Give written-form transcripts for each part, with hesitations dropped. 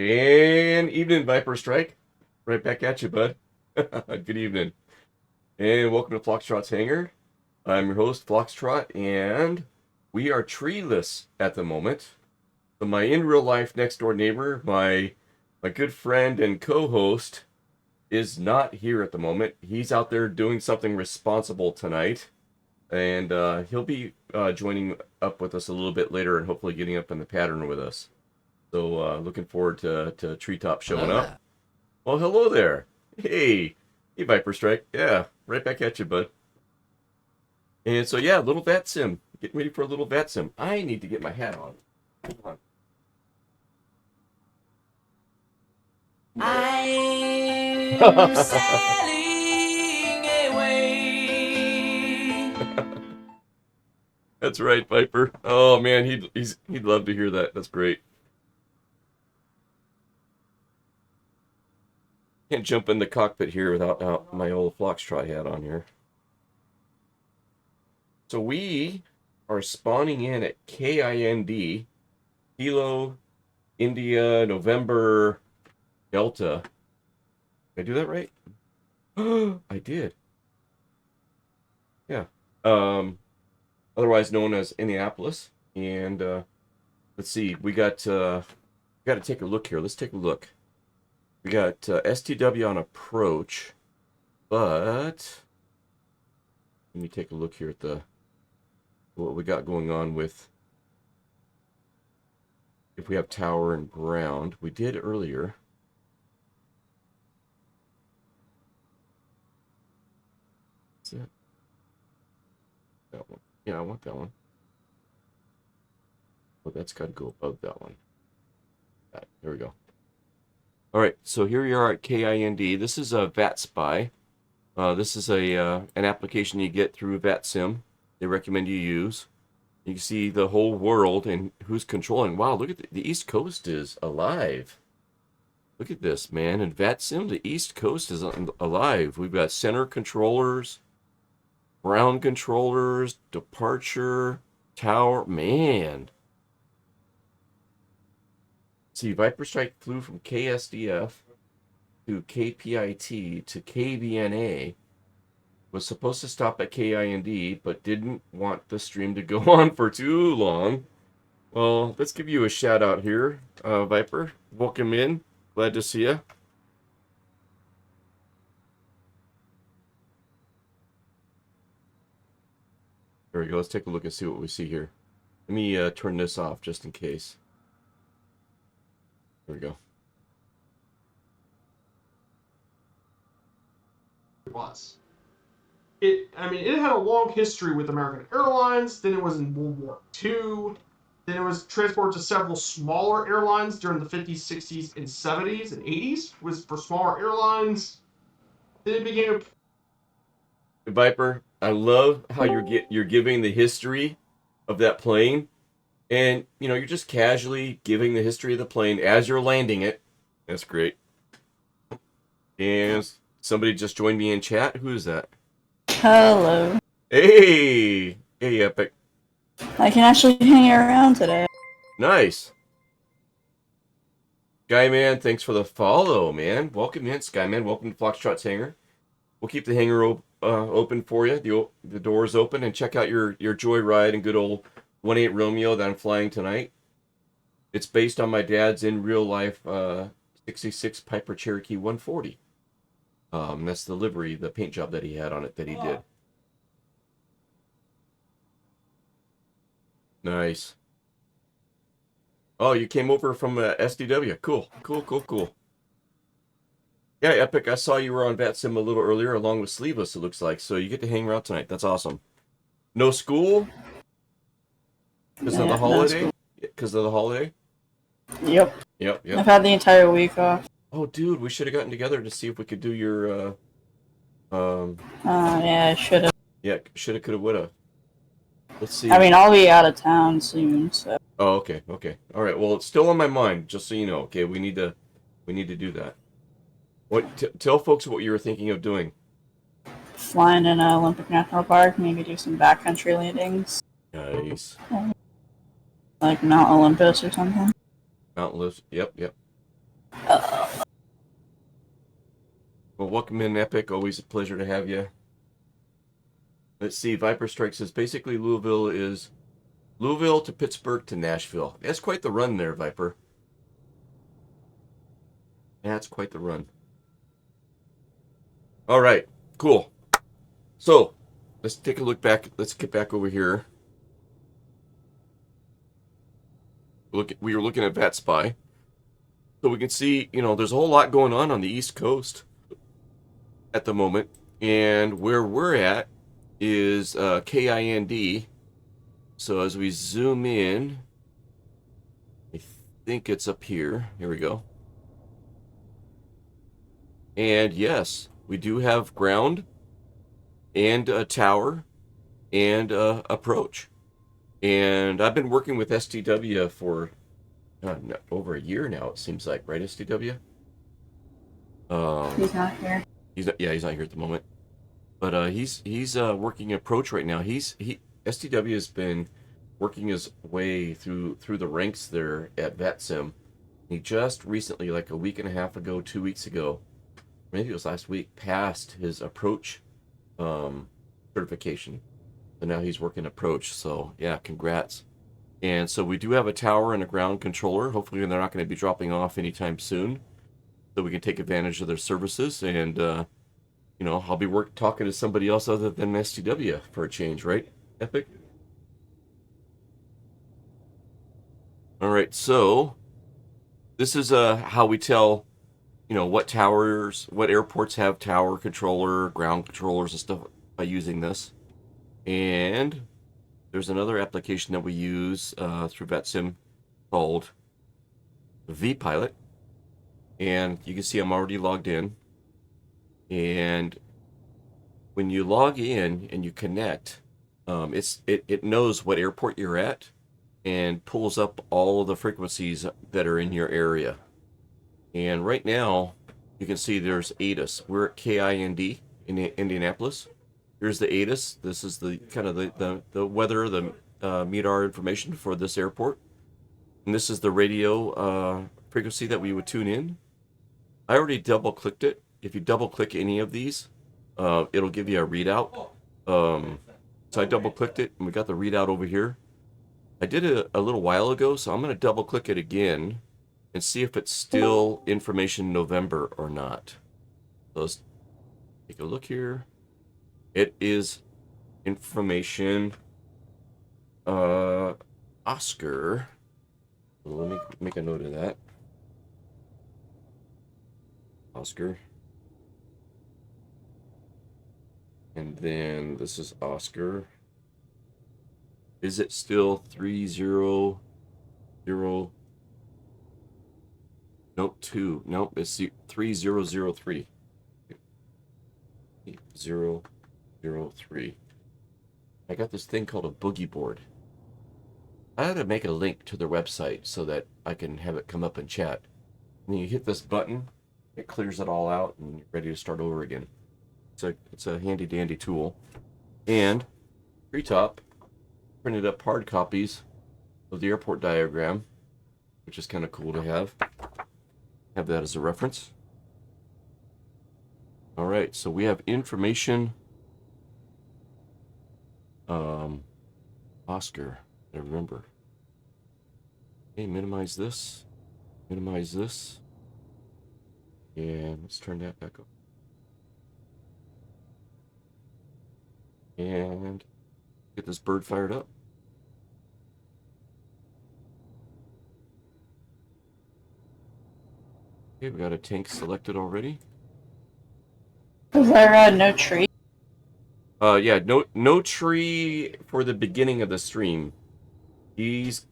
And evening, Viper Strike. Right back at you, bud. Good evening. And welcome to Foxtrot's Hangar. I'm your host, Foxtrot, and we are treeless at the moment. So my in real life next door neighbor, my good friend and co-host, is not here at the moment. He's out there doing something responsible tonight. And he'll be joining up with us a little bit later and hopefully getting up in the pattern with us. So looking forward to Treetop showing Hello up. there. Well, hello there. Hey, Viper Strike. Yeah, right back at you, bud. And so yeah, little VatSim. Getting ready for a little VatSim. I need to get my hat on. Hold on. I'm sailing away. That's right, Viper. Oh man, he'd love to hear that. That's great. Can't jump in the cockpit here without my old Foxtrot hat on here. So we are spawning in at KIND, Kilo, India, November, Delta. Did I do that right? I did. Yeah. Otherwise known as Indianapolis. And let's see, we got to take a look here. Let's take a look. We got STW on approach, but let me take a look here at what we got going on with if we have tower and ground. We did earlier. Is that one? Yeah, I want that one. Oh, that's got to go above that one. Right, there we go. All right, so here we are at KIND. This is a VatSpy. This is an application you get through VatSim. They recommend you use. You can see the whole world and who's controlling. Wow, look at the East Coast is alive. Look at this, man. In VatSim, the East Coast is alive. We've got center controllers, ground controllers, departure, tower. Man. See, Viper Strike flew from KSDF to KPIT to KBNA. Was supposed to stop at KIND, but didn't want the stream to go on for too long. Well, let's give you a shout out here, Viper. Welcome in. Glad to see you. There we go. Let's take a look and see what we see here. Let me turn this off just in case. There we go. Was. It had a long history with American Airlines. Then it was in World War II. Then it was transported to several smaller airlines during the 50s, 60s, and 70s and 80s. It was for smaller airlines. Then it became Viper, I love how you're giving the history of that plane, and you're just casually giving the history of the plane as you're landing it. That's great. And somebody just joined me in chat. Who is that? Hello. Hey, Epic. I can actually hang around today. Nice. Skyman, thanks for the follow, man. Welcome in, Skyman. Welcome to Foxtrot's Hangar. We'll keep the hangar open for you. The door's open, and check out your joyride and good old 1-8 Romeo that I'm flying tonight. It's based on my dad's in real life 66 Piper Cherokee 140. That's the livery, the paint job that he had on it that he did. Nice. Oh, you came over from SDW. Cool. Yeah, Epic, I saw you were on VatSim a little earlier, along with Sleeveless, it looks like. So you get to hang around tonight. That's awesome. No school? Because of the holiday? Because of the holiday? Yep. Yep. I've had the entire week off. Oh, dude, we should have gotten together to see if we could do your, yeah, I should have. Yeah, shoulda, coulda, woulda. Let's see. I mean, I'll be out of town soon, so. Oh, okay. All right. Well, it's still on my mind, just so you know. Okay, we need to do that. Tell folks what you were thinking of doing. Flying in Olympic National Park, maybe do some backcountry landings. Nice. Like Mount Olympus or something. Mount Olympus. Yep. Well, welcome in, Epic. Always a pleasure to have you. Let's see. Viper Strike says basically Louisville is Louisville to Pittsburgh to Nashville. That's quite the run there, Viper. That's quite the run. All right, cool. So let's take a look back. Let's get back over here. We were looking at VatSpy. So we can see, there's a whole lot going on the East Coast at the moment. And where we're at is KIND. So as we zoom in, I think it's up here. Here we go. And yes, we do have ground and a tower and approach. And I've been working with STW for over a year now, it seems like, right, STW? He's not here. He's not here at the moment. But he's working approach right now. STW has been working his way through the ranks there at VatSim. He just recently, like a week and a half ago, 2 weeks ago, maybe it was last week, passed his approach certification. So now he's working approach. So yeah, congrats. And so we do have a tower and a ground controller. Hopefully they're not going to be dropping off anytime soon, so we can take advantage of their services. And I'll be talking to somebody else other than STW for a change, right, Epic? All right, so this is how we tell, what airports have tower controller, ground controllers and stuff by using this. And there's another application that we use through VatSim called vPilot. And you can see I'm already logged in. And when you log in and you connect, it knows what airport you're at and pulls up all of the frequencies that are in your area. And right now, you can see there's ATIS. We're at KIND in Indianapolis. Here's the ATIS. This is the kind of the weather, the MEDAR information for this airport. And this is the radio frequency that we would tune in. I already double-clicked it. If you double-click any of these, it'll give you a readout. So I double-clicked it, and we got the readout over here. I did it a little while ago, so I'm going to double-click it again and see if it's still information November or not. So let's take a look here. It is information Oscar. Let me make a note of that. Oscar. And then this is Oscar. Is it still 300? Nope, 2. Nope, it's 3003. 003. I got this thing called a boogie board. I had to make a link to their website so that I can have it come up in chat. And you hit this button, it clears it all out, and you're ready to start over again. It's a handy dandy tool. And treetop printed up hard copies of the airport diagram, which is kind of cool to have. Have that as a reference. All right, so we have information. Oscar, I remember. Okay, minimize this, and let's turn that back up. And get this bird fired up. Okay, we got a tank selected already. Is there no tree? Yeah, no tree for the beginning of the stream. He's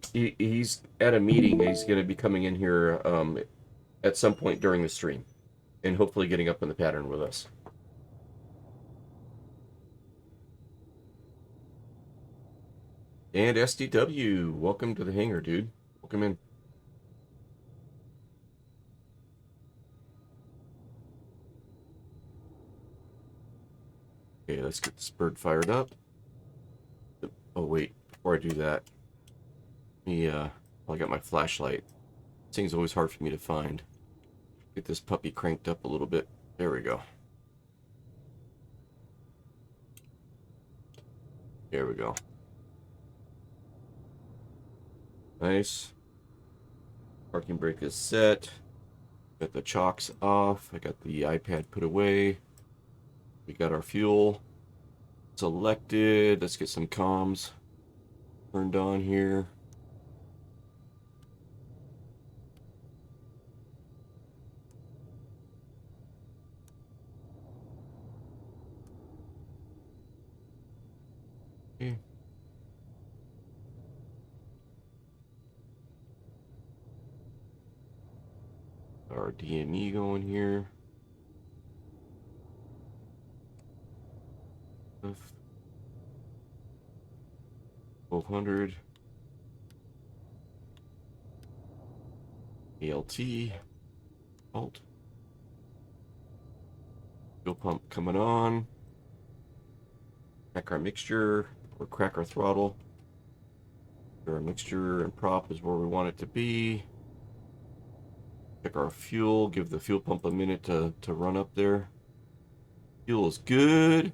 at a meeting. He's going to be coming in here at some point during the stream, and hopefully getting up in the pattern with us. And SDW, welcome to the hangar, dude. Welcome in. Okay, let's get this bird fired up. Oh wait, before I do that, I got my flashlight. This thing's always hard for me to find. Get this puppy cranked up a little bit. There we go. There we go. Nice. Parking brake is set. Got the chocks off. I got the iPad put away. We got our fuel selected. Let's get some comms turned on here. Okay. Our DME going here. 1200. ALT. Alt. Fuel pump coming on. Crack our mixture or crack our throttle. Our mixture and prop is where we want it to be. Check our fuel. Give the fuel pump a minute to run up there. Fuel is good.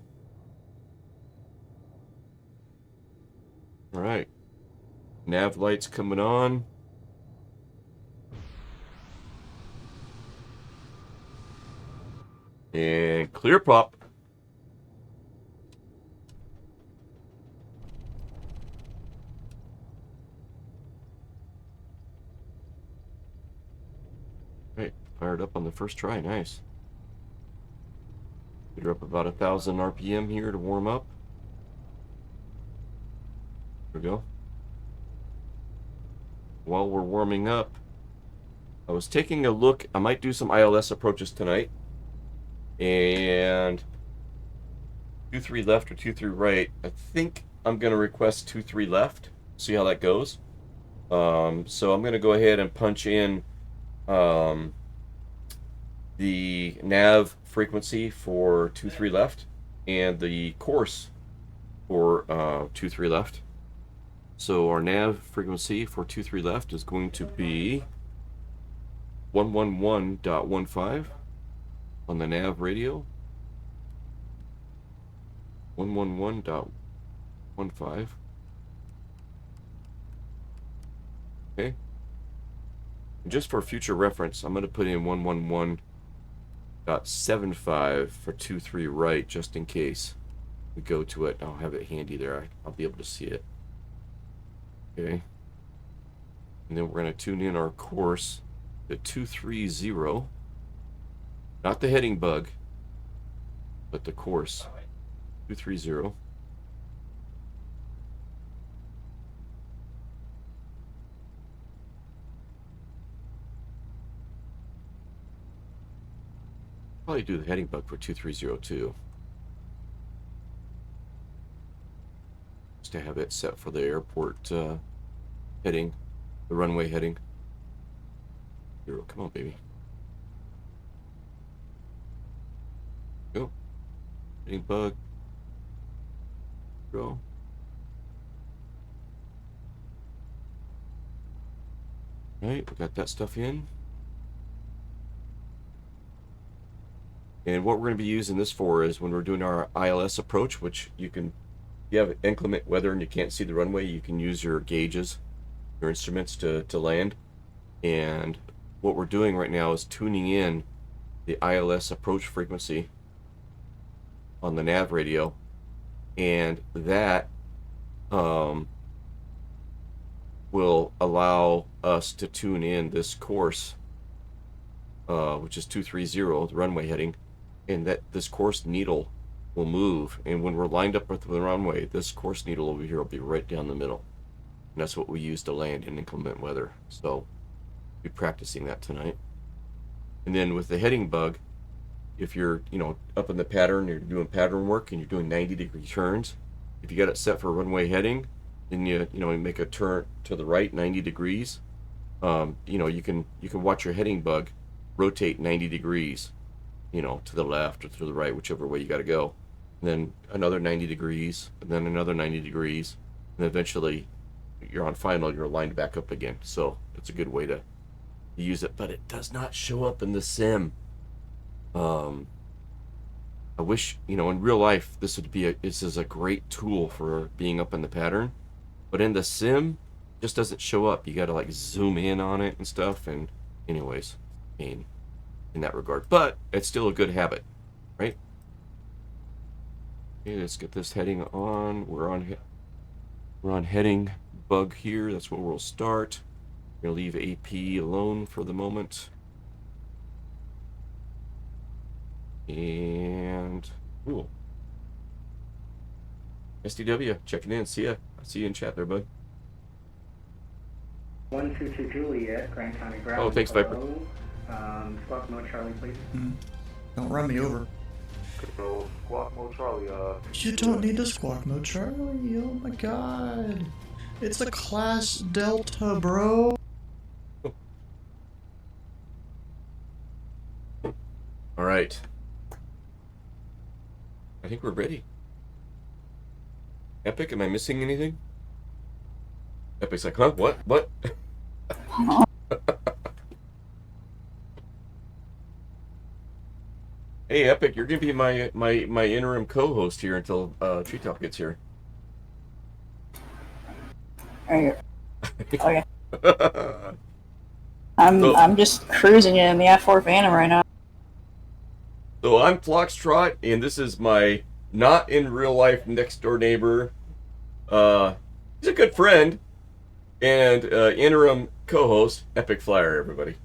All right. Nav lights coming on. And clear prop. Right, fired up on the first try. Nice. We're up about 1,000 RPM here to warm up. There we go. While we're warming up, I was taking a look. I might do some ILS approaches tonight. And 2-3 left or 2-3 right. I think I'm going to request 2-3 left. See how that goes. So I'm going to go ahead and punch in the nav frequency for 2-3 left and the course for 2-3 left. So our nav frequency for 2-3 left is going to be 111.15 on the nav radio. 111.15. Okay. And just for future reference, I'm going to put in 111.75 for 2-3 right, just in case we go to it. I'll have it handy there. I'll be able to see it. Okay. And then we're going to tune in our course to 230. Not the heading bug, but the course. 230. Probably do the heading bug for 230 too. Just to have it set for the airport heading, the runway heading. Come on, baby. Go. Heading bug. Go. Alright, we got that stuff in. And what we're going to be using this for is when we're doing our ILS approach, which you can, if you have inclement weather and you can't see the runway, you can use your gauges, your instruments to land. And what we're doing right now is tuning in the ILS approach frequency on the nav radio, and that will allow us to tune in this course, which is 230, the runway heading, and that this course needle will move, and when we're lined up with the runway, this course needle over here will be right down the middle, and that's what we use to land in inclement weather. So we'll be practicing that tonight. And then with the heading bug, if you're up in the pattern, you're doing pattern work and you're doing 90-degree turns, if you got it set for runway heading, then you make a turn to the right 90 degrees, you can watch your heading bug rotate 90 degrees, to the left or to the right, whichever way you got to go. And then another 90 degrees, and then another 90 degrees, and eventually you're on final, you're lined back up again. So it's a good way to use it, but it does not show up in the sim. I wish, you know, in real life, this is a great tool for being up in the pattern. But in the sim, it just doesn't show up. You got to like zoom in on it and stuff. And anyways, pain in that regard. But it's still a good habit, right? Okay, let's get this heading on. We're on heading bug here. That's where we'll start. We're gonna leave AP alone for the moment. And cool. SDW checking in. See ya. I'll see you in chat there, bud. 122 Juliet, Grand County Ground. Oh, thanks, Viper. Squawk mode Charlie, please. Don't run me over. So, squawk mode Charlie, You don't need to squawk mode, Charlie. Oh my god. It's a class Delta, bro. All right. I think we're ready. Epic, am I missing anything? Epic's like, huh? What? What? Hey, Epic, you're gonna be my interim co-host here until Treetop gets here. Okay. I'm just cruising in the F4 Phantom right now. So I'm Foxtrot, and this is my not in real life next door neighbor. He's a good friend and interim co-host, Epic Flyer, everybody.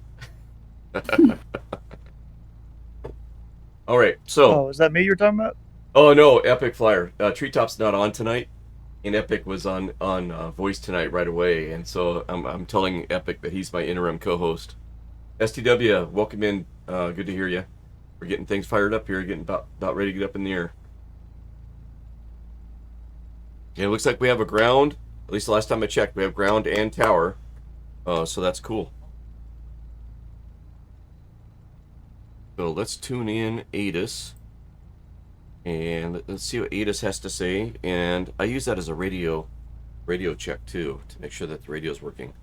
All right, so. Oh, is that me you're talking about? Oh no, Epic Flyer. Treetop's not on tonight, and Epic was on voice tonight right away, and so I'm telling Epic that he's my interim co-host. STW, welcome in. Good to hear you. We're getting things fired up here, getting about ready to get up in the air. Yeah, it looks like we have a ground. At least the last time I checked, we have ground and tower. So that's cool. So let's tune in ATIS. And let's see what ATIS has to say. And I use that as a radio check too, to make sure that the radio is working.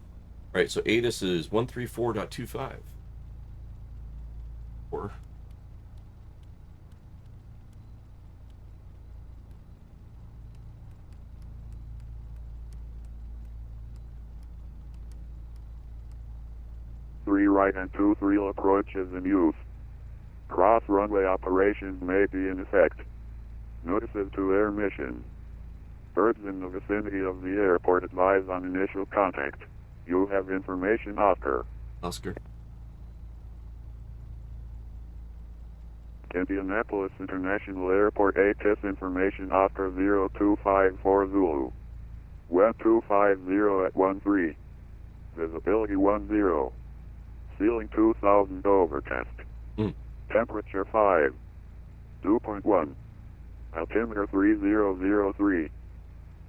All right, so ATIS is 134.25. Or 3 right and 2-3 approach is in use. Cross runway operations may be in effect. Notices to air mission. Birds in the vicinity of the airport advise on initial contact. You have information, Oscar. Oscar. Indianapolis International Airport ATIS information, Oscar 0254 Zulu. Wind 250 at 13. Visibility 10. Ceiling 2000 overcast. Temperature 5. Dew point 1. Altimeter 3003.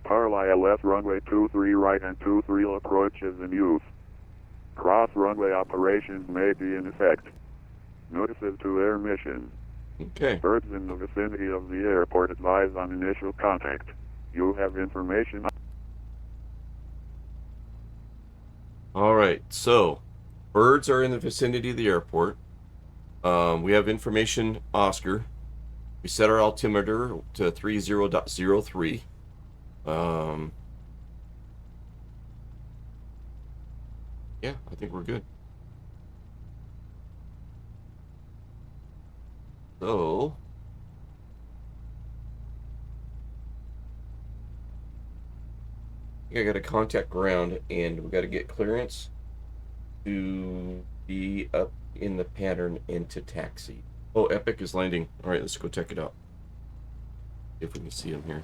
Parley LS runway 23 right and 23 approach is in use. Cross runway operations may be in effect. Notices to air mission. Okay. Birds in the vicinity of the airport advise on initial contact. You have information. All right, so birds are in the vicinity of the airport. We have information, Oscar. We set our altimeter to 30.03. Yeah, I think we're good. So, I think I got to contact ground, and we got to get clearance to be up in the pattern into taxi. Oh, Epic is landing. All right, let's go check it out. See if we can see him here.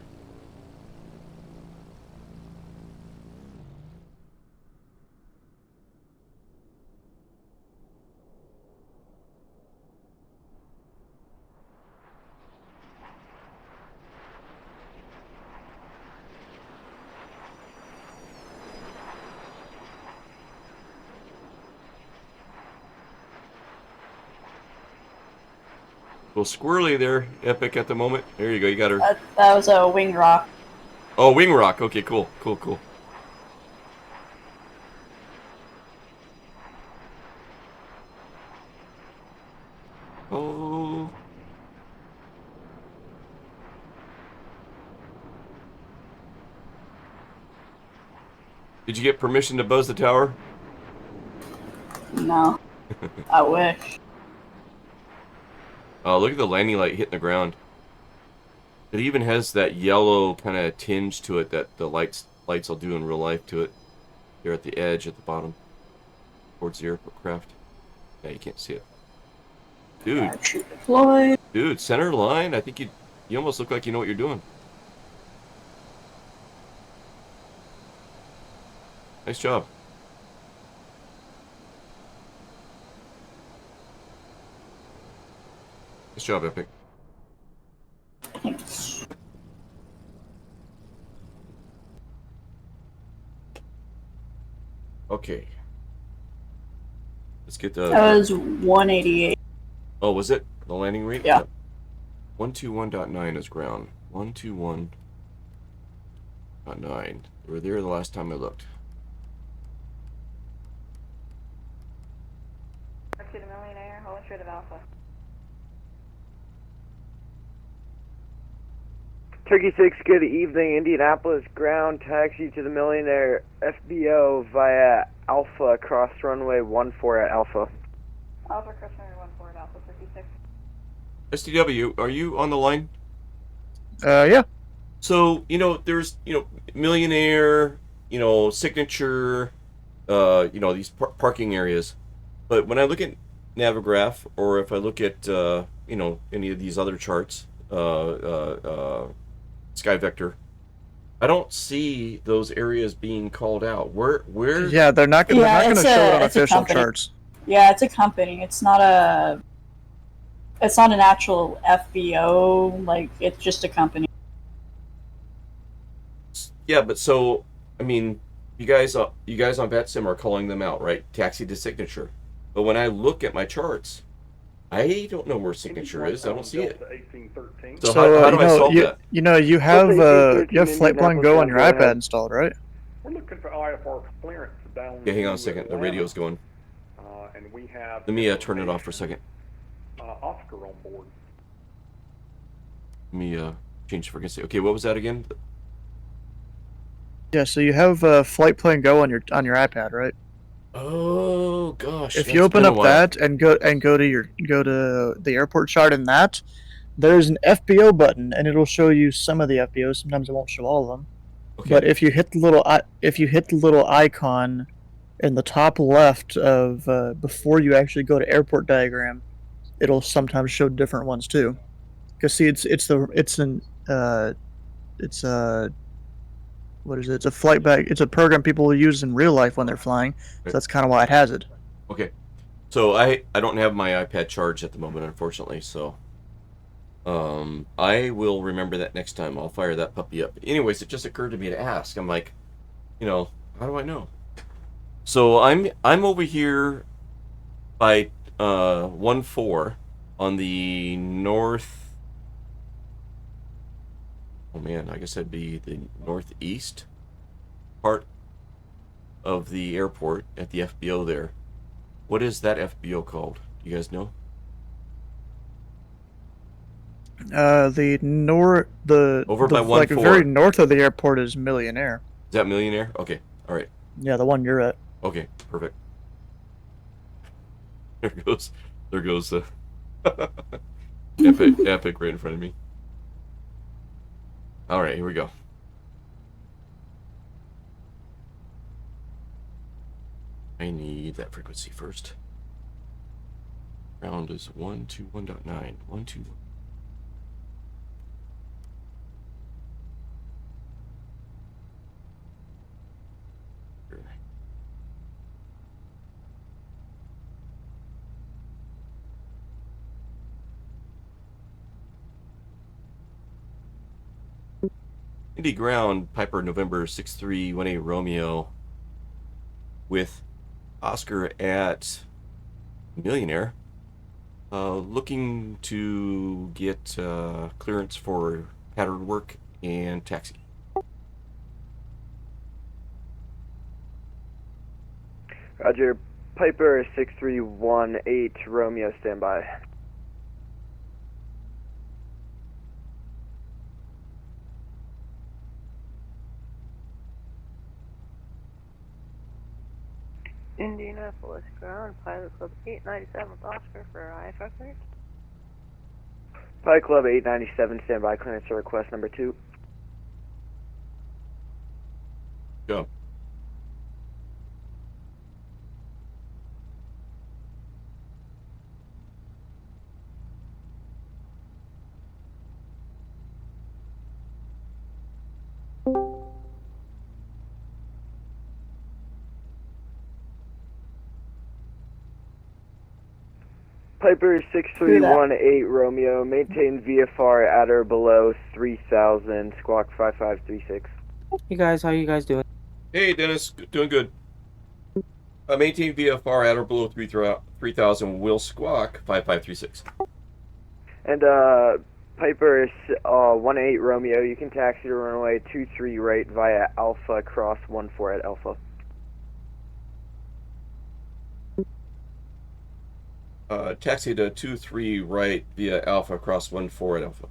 Well, squirrely there, Epic at the moment. There you go. You got her. That was a wing rock. Oh, wing rock. Okay, cool, cool, cool. Oh. Did you get permission to buzz the tower? No. I wish. Oh, look at the landing light hitting the ground. It even has that yellow kind of tinge to it that the lights will do in real life to it. Here at the edge at the bottom. Towards the airport craft. Yeah, you can't see it. Dude. Parachute deployed. Dude, center line. I think you almost look like you know what you're doing. Nice job. Nice job, Epic. Thanks. Okay. Let's get the... That was 188. Oh, was it? The landing rate? Yeah. 121.9 is ground. 121.9. We were there the last time I looked. To the Millionaire, hold short of Alpha. Turkey 6, good evening. Indianapolis ground taxi to the Millionaire FBO via Alpha, cross runway 14 at Alpha. Alpha, cross runway 14 at Alpha, 56. SDW, are you on the line? Yeah. So, there's, Millionaire, Signature, these parking areas. But when I look at Navigraph, or if I look at, any of these other charts, Sky Vector, I don't see those areas being called out. Where? Yeah, they're not gonna show it on it's a official company. charts. Yeah, it's a company. It's not an actual FBO. Like, it's just a company. Yeah, but so, I mean, you guys on VatSim are calling them out, right? Taxi to Signature. But when I look at my charts, I don't know where Signature is. I don't see it. So how do I solve that? You have Flight Plan Go on your iPad installed, right? We're looking for IFR clearance down. Okay, hang on a second. The radio's going. And we have. Let me turn it off for a second. Oscar on board. Let me change frequency. Okay, what was that again? Yeah, so you have Flight Plan Go on your iPad, right? Oh gosh! If you open up that and go to the airport chart in that, there's an FBO button and it'll show you some of the FBOs. Sometimes it won't show all of them. Okay. But if you hit the little icon in the top left of before you actually go to airport diagram, it'll sometimes show different ones too. Because see, it's what is it? It's a flight bag. It's a program people use in real life when they're flying. So that's kind of why it has it. Okay. So I don't have my iPad charged at the moment, unfortunately. So I will remember that next time. I'll fire that puppy up. Anyways, it just occurred to me to ask. I'm like, how do I know? So I'm over here by 1-4 on the north. Oh man, I guess that'd be the northeast part of the airport at the FBO there. What is that FBO called? Do you guys know? Over by like 1-4. very north of the airport is Millionaire. Is that Millionaire? Okay, all right. Yeah, the one you're at. Okay, perfect. There goes epic right in front of me. All right, here we go. I need that frequency first. Ground is 121.9. 121. Indy ground, Piper November 6318 Romeo with Oscar at Millionaire. Looking to get clearance for pattern work and taxi. Roger, Piper 6318 Romeo, standby. Indianapolis ground, Pilot Club 897 with Oscar for IFR clearance. Pilot Club 897, standby clearance for request number 2. Go. Piper 6318 Romeo, maintain VFR at or below 3000, squawk 5536. Hey guys, how you guys doing? Hey, Dennis. Doing good. Maintain VFR at or below 3,000 will squawk 5536. And Piper 18 Romeo, you can taxi to runway 23 right via Alpha, cross 14 at Alpha. Taxi to 23 right via Alpha, cross 14 at Alpha.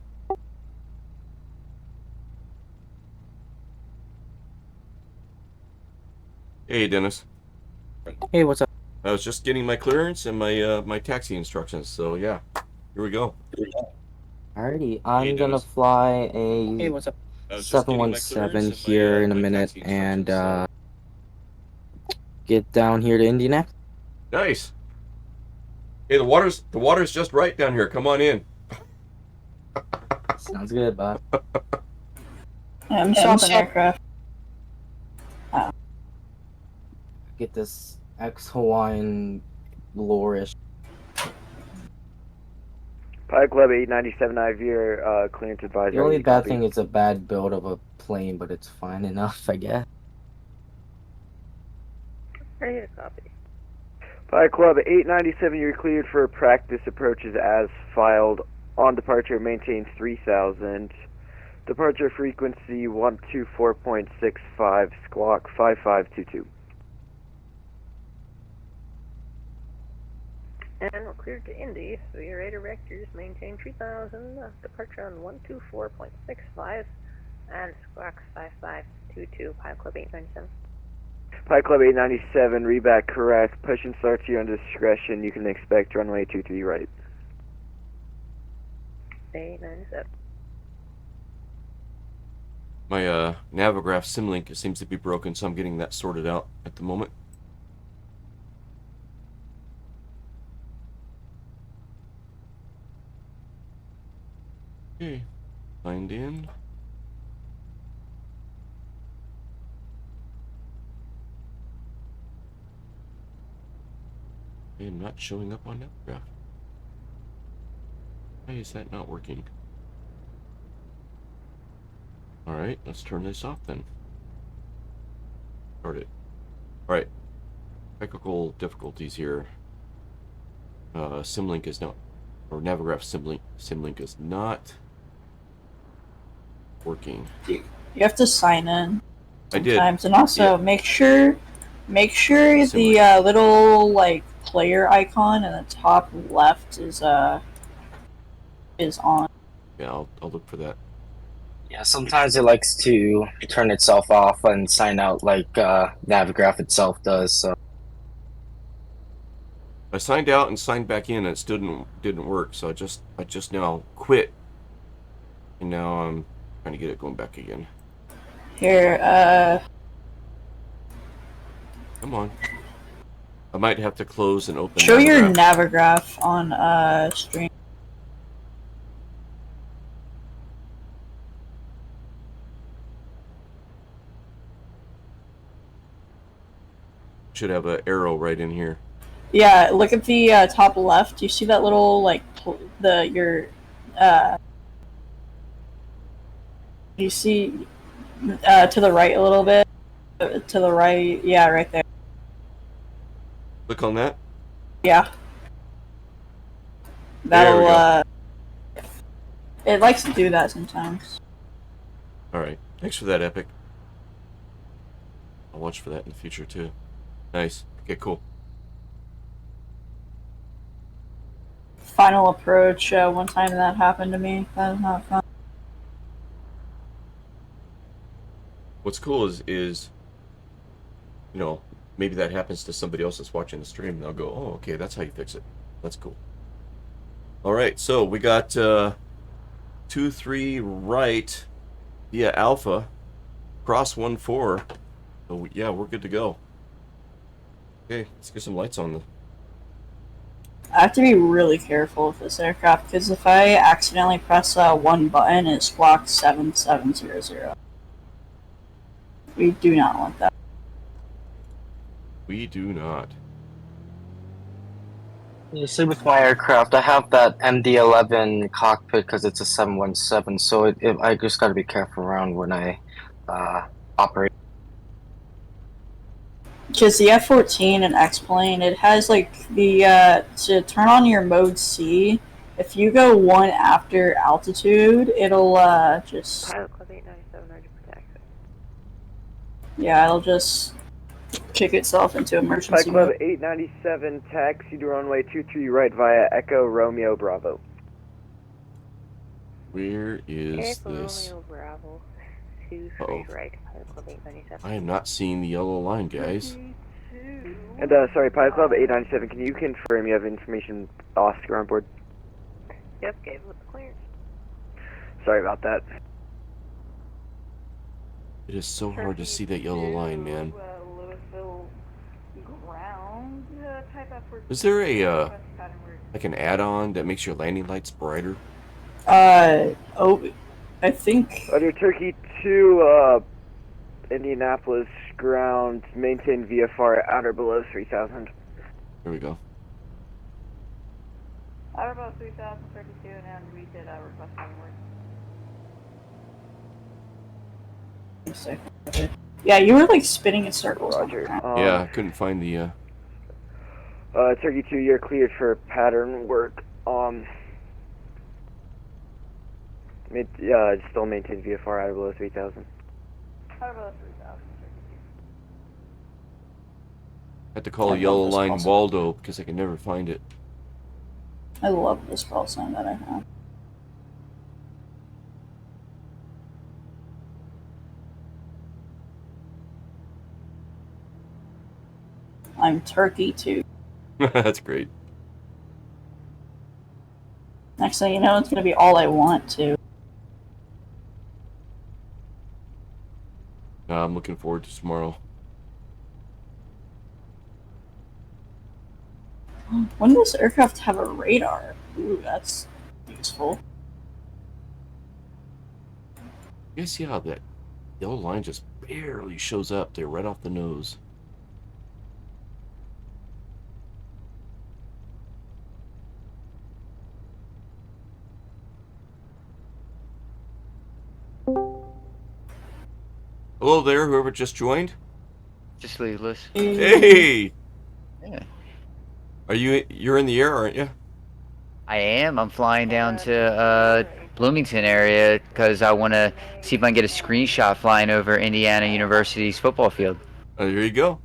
Hey, Dennis. Hey, what's up? I was just getting my clearance and my my taxi instructions, so yeah, here we go. Alrighty, I'm Hey, gonna Dennis. fly a Hey, what's up? I was just getting my 717 clearance and here in a my minute taxi and instructions, get down here to Indianapolis. so. Nice. Hey, the water's just right down here. Come on in. Sounds good, bud. I'm swapping aircraft. Get this ex-Hawaiian lorish. Pilot Club 897 IVR, clearance advisory. The only bad copy. thing is a bad build of a plane, but it's fine enough, I guess. Ready to copy. Pilot Club 897, you're cleared for practice approaches as filed. On departure, maintain 3000. Departure frequency 124.65, squawk 5522. And we're cleared to Indy via radar vectors, maintain 3000, departure on 124.65, and squawk 5522, Pilot Club 897. Pilot Club 897, reback correct. Push and start to your own discretion. You can expect runway 23 right. 897. My Navigraph Simlink seems to be broken, so I'm getting that sorted out at the moment. Okay, signed in. I am not showing up on Navigraph. Why is that not working? Alright, let's turn this off then. Start it. Alright. Technical difficulties here. Simlink is not, or Navigraph Simlink is not working. You have to sign in I did. sometimes, and also Yeah. make sure the little like player icon in the top left is on. Yeah, I'll look for that. Yeah, sometimes it likes to turn itself off and sign out like Navigraph itself does, so. I signed out and signed back in, and it still didn't work. So I just now quit, and now I'm trying to get it going back again. Here, Come on. I might have to close and open. show your Navigraph. Navigraph on stream. Should have an arrow right in here. Yeah, look at the top left. You see that little like you see to the right a little bit. To the right, yeah, right there. Click on that. Yeah. There we That'll it likes to do that sometimes. All right. Thanks for that, Epic. I'll watch for that in the future too. Nice. Okay, cool. Final approach. One time that happened to me. That was not fun. What's cool is you know, maybe that happens to somebody else that's watching the stream, and they'll go, oh, okay, that's how you fix it. That's cool. All right, so we got 2-3 right via Alpha, cross 1-4. So yeah, we're good to go. Okay, let's get some lights on. I have to be really careful with this aircraft because if I accidentally press one button, it squawks 7700. We do not want that. We do not. Yeah, same with my aircraft. I have that MD-11 cockpit because it's a 717, so I just got to be careful around when I operate. Because the F-14 and X-Plane, it has like the, to turn on your mode C, if you go one after altitude, it'll just, Pilot Club 897, ready for taxi. yeah, it'll just kick itself into Flight emergency Club mode. 897, taxi to runway 23 right via Echo Romeo Bravo. Where is Echo this? Romeo Bravo. 23 Uh-oh. right, Pilot Club 897. I am not seeing the yellow line, guys. And sorry, Pilot Club 897, can you confirm you have information Oscar on board? Yep, gave it the clearance. Sorry about that. It is so hard to see that yellow line, man. Louisville ground type effort. Is there a like an add-on that makes your landing lights brighter? Oh, I think. Under Turkey 2, Indianapolis ground, maintain VFR at or below 3000. There we go. Outer about 3032 and we did request onward. Yeah, you were like spinning in circles. Roger. Yeah, I couldn't find the. Turkey 2, you're cleared for pattern work. Still maintain VFR at or below 3000. Outer about 3000. I had to call a yellow line Waldo because I can never find it. I love this call sign that I have. I'm Turkey too. That's great. Next thing you know, it's gonna be all I want to. I'm looking forward to tomorrow. When does aircraft have a radar? Ooh, that's useful. You guys see how that yellow line just barely shows up there right off the nose? Hello there, whoever just joined. Just leaveless. Hey! Yeah. You're in the air, aren't you? I am. I'm flying down to Bloomington area because I want to see if I can get a screenshot flying over Indiana University's football field. Oh, there you go.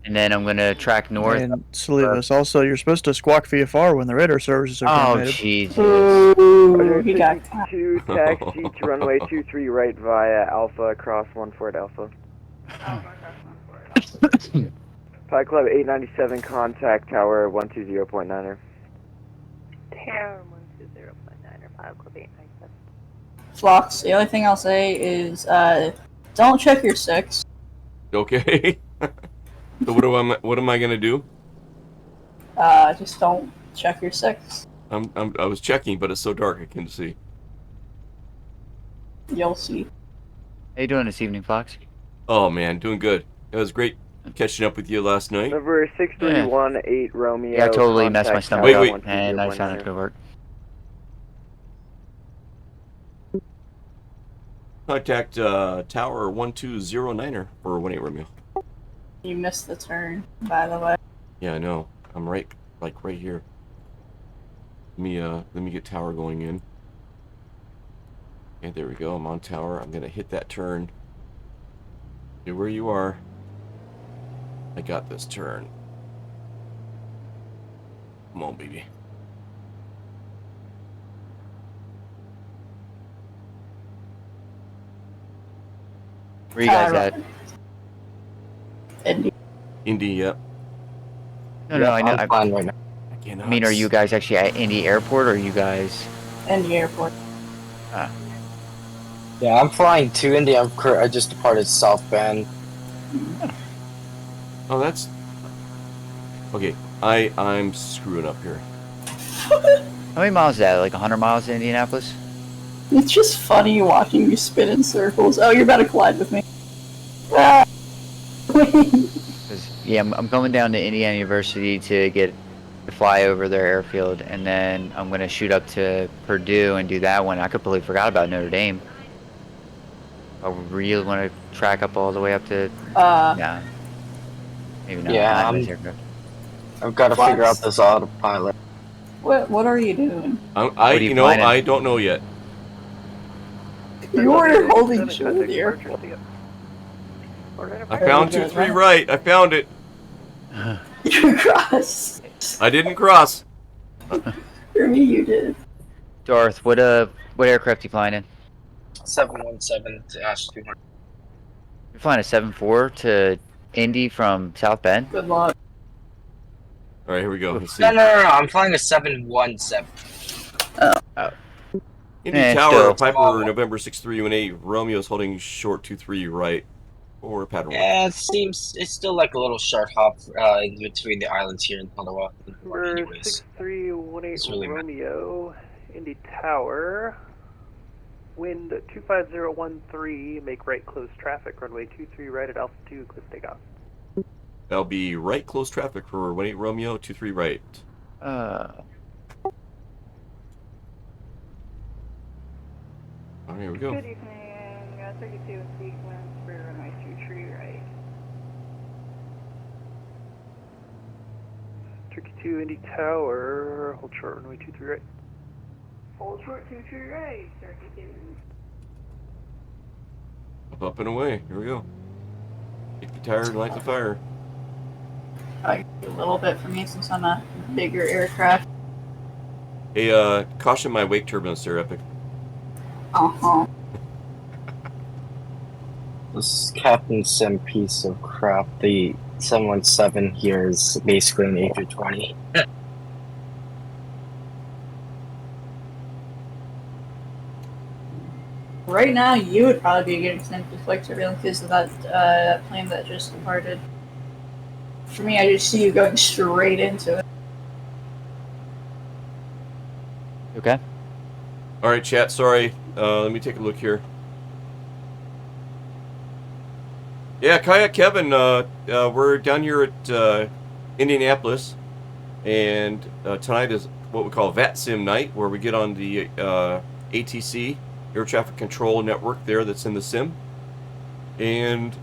And then I'm going to track north. And Salinas, also, you're supposed to squawk VFR when the radar services are Oh, terminated. Jesus. Ooh, he got Turkey 2, taxi to runway 23 right via Alpha, cross 14 Alpha. Pilot Club 897, contact tower 120.9er. Tower 120.9er, Pilot Club 897. Flux. The only thing I'll say is, don't check your 6. Okay. So what am I gonna do? Just don't check your 6. I was checking, but it's so dark I couldn't see. You'll see. How you doing this evening, Fox? Oh man, doing good. It was great catching up with you last night. Number 6318 Romeo. Yeah, I totally messed my stomach Wait, up, wait. and I sounded good work. Contact tower 1209er for 18 Romeo. You missed the turn, by the way. Yeah, I know. I'm right here. Let me get tower going in. Okay, there we go. I'm on tower. I'm gonna hit that turn. Stay where you are. I got this turn. Come on, baby. Where you guys at? Indy. Indy, yeah. No, no, I know. I'm fine right now. I mean, are you guys actually at Indy Airport, or are you guys? Indy Airport. Yeah, I'm flying to India. I just departed South Bend. Oh, that's okay. I'm screwing up here. How many miles is that? Like 100 miles to Indianapolis? It's just funny watching you spin in circles. Oh, you're about to collide with me. Ah! Yeah, I'm going down to Indiana University to fly over their airfield, and then I'm gonna shoot up to Purdue and do that one. I completely forgot about Notre Dame. I really want to track up all the way up to. No, maybe not. Yeah, Not in this aircraft. I've got to figure out this autopilot. What are you doing? You know, I don't know yet. You were holding shit at the airport. I found 23 right. I found it. You crossed. I didn't cross. For me, you did. Darth, what aircraft you flying in? 717-200. You're flying a 7-4 to Indy from South Bend? Good luck. All right, here we go. Let's see. No. I'm flying a 717. Oh. Indy Tower, Piper, November 6318. Romeo's holding short 23 right. Or pattern 1. Yeah, it's still like a little short hop in between the islands here in Ottawa. Number 6318 Romeo, Indy Tower. Wind 25013, make right close traffic, runway 23 right at altitude, clear for takeoff. That'll be right close traffic for 18 Romeo, 23 right. Oh, here we go. Good evening, 32 in sequence for runway 23 right. 32 Indy Tower, hold short, runway 23 right. Hold short 23 right, 32. Up and away. Here we go. Get the tire and light the fire. A little bit for me since I'm a bigger aircraft. Hey, caution my wake turbulence there, Epic. Uh-huh. This Captain Sim piece of crap. The 717 here is basically an A320. Right now, you would probably be getting sent to flight surveillance because of that plane that just departed. For me, I just see you going straight into it. Okay. All right, chat. Sorry. Let me take a look here. Yeah, Kayak Kevin, we're down here at Indianapolis, and tonight is what we call VatSim Night, where we get on the ATC, Air Traffic Control Network there that's in the sim, and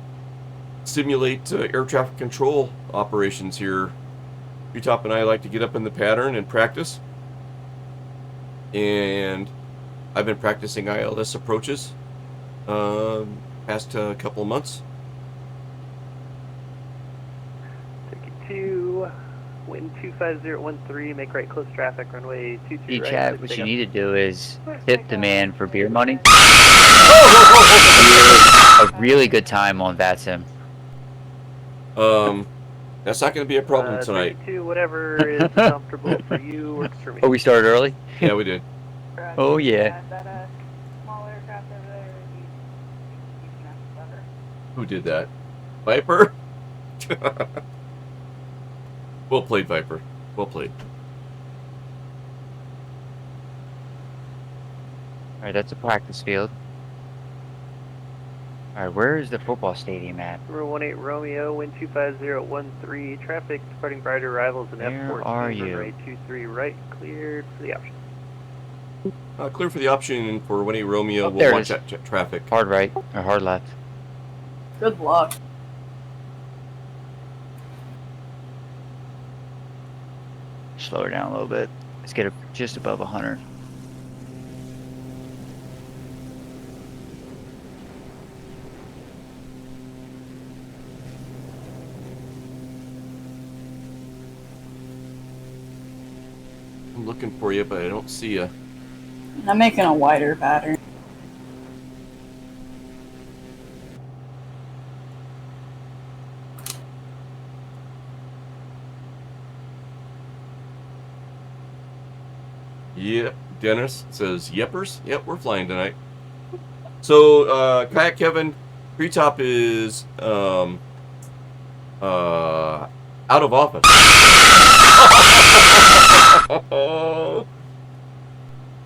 simulate air traffic control operations here. Utop and I like to get up in the pattern and practice, and I've been practicing ILS approaches past couple of months. 32, wind 25013, make right close traffic, runway 23 right. Chat, what you need to do is tip the man for beer money. A really good time on VatSim. That's not going to be a problem tonight. 32, whatever is comfortable for you works for me. Oh, we started early? Yeah, we did. Oh, yeah. That small aircraft over there, Who did that? Viper? Well played, Viper. Well played. Alright, that's a practice field. Alright, where is the football stadium at? Number 18 Romeo, wind 25013, traffic departing prior to arrivals in Where F14, are you? runway 23 right, cleared for the option. Clear for the option for 18 Romeo. Oh, there we'll it watch is. that traffic. Hard right, or hard left. Good luck. Slow her down a little bit. Let's get it just above 100. I'm looking for you, but I don't see you. I'm making a wider pattern. Yep. Dennis says, "Yepers." Yep, we're flying tonight. So, Kayak Kevin, Treetop is out of office.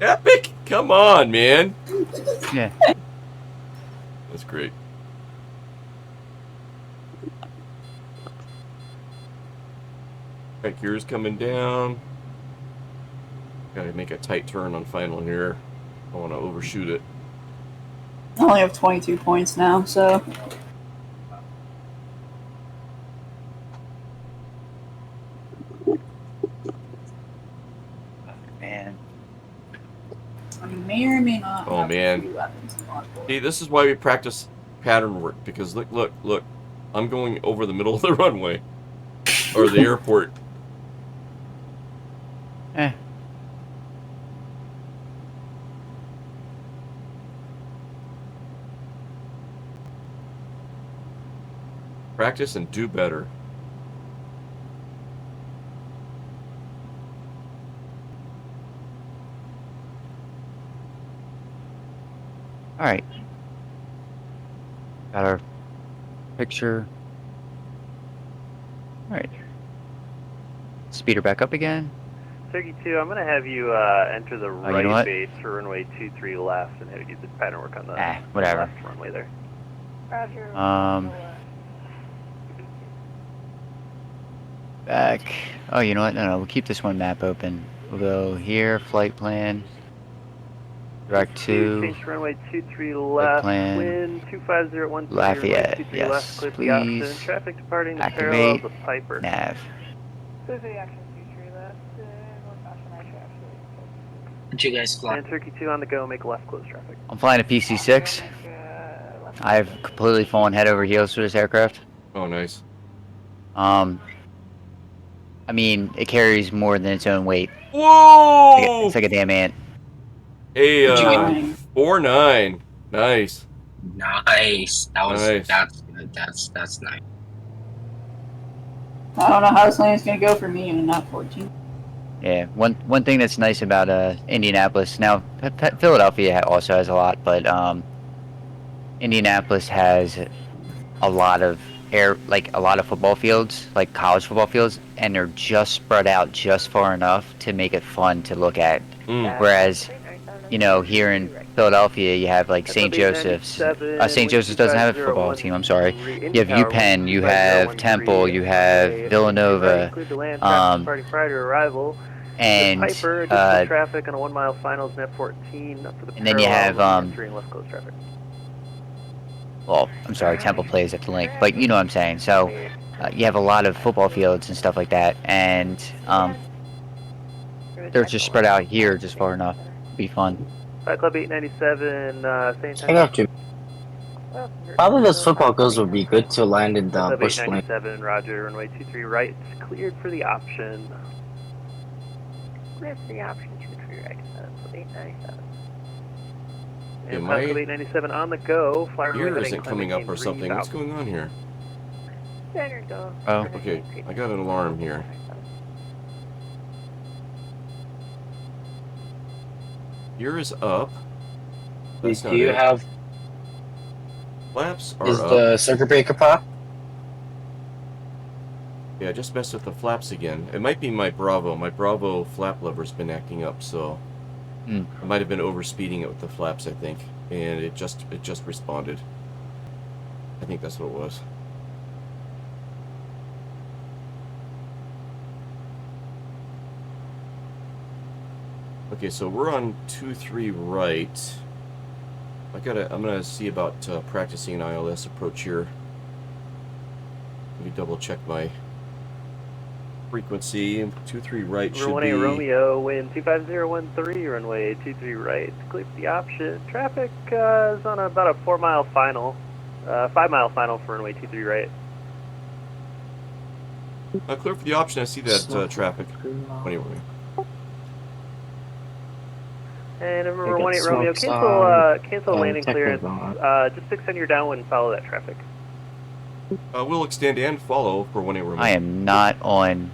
Epic! Come on, man. Yeah. That's great. Right, gears coming down. Gotta make a tight turn on final here. I don't want to overshoot it. I only have 22 points now, so. Man. I may or may not. Oh, have man. 3 weapons on board. See, this is why we practice pattern work, because look. I'm going over the middle of the runway. Or the airport. Eh. Practice and do better. All right. Got our picture. All right. Speed her back up again. Turkey 2, I'm going to have you enter the you know right what? base for runway 23 left and have you do the pattern work on the Whatever. left runway there. Roger. Back. Oh, you know what? No, we'll keep this one map open. We'll go here, flight plan. Direct to Change to runway 23 left, plan. wind 25013, Lafayette, runway 23 yes, left, clear the please. option, traffic departing the Activate. parallels of Piper. Nav. Clear for the action 23 left, north caution, I traffic. Did you guys clock? And Turkey 2 on the go, make left close traffic. I'm flying a PC-6. I've completely fallen head over heels for this aircraft. Oh, nice. I mean, it carries more than its own weight. Whoa! It's like a damn ant. Hey, 4-9. Nice. Nice. That was Nice. that's good. That's nice. I don't know how this landing's gonna go for me and not 14. Yeah, one thing that's nice about Indianapolis, now Philadelphia also has a lot, but Indianapolis has a lot of a lot of football fields, like college football fields, and they're just spread out just far enough to make it fun to look at. Whereas, you know, here in Philadelphia, you have like St. Joseph's. St. Joseph's doesn't have a football team. I'm sorry. You have UPenn, you have Temple, you have Villanova, and Piper, traffic on a 1 mile finals net 14 for the and then you have entering left close traffic. well, I'm sorry, Temple plays at the link, but you know what I'm saying. So you have a lot of football fields and stuff like that, and they're just spread out here just far enough to be fun. Flight Club 897, same time. I got you. Probably those football goals would be good to land in the Club bush lane. 897, roger, runway 23 right, cleared for the option. Clear for the option 23 right, Club 897. And Yeah, Flight Club 897 on the go, fly runway Gear heading isn't coming up or Clementine something. What's south. going on here? Standard go. Oh, Okay, I got an alarm here. Gear is up. That's Do not you it. have? Flaps are Is up. the circuit breaker pop? Yeah, I just messed with the flaps again. It might be my Bravo. My Bravo flap lever's been acting up, so I might have been overspeeding it with the flaps, I think, and it just responded. I think that's what it was. Okay, so we're on 2-3 right. I'm gonna see about practicing an ILS approach here. Let me double check my frequency. 2-3 right should Runway be. Romeo, wind 25013, runway 23 right, clear for the option. Traffic is on about a 4 mile final, 5 mile final for runway 23 right. Clear for the option. I see that traffic. Anyway. And remember, They get 18 Romeo, smokes cancel landing clearance. technical. Just extend your downwind and follow that traffic. We'll extend and follow for 18 Romeo. I am not on.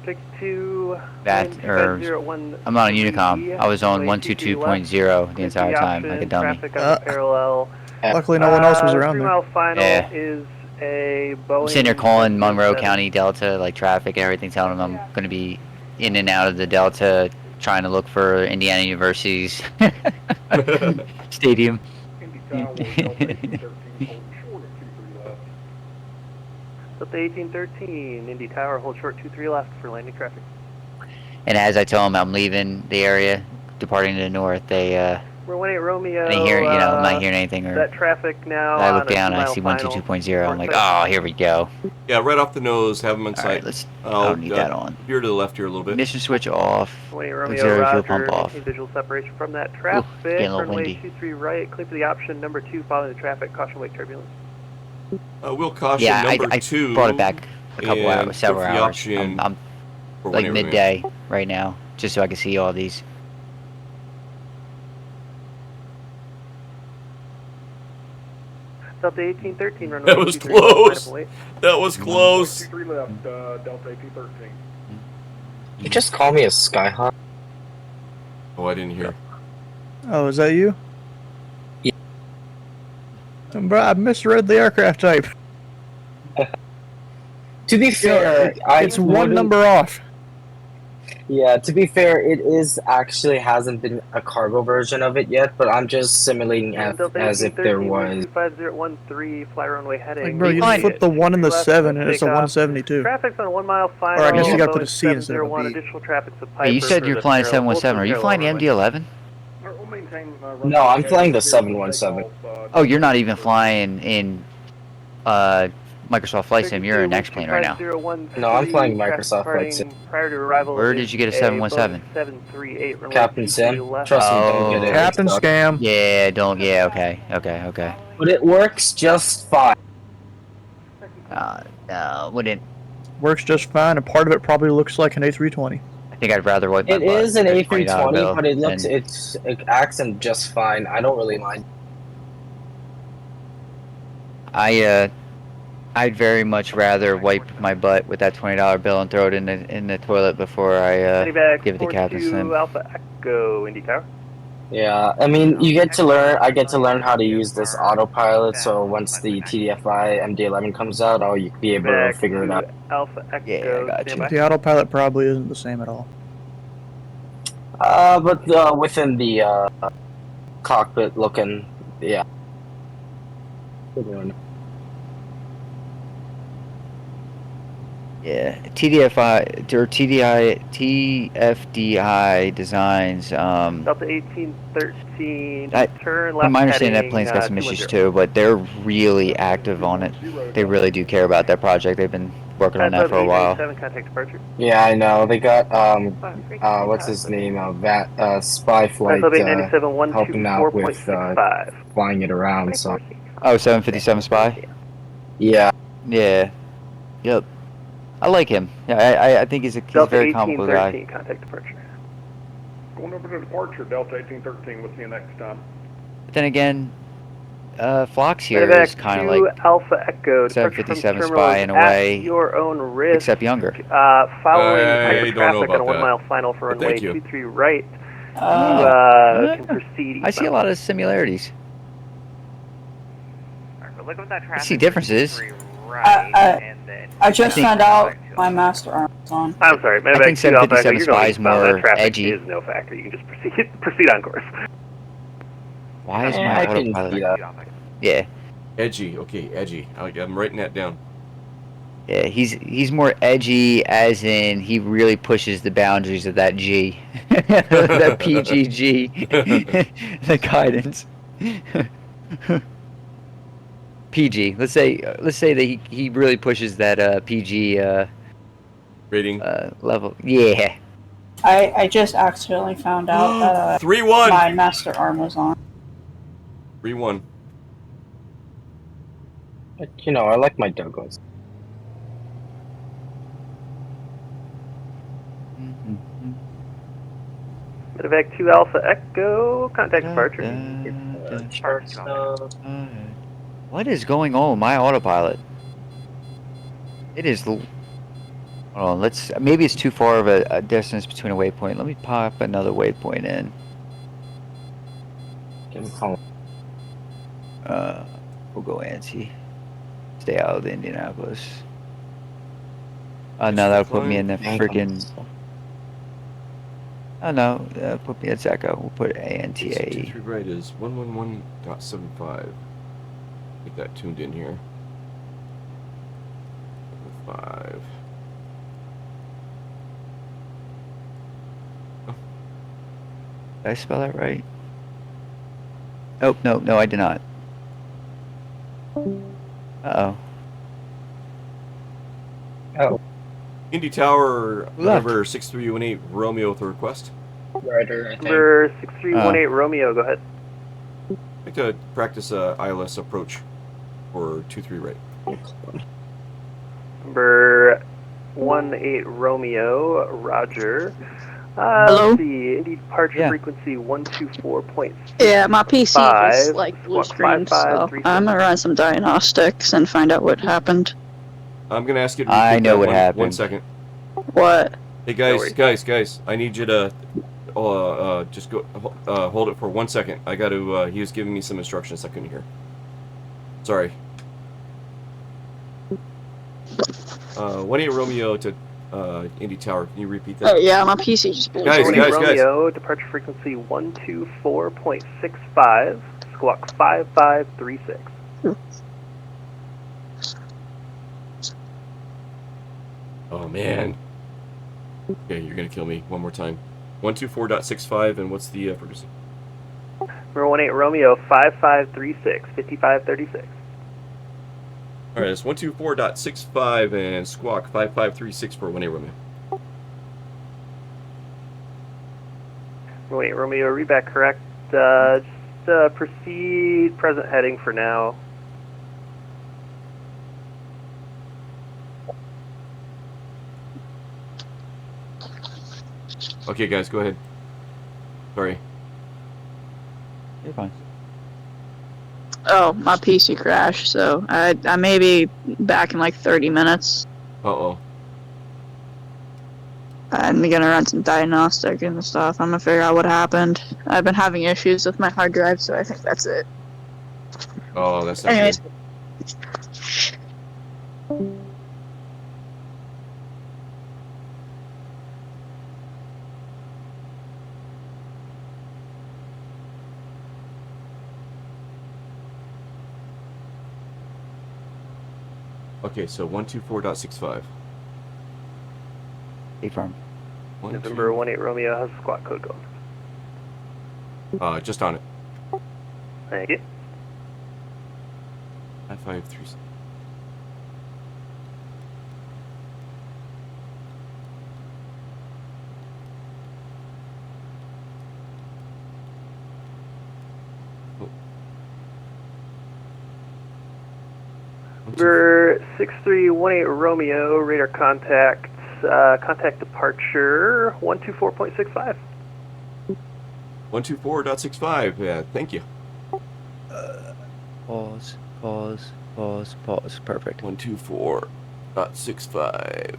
Take I'm on Unicom. I was on 122.0 the entire time, like a dummy. Traffic on the parallel. Luckily, no one else was around 3 there. mile final Yeah. is a Boeing. I'm sitting there calling Monroe 707. County Delta, like traffic and everything, telling them I'm going to be in and out of the Delta, trying to look for Indiana University's stadium. Delta 1813, Indy Tower, hold short 23 left for landing traffic. And as I tell them I'm leaving the area, departing to the north, they We're 18 Romeo. I didn't hear, I'm not hearing anything. Or that traffic now. I look down and I see 122.0. I'm like, oh, here we go. Yeah, right off the nose, have them in All sight. right, let's. I'll need that on. Veer to the left here a little bit. Ignition switch off. 20 Romeo, Auxiliary fuel Roger, pump off. visual separation from that traffic. getting a little Runway windy. 23 right, clear for the option number 2 following the traffic. Caution wake turbulence. We'll caution Yeah, number I 2. brought it back a couple and hours, several click the hours. option I'm for like 18 midday right now, just so I can see all these. Delta 1813, runway That was 23 left, close. line up That was close. 3 left, Delta 1813. You just call me a Skyhawk? Oh, I didn't hear. Oh, is that you? Yeah. Bro, I misread the aircraft type. To be fair, It's one number off. Yeah, to be fair, it is actually hasn't been a cargo version of it yet, but I'm just simulating as if there was. 25013, fly runway heading. Like, bro, you just flip the 1 and the 7 and it's a 172. Traffic's on a 1 mile final. Or I guess you gotta put a Boeing C instead of a 701, B. additional traffic to Hey, you Piper said for you're the flying parallel- 717. Are you parallel flying the runway. MD-11? No, I'm flying the 717. Oh, you're not even flying in Microsoft Flight Sim. You're in X-Plane right now. No, I'm flying Microsoft Flight Sim. Prior to arrival. Where did you get a 717? 738 runway Captain 23 Sim. left. Trust me, don't get it. Captain mixed up. Scam. Yeah, don't. Yeah, okay. But it works just fine. No, wouldn't. Works just fine, and part of it probably looks like an A320. I think I'd rather wipe my It butt is an with a $20 A320, bill but it looks than- it acts in just fine. I don't really mind. I'd very much rather wipe my butt with that $20 bill and throw it in the toilet before I give it to Captain Sim. Alpha Echo, Indy Tower. Yeah, I mean, you get to learn. I get to learn how to use this autopilot. So once the TDFI MD-11 comes out, I'll be able to figure it out. Alpha Echo, Yeah, I got you. standby. The autopilot probably isn't the same at all. But within the cockpit looking, yeah. Good one. Yeah, TDFI or TFDI designs. Delta 1813, turn left. From my understanding, that heading, plane's got some 210. issues too, but they're really active on it. They really do care about that project. They've been working on that for a while. 7 contact departure. Yeah, I know. They got what's his name? Spy Flight helping out with flying it around. So. Oh, 757 Spy? Yeah. Yeah. Yep. I like him. Yeah, I think he's a very comical guy. Contact departure. Going over to departure, Delta 1813. What's the next time? But then again, Flox here Medevac is kind of 2 like Alpha Echo, 757 departure from Spy in a terminals way, at your own risk. except younger. Following I don't know traffic on a about 1 that. mile final for But runway thank you. 23 right. Can proceed. I see a lot of similarities. Look at that I traffic. see differences. I just found out my master arm is on. I'm sorry, I think 757 Spy is that more traffic edgy. is no factor. You can just proceed on course. Why is Yeah, my I can autopilot? see that. Yeah. Edgy. Okay, edgy. I'm writing that down. Yeah, he's more edgy, as in he really pushes the boundaries of that G, that PGG, the guidance. PG. Let's say that he really pushes that PG rating level. Yeah. I just accidentally found out that 3-1. my master arm was on. 3-1. But, you know, I like my Douglas. Medevac 2 Alpha Echo, contact departure. What is going on with my autopilot? It is Hold on, maybe it's too far of a distance between a waypoint. Let me pop another waypoint in. We'll go anti. Stay out of Indianapolis. Oh no, that'll put me in the freaking. Oh no, put me at Echo. We'll put ANTA. 23 right is 111.75. Get that tuned in here. 5. Did I spell that right? Oh, no, I did not. Uh-oh. Oh. Indy Tower, November 6318 Romeo with a request. Rider, I think. Number 6318 Romeo, go ahead. I'd like to practice a ILS approach for 23 right. Number 18 Romeo, Roger. Hello? Let's see, Indy departure frequency 124.6. Yeah, my PC just like blue Squawk screen, so 5536. I'm gonna run some diagnostics and find out what happened. I'm gonna ask you to I repeat know that what one happened. second. What? Hey guys, I need you to just go hold it for 1 second. I got to he was giving me some instructions I couldn't hear. Sorry. 18 Romeo to Indy Tower. Can you repeat that? Oh yeah, my PC just blew Guys, Romeo, departure frequency 124.65, squawk 5536. Oh man. Okay, you're gonna kill me one more time. 124.65, and what's the frequency? Number 18 Romeo 5536, 5536. All right, it's 124.65 and squawk 5536 for 18 Romeo. 18 Romeo, read back correct. Just proceed present heading for now. Okay, guys, go ahead. Sorry. You're fine. Oh, my PC crashed, so I may be back in like 30 minutes. Uh-oh. I'm gonna run some diagnostic and stuff. I'm gonna figure out what happened. I've been having issues with my hard drive, so I think that's it. Oh, that's not Anyways. good. Okay, so 124.65. Affirm. November 18 Romeo, how's the squawk code going? Just on it. Thank you. 5536. Number 6318 Romeo, radar contact, contact departure 124.65. 124.65, yeah, thank you. Pause. Perfect. 124.65.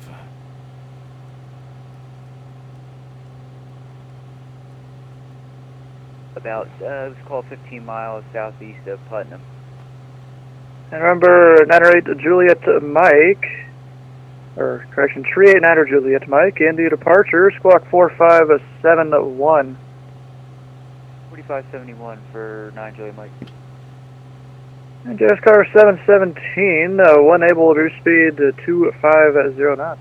About, let's call 15 miles southeast of Putnam. And remember, 908 Juliet Mike, or correction, 389 Juliet Mike, Indy departure, squawk 4571. 4571 for 9 Juliet Mike. And JS car 717, one able to speed 2509.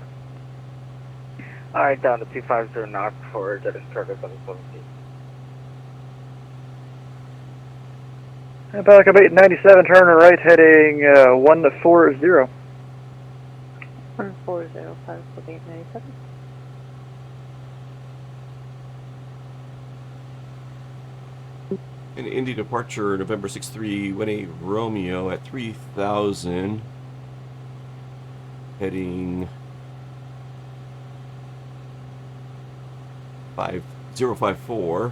Alright, down to 2509 for Dennis Curtis 717. And Pelican 897, turn right heading 140. 1405 for 897. And Indy departure, November 6318 Romeo at 3000. Heading 5054.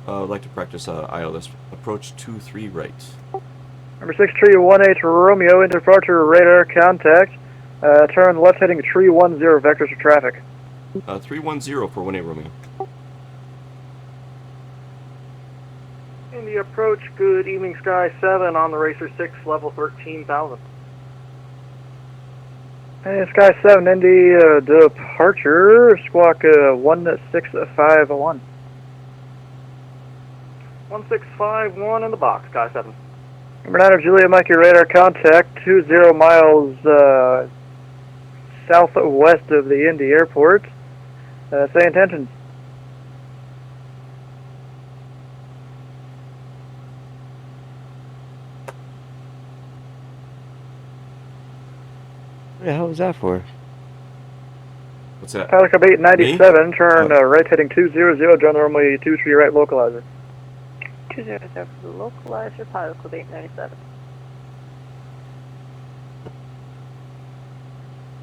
I'd like to practice ILS approach 23 right. Number 6318 Romeo, into departure radar contact, Turn left heading 310 vectors for traffic. 310 for 1A Romeo. Indy approach, good evening, Sky 7 on the Racer 6, level 13,000. Hey, Sky 7, Indy, departure, squawk 16501. 1651 in the box, Sky 7. Number 9 Julia Mike, your radar contact, 20 miles southwest of the Indy airport. Say intentions. What the hell was that for? What's that? Pilot Club 897, turn right heading 200, join the runway 23 right localizer. 200 for the localizer, Pilot Club 897.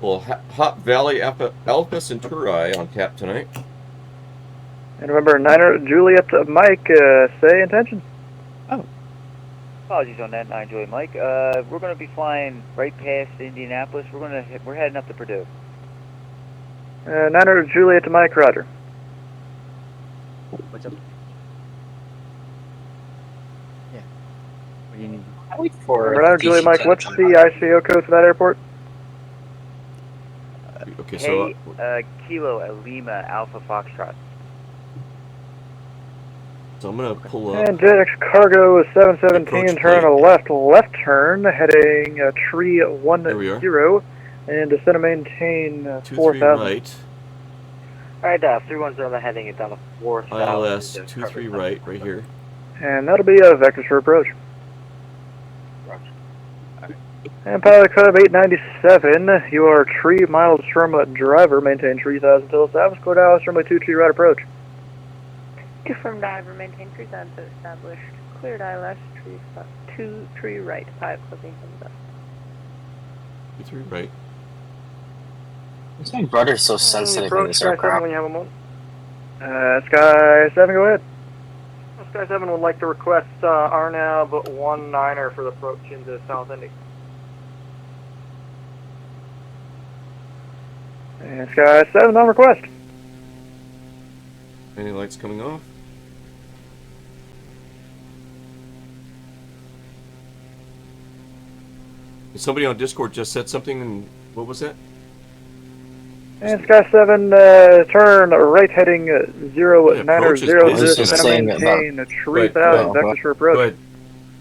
Well, Hop Valley Alpha Centauri on tap tonight. And remember, 9 Juliet Mike, say intentions. Apologies on that, 9 Joy Mike. We're going to be flying right past Indianapolis. We're heading up to Purdue. 9 Juliet Mike, roger. What's up? Yeah. What do you need? Wait for Remember, 9 Juliet Mike, what's the ICO code for that airport? Okay, so Kilo Lima Alpha Foxtrot. I'm gonna pull up. And JetX Cargo 717, turn a left turn, heading 310, and descend and maintain 23 4,000. right. Alright, 310 heading it down to 4,000. ILS 23 right here. And that'll be vectors for approach. And Pilot Club 897, you are 3 miles from driver, maintain 3,000 till established, go Dallas, runway 23 right approach. Confirm driver, maintain 3,000 to established. Cleared ILS, 23 right, Pilot Club 897. 23 right. Why's my brother so sensitive in this aircraft? When you have a moment. Sky 7, go ahead. Sky 7 would like to request RNAV 19er for the approach into South Indy. And Sky 7 on request. Any lights coming off? Somebody on Discord just said something, and what was that? And Sky 7, turn right heading 090, descend and maintain 3,000 vectors for approach. Go ahead.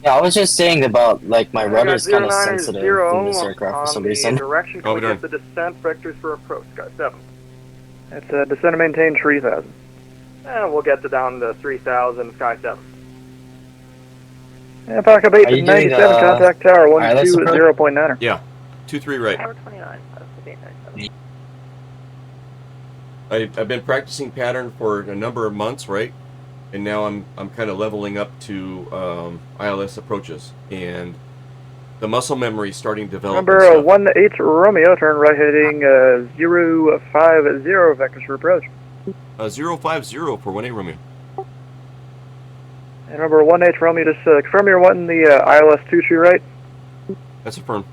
Yeah, I was just saying about, like, my rudder's kind of sensitive in this aircraft for some reason. Direction, click at the descent vectors for approach, Sky 7. It's descend and maintain 3,000. And we'll get to down to 3,000, Sky 7. And Pilot Club 897, contact tower 120.9er. Yeah, 23 right. Tower 29, Pilot Club 897. I've been practicing pattern for a number of months, right? And now I'm kind of leveling up to ILS approaches, and the muscle memory is starting to develop. Number 18 Romeo, turn right heading 050 vectors for approach. 050 for 1A Romeo. And number 18 Romeo, just confirm you're wanting the ILS 23 right? That's affirmed.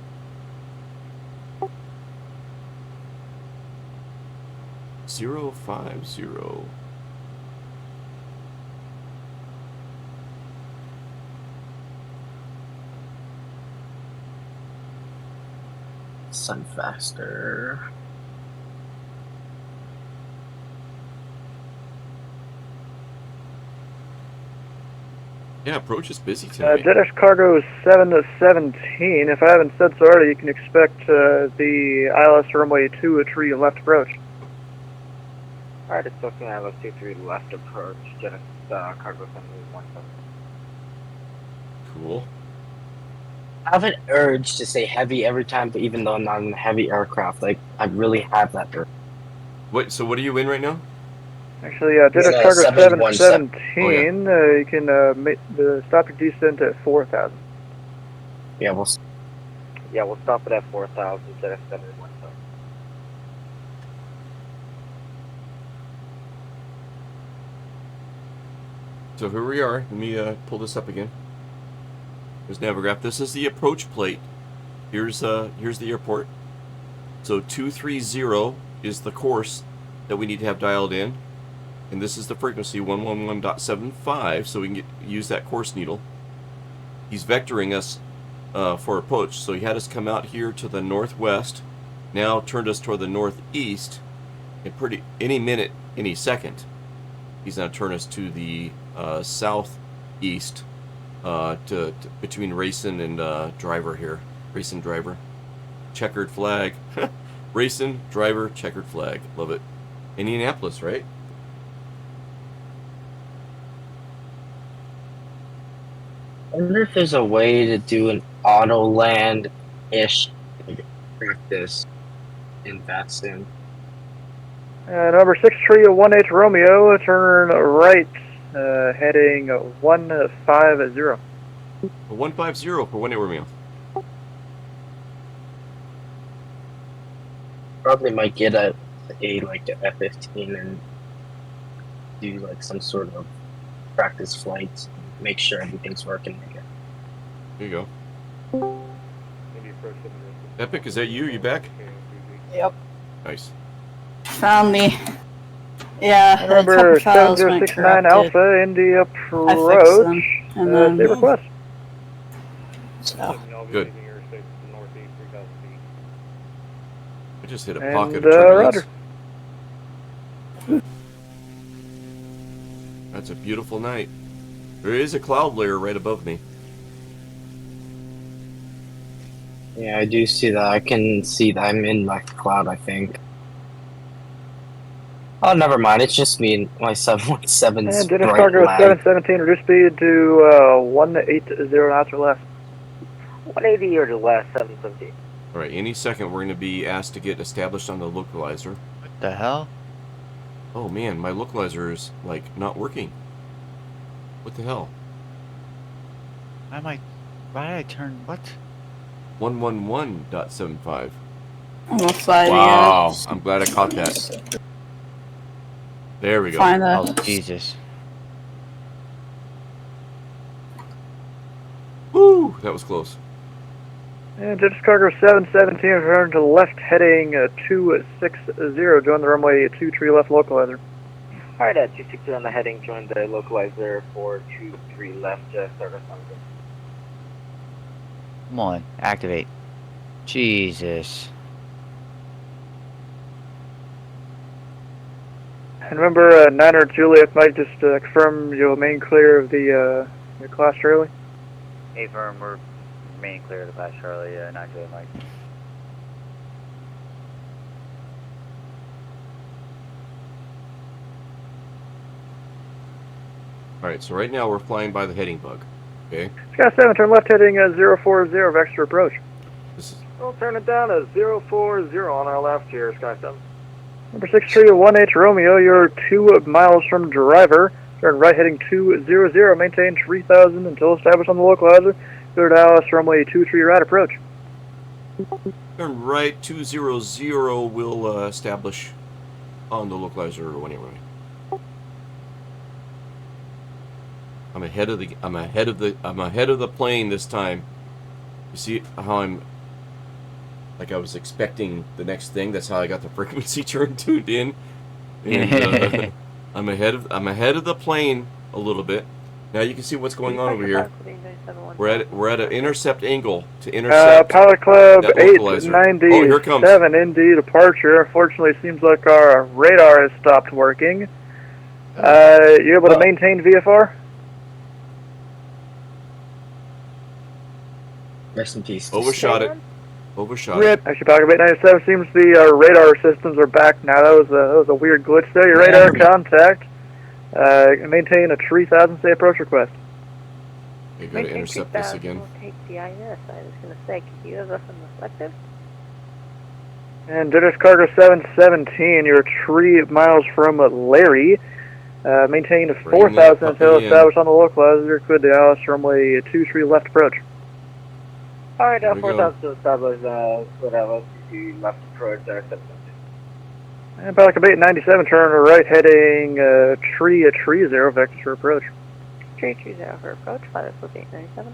Zero 50. Sun faster. Yeah, approach is busy tonight. JetX Cargo 717. If I haven't said so already, you can expect the ILS runway 23 left approach. Alright, it's looking at ILS 23 left approach, JetX Cargo 717. Cool. I have an urge to say heavy every time, but even though I'm not in a heavy aircraft, like, I really have that urge. Wait, so what are you in right now? Actually, JetX Cargo 717, you can make the stop your descent at 4,000. Yeah, we'll stop it at 4,000, JetX 717. So here we are. Let me pull this up again. There's Navigraph. This is the approach plate. Here's the airport. So 230 is the course that we need to have dialed in. And this is the frequency 111.75, so we can use that course needle. He's vectoring us for approach. So he had us come out here to the northwest, now turned us toward the northeast, and any minute, any second, he's now turned us to the southeast, between Racing and Driver here. Racing, Driver. Checkered flag. Racing, Driver, checkered flag. Love it. Indianapolis, right? I wonder if there's a way to do an auto land-ish practice in VatSim. Number 6318 Romeo, turn right, heading 150. 150 for 18 Romeo. Probably might get a F-15 and do like some sort of practice flights, make sure everything's working again. There you go. Epic, is that you? You back? Yep. Nice. Found me. Yeah, Number 7069 Alpha, Indy approach. And then state request. So. Good. I just hit a And, pocket of turbulence. Roger. That's a beautiful night. There is a cloud layer right above me. Yeah, I do see that. I can see that I'm in my cloud, I think. Oh, never mind. It's just me and my 717's And Dennis bright cargo lag. 717, reduce speed to 180 knots or less. 180 or less, 717. Alright, any second we're going to be asked to get established on the localizer. What the hell? Oh man, my localizer is, like, not working. What the hell? Why did I turn, what? 111.75. I'm gonna fly Wow, the I'm glad I caught that. There we go. Find that. Oh, Jesus. Woo! That was close. And Dennis cargo 717, return to the left, heading 260, join the runway 23 left localizer. Alright, 260 on the heading, join the localizer for 23 left, service on the. Come on, activate. Jesus. And remember, 9er Juliet might just confirm you'll remain clear of the your class Charlie. A firm, we're remaining clear of the class Charlie, 9 Juliet Mike. Alright, so right now we're flying by the heading bug. Okay? Sky 7, turn left heading 040 of extra approach. This is We'll turn it down to 040 on our left here, Sky 7. Number 6318 Romeo, you're 2 miles from driver. Turn right heading 200, maintain 3000 until established on the localizer. Clear Dallas, runway 23 right approach. turn right 200 will establish on the localizer when you're running. I'm ahead of the plane this time. You see how I'm like I was expecting the next thing. That's how I got the frequency tuned in. And I'm ahead of the plane a little bit. Now you can see what's going on over here. We're at an intercept angle to intercept. Pilot Club that localizer. 897, Oh, here it comes. ND departure. Unfortunately, it seems like our radar has stopped working. You able to maintain VFR? Rest in peace. Overshot it. Overshot Rip. Actually, Pilot Club 897 seems the radar systems are back now. That was a weird glitch there. Your radar contact. Maintain a 3000 say approach request. You gotta intercept this again. We'll take the IS. I was going to say, can you have us on reflective? And Dennis cargo 717, you're 3 miles from Larry. Maintain 4000 until established on the localizer. Clear Dallas, runway 23 left approach. Alright, 4000 to establish, whatever, 23 left approach, 717. And Pelican Bay 97, turn right heading 330, vectors for approach. 330 for approach, flight is 897.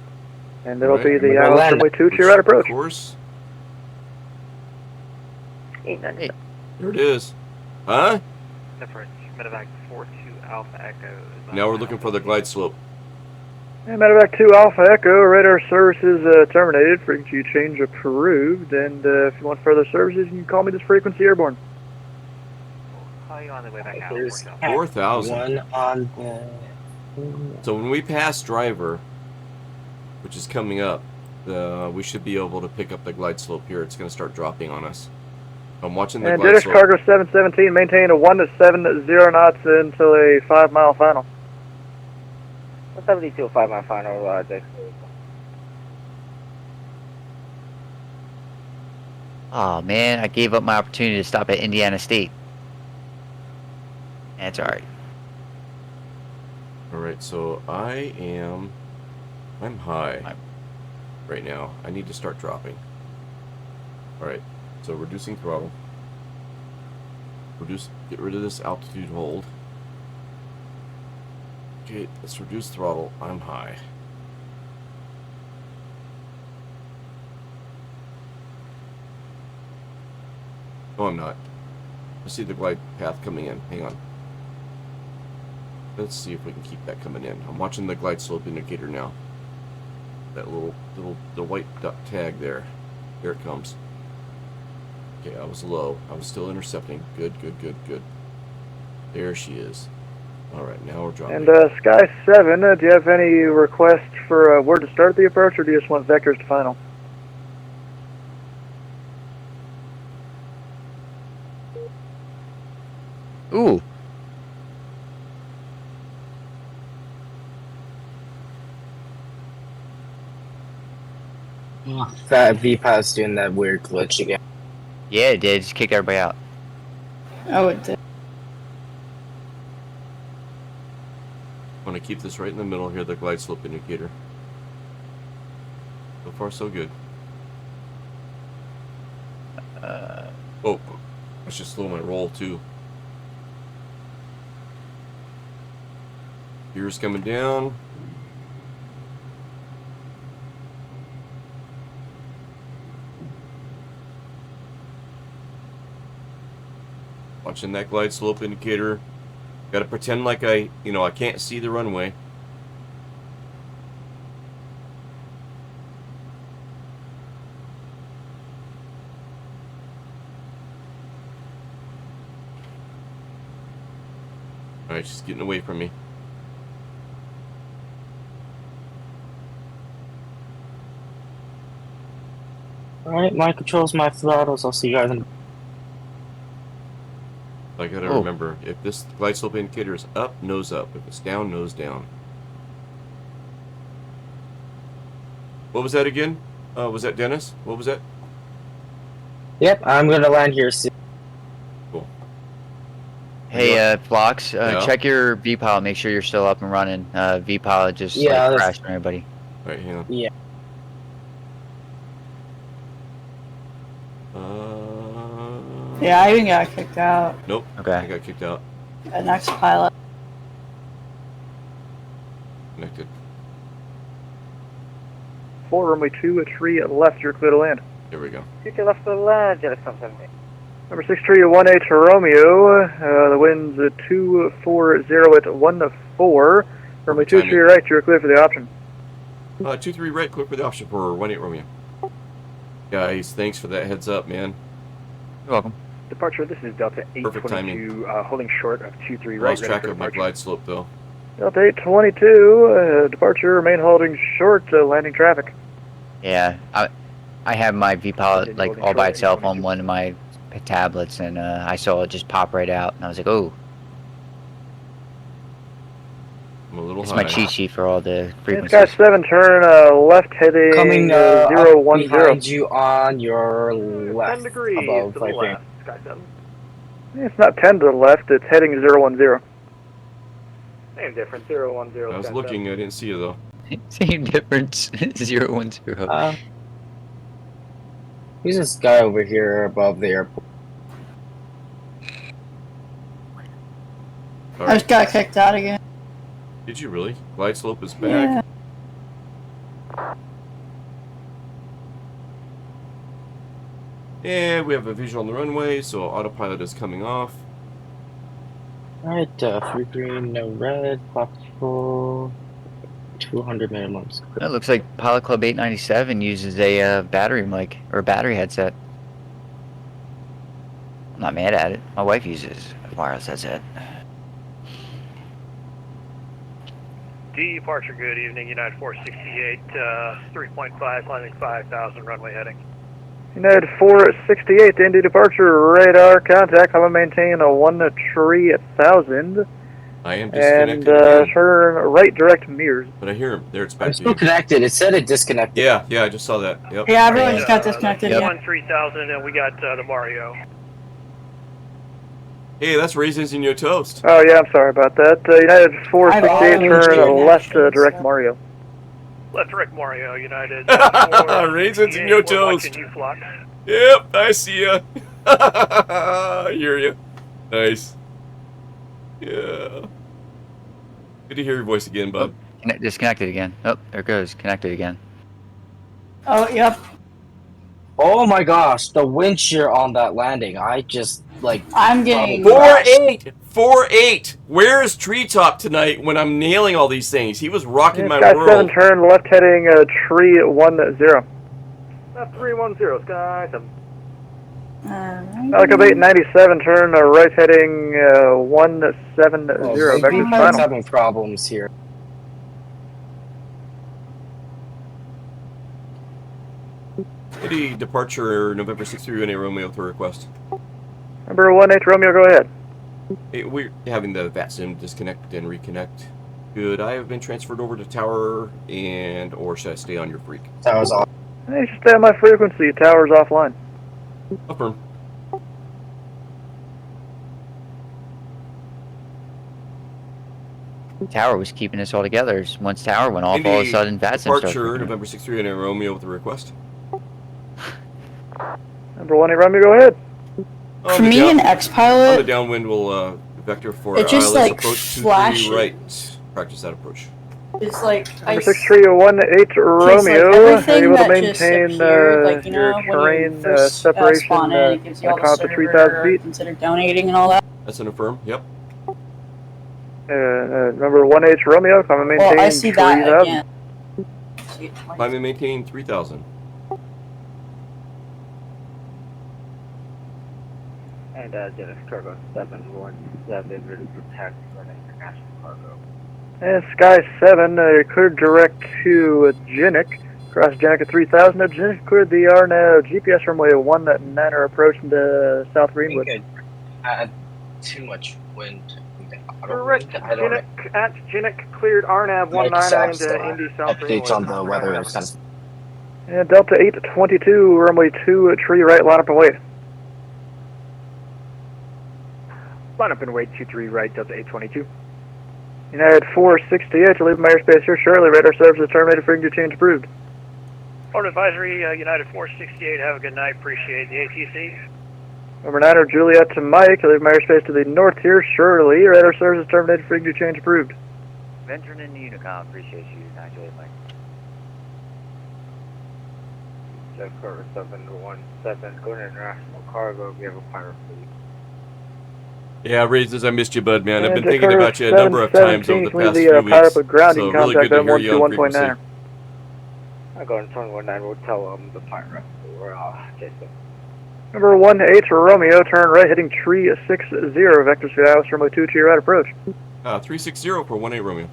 And it'll be the runway 22 right approach. Course. 897. There it is. Huh? Approach medevac 42 Alpha Echo. Now we're looking for the glide slope. And medevac 2 Alpha Echo, radar services terminated, frequency change approved, and if you want further services, you can call me this frequency airborne. Call you on the way back out. There's 4,000. one on the... So when we pass driver, which is coming up, we should be able to pick up the glide slope here. It's going to start dropping on us. I'm watching the And glide British slope. Cargo 717, maintain a 170 knots until a 5-mile final. 172, 5-mile final, Jake. Oh man, I gave up my opportunity to stop at Indiana State. That's alright. Alright, so I'm high right now. I need to start dropping. Alright, so reducing throttle. Get rid of this altitude hold. Okay, let's reduce throttle. I'm high. No, I'm not. I see the glide path coming in. Hang on. Let's see if we can keep that coming in. I'm watching the glide slope indicator now. That the white duck tag there. Here it comes. Okay, I was low. I was still intercepting. Good. There she is. Alright, now we're dropping. And Sky 7, do you have any request for where to start the approach, or do you just want vectors to final? Ooh. That VPA's doing that weird glitch again. Yeah, it did. Just kicked everybody out. Oh, it did. I'm going to keep this right in the middle here, the glide slope indicator. So far, so good. Oh, I should slow my roll, too. Gears coming down. Watching that glide slope indicator. Gotta pretend like I can't see the runway. Alright, she's getting away from me. Alright, my controls, my throttles. I'll see you guys in... I gotta remember, if this glide slope indicator is up, nose up. If it's down, nose down. What was that again? Was that Dennis? What was that? Yep, I'm gonna land here soon. Cool. Hey, Phlox, Yeah? check your VPilot. Make sure you're still up and running. VPilot just crashed on everybody. Alright, hang on. Yeah. Yeah, I even got kicked out. Nope. Okay. I got kicked out. The next pilot. Connected. 4, runway 2, a tree left, you're clear to land. There we go. You can left the land, Jetta 778. Number 6 tree, 1A to Romeo, the wind's 240 at 1-4. Runway 2 tree right, you're clear for the option. 2-3 right, click for the option for 1-8 Romeo. Guys, thanks for that heads up, man. You're welcome. Departure, this is Delta 822, holding short of 23 right. Lost track of my glide slope, though. Delta 822, departure, remain holding short, landing traffic. Yeah, I have my VPilot like all by itself on one of my tablets, and I saw it just pop right out, and I was like, oh. I'm a little It's high. my cheat sheet for all the frequencies. Sky 7, turn left heading Coming 010. behind you on your left. 10 degrees above, to the I think. left, Sky 7. It's not 10 to the left, it's heading 010. Same difference, 010. I was looking, I didn't see you, though. Same difference, 010. Who's this guy over here above the airport? I just got kicked out again. Did you really? Glide slope is back. Yeah. And we have a visual on the runway, so autopilot is coming off. Alright, 3 green, no red, clock full, 200 minimums. It looks like Pilot Club 897 uses a battery mic or battery headset. I'm not mad at it. My wife uses a wireless headset. Departure, good evening, United 468, 3.5, climbing 5,000, runway heading. United 468, Indy departure, radar contact, I'm going to maintain a 13000. I am And disconnected again. turn right direct mirrors. But I hear him. There, it's back I'm to still you. connected. It said it disconnected. Yeah, I just saw that. Yep. Yeah, everyone just got disconnected. Yep. 13000, and we got the Mario. Hey, that's raisins in your toast. Oh yeah, I'm sorry about that. United 468, turn left direct Mario. Left direct Mario, United. Raisins in your toast. Watching you flock. Yep, I see ya. I hear you. Nice. Yeah. Good to hear your voice again, bud. Oh, disconnected again. Oh, there it goes. Connected again. Oh, yep. Oh my gosh, the wind shear on that landing. I just, like... I'm getting... 4-8! 4-8! Where's Treetop tonight when I'm nailing all these things? He was rocking my Sky world. 7, turn left heading tree 10. Left 310, Sky 7. Alcub 897, turn right heading 170. Vector's final. Having problems here. City departure November 631 Romeo with a request. Number 18 Romeo, go ahead. Hey, we're having the VatSim disconnect and reconnect. Could I have been transferred over to tower and or should I stay on your freq? Tower's off. Hey, just stay on my frequency. Tower's offline. Affirm. Tower was keeping us all together. Once Tower went off, all of a sudden VatSim started. Departure November 631 Romeo with a request. Number 18 Romeo, go ahead. For me, an X-Pilot... On the downwind will vector for it just, ILS like, approach 23 flashes. right. Practice that approach. It's like... Number 6318 Romeo, are you able to maintain like, you know, your when you terrain first, separation spawn in, it gives you all the up to 3,000 feet? consider donating and all that. That's an affirm, yep. Number 18 Romeo, come and maintain Well, I see that 3,000. again. Climb and maintain 3,000. And Dennis Cargo 717, ready for taxi for an international cargo. And Sky 7, cleared direct to Jinnik. Cross Jinnik at 3,000. Jinnik cleared the RNAV GPS runway 19 are approaching the South Greenwood. I think I had too much wind. Correct. At Jinnik, cleared RNAV 19 into Indy South Greenwood. Updates on the weather. And Delta 822, runway 2, tree right, line up and wait. Line up and wait, 23 right, Delta 822. United 468, to leave my airspace here shortly. Radar services terminated, frequency change approved. Port advisory, United 468, have a good night, appreciate the ATC. Number 9 Juliet to Mike, to leave my airspace to the north here shortly. Radar services terminated, frequency change approved. Venturing into Unicom, appreciate you, 9 Juliet Mike. Jet Cargo 717, going to international cargo, we have a pirate fleet. Yeah, Raisins, I missed you, bud, man. I've been Jet thinking Cargo about you a number of times over the past few pilot with weeks. ground, So you can really contact good to them hear you on 121.9. frequency. I go to 219, we'll tell them the pirate. We're Jason. Number 18 Romeo, turn right, heading tree 60, vector speed ILS runway 2 to your right approach. 360 for 18 Romeo.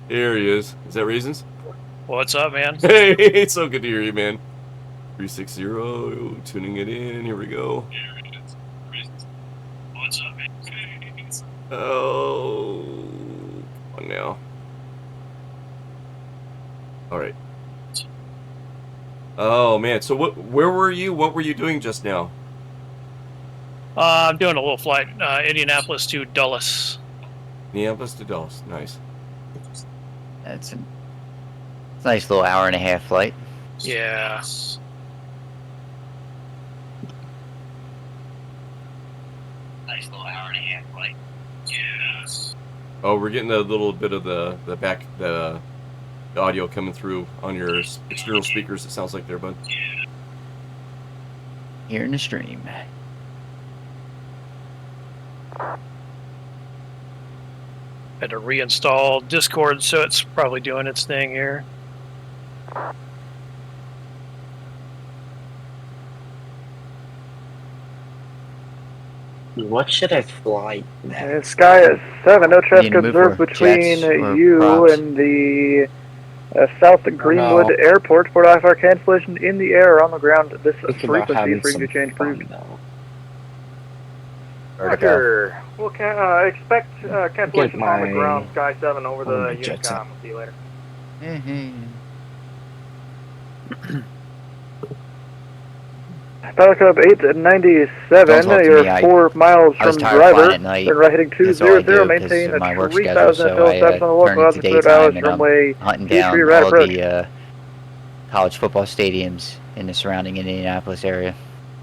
There he is. Is that Raisins? What's up, man? Hey, it's so good to hear you, man. 360, tuning it in. Here we go. What's up, man? Oh, come on now. All right. Oh man, so where were you? What were you doing just now? I'm doing a little flight, Indianapolis to Dulles. Indianapolis to Dulles. Nice. That's a nice little hour-and-a-half flight. Yeah. Nice little hour-and-a-half flight. Yeah. Oh, we're getting a little bit of the audio coming through on your external speakers. It sounds like there, bud. Here in the stream. Had to reinstall Discord, so it's probably doing its thing here. What should I fly next? Sky at 7, no traffic need to move observed for between jets or you props? and the South Greenwood Airport. Port IFR cancellation in the air or on the ground. This Think about frequency having frequency some change fun, approved. though. Roger. We'll expect cancellation on the my- ground, Sky 7 over the my jets Unicom. We'll see you later. Falcon 897, Don't talk to you're me, 4 miles I was from tired of driver. flying at night. Turn right heading That's all I 200, do because maintain of a my work schedule, 3,000 so until I steps on the turn local into clear Dallas daytime, and I'm runway hunting 23 down right all approach. the college football stadiums in the surrounding Indianapolis area.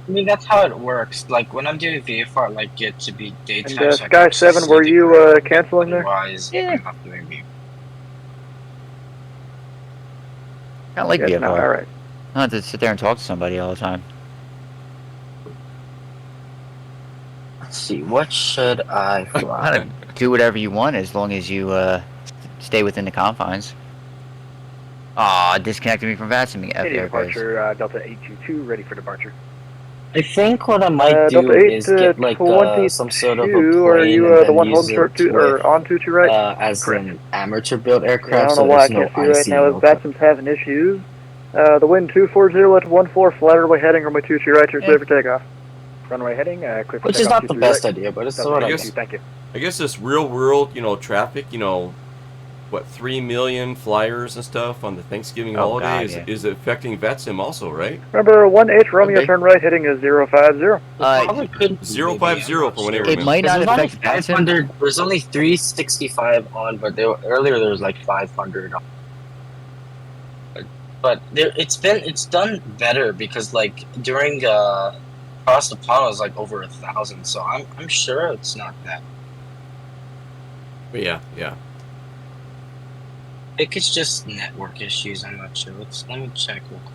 I mean, that's how it works. Like, when I'm doing VFR, I like it to be daytime. And so I can Sky actually 7, see were the you ground. canceling there? Otherwise, Yeah. I'm not doing VFR. I like Yes, VFR. no, alright. I don't have to sit there and talk to somebody all the time. Let's see, what should I fly? Kind of do whatever you want as long as you stay within the confines. Aw, disconnected me from VatSim. Any There it goes. departure, Delta 822, ready for departure. I think what I might do Delta 8 is get like some sort of a 22, are plane you and the then one use holding it short to, with, or on 2 right? as Correct. an amateur built Yeah, I aircraft, don't so know why I there's no can't see right IC now. no VatSim's having issues. The wind 240 at 14, flat runway heading, runway 23 right, you're clear for takeoff. Runway heading, clear for Which is takeoff, not the 23 best right. idea, but it's Delta what I 82, do. thank you. I guess this real world, traffic, what 3 million flyers and stuff on the Thanksgiving Oh, holiday God, is, yeah. is affecting VatSim also, right? Remember, 1H Romeo, Okay. turn right, heading is 050. Probably couldn't be, 050 maybe, I'm not for whenever sure. It might not There's only affect VatSim. 500. There's only 365 on, but earlier there was like 500 on. But it's done better because like during across the pond it was like over 1,000, so I'm sure it's not that. But yeah. I think it's just network issues. I'm not sure. Let me check real quick.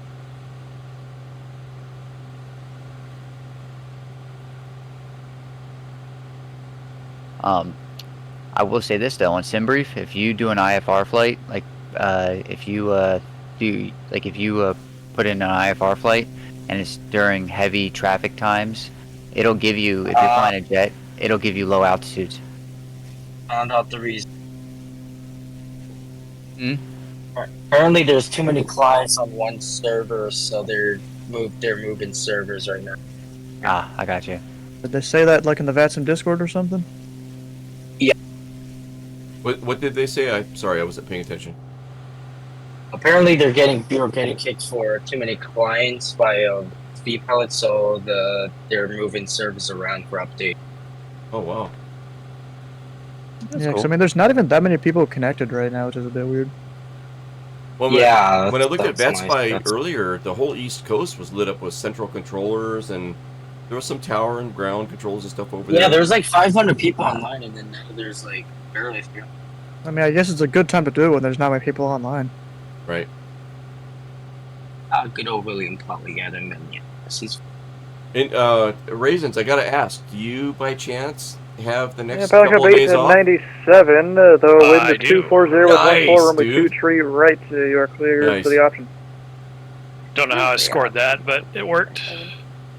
I will say this though, on SimBrief, if you do an IFR flight, like if you put in an IFR flight and it's during heavy traffic times, it'll give you, if you're flying a jet, it'll give you low altitudes. Found out the reason. Apparently, there's too many clients on one server, so they're moving servers right now. Ah, I got you. Did they say that like in the VatSim Discord or something? Yeah. What did they say? I'm sorry, I wasn't paying attention. Apparently, we were getting kicked for too many clients by speed pilots, so they're moving servers around for update. Oh wow. Yeah, 'cause I mean, there's not even that many people connected right now, which is a bit weird. Well, Yeah, when I looked at that's VatSpy nice. earlier, the whole East Coast was lit up with central controllers, and there was some tower and ground controls and stuff over there. Yeah, there was like 500 people online, and then now there's like barely a few. I mean, I guess it's a good time to do it when there's not many people online. Right. Good old William probably got him, and yes, he's. And Raisins, I gotta ask, do you by chance have the Yeah, next Pelican couple of days 8 off? 97, the wind I is do. 240 at 14, Nice, runway dude. 23 right, you are clear Nice. for the option. Don't know how I scored that, but it worked.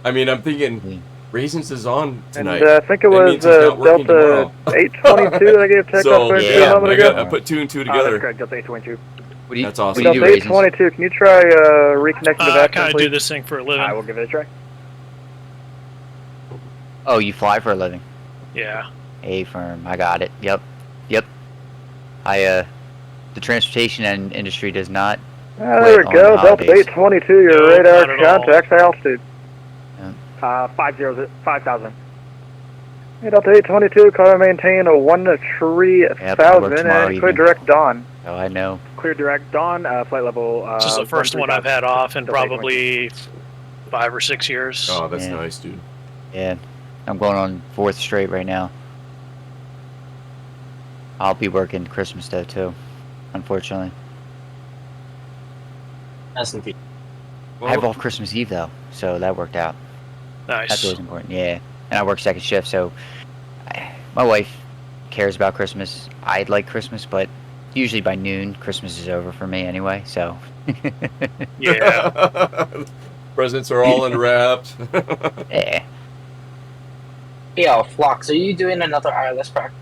I mean, I'm thinking Raisins is on tonight. And I think it That was means he's not working Delta tomorrow. 822 that I gave takeoff So, clearance yeah, a moment ago. I put 2 and 2 That's together. correct, Delta 822. What do you, That's awesome. What do you Delta do, Raisins? 822, can you try reconnecting to I VatSim, kind of do please? this thing for a living. I will give it a try. Oh, you fly for a living? Yeah. A firm. I got it. Yep. The transportation and industry does not. There we quit go, on Delta holidays. 822, your No, radar not at all. contacts, high altitude. 5,000. Hey, Delta 822, car maintain a 13000 Yep, I work tomorrow and clear evening. direct dawn. Oh, I know. Clear direct dawn, flight level. This is the first one I've had off in Delta probably 5 or 6 years. Oh, that's Yeah. nice, dude. Yeah, I'm going on 4th straight right now. I'll be working Christmas Day too, unfortunately. S&P. I have off Christmas Eve though, so that worked out. Nice. That's always important. Yeah, and I work second shift, so my wife cares about Christmas. I like Christmas, but usually by noon, Christmas is over for me anyway. So. Yeah. Presents are all unwrapped. Yeah. Yo, Flox, are you doing another ILS practice?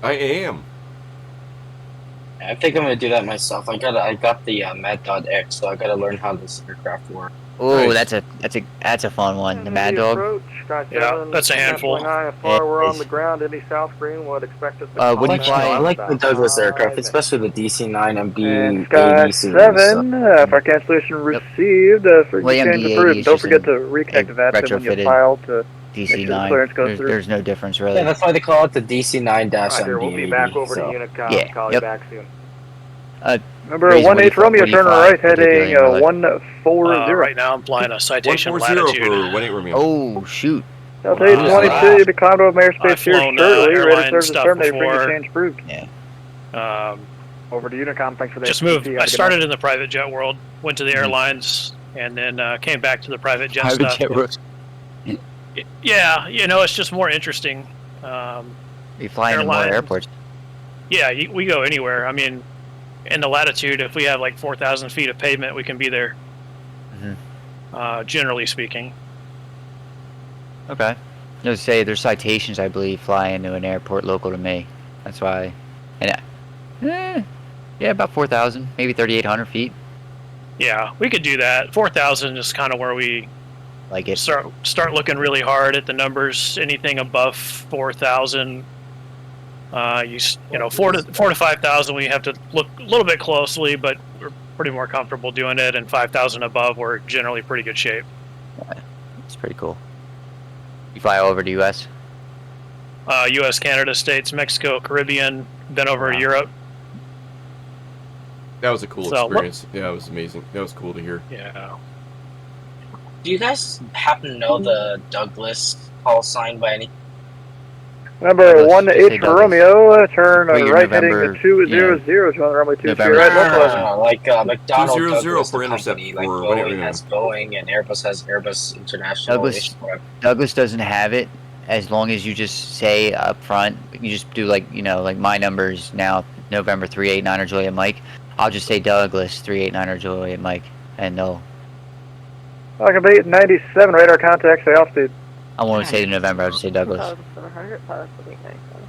I am. I think I'm gonna do that myself. I got the Mad.X, so I gotta learn how this aircraft works. Oh, Nice. that's a fun one. The Mad Heavy Dog. approach, Sky Yeah, 7, that's a handful. nationally high, far we're on is. the ground, any south green would expect us to When you contact fly- I like about the Douglas 5 aircraft, minutes. especially the DC-9 And MD-80 Sky series. 7, for cancellation received, for Well, change MD-80 approved. is Don't just forget to a reconnect VatSim when you retrofitted file to make sure the DC-9. clearance goes through. There's no difference really. Yeah, that's why they call it the DC-9 Roger, we'll be back MD-80. over to So. Unicom. Yeah, Call yep. you back soon. Remember, Reason, what do you 1H fly- Romeo, what do you turn fly right, heading particularly in real life? 140. Right now I'm flying a citation 140 latitude. for 18 Romeo. Oh shoot! Delta Wow. 822, you'll be climbed over airspace I've here flown, shortly. Ready airline to serve as stuff terminated. Bring your before. change approved. Yeah. Over to Unicom. Thanks for the Just SPT. moved. Have a I good started night. in the private jet world, went to the airlines, and then came back to the private jet Private stuff. jet works. Yeah, it's just more interesting. We fly into more Airlines. airports. Yeah, we go anywhere. I mean, in the latitude, if we have like 4,000 feet of pavement, we can be there. Generally speaking. Okay. No, say there's citations, I believe, fly into an airport local to me. That's why. And yeah, about 4,000, maybe 3,800 feet. Yeah, we could do that. 4,000 is kind of where we Like it. start looking really hard at the numbers. Anything above 4,000, you know, 4 to 5,000, we have to look a little bit closely, but we're pretty more comfortable doing it. And 5,000 above, we're generally pretty good shape. It's pretty cool. You fly all over the U.S. U.S., Canada, States, Mexico, Caribbean, then over to Europe. That was a cool So, experience. Yeah, it was amazing. That was cool to hear. Yeah. Do you guys happen to know the Douglas call sign by any? Remember, Douglas, 1 to just say 8 for Douglas. Romeo, turn Well, you're right November, heading to 200, to runway 23 November right, No, localizer. like McDonnell 200 Douglas, for the intercept company. Like for Boeing whatever. has Boeing and Airbus has Airbus International. Douglas doesn't have it. As long as you just say up front, you just do like my numbers now, November 389 or Juliet Mike. I'll just say Douglas 389 or Juliet Mike, and they'll. Falcon 897, radar contact, say altitude. I won't say November. I'll just say Douglas. 700, possibly 97.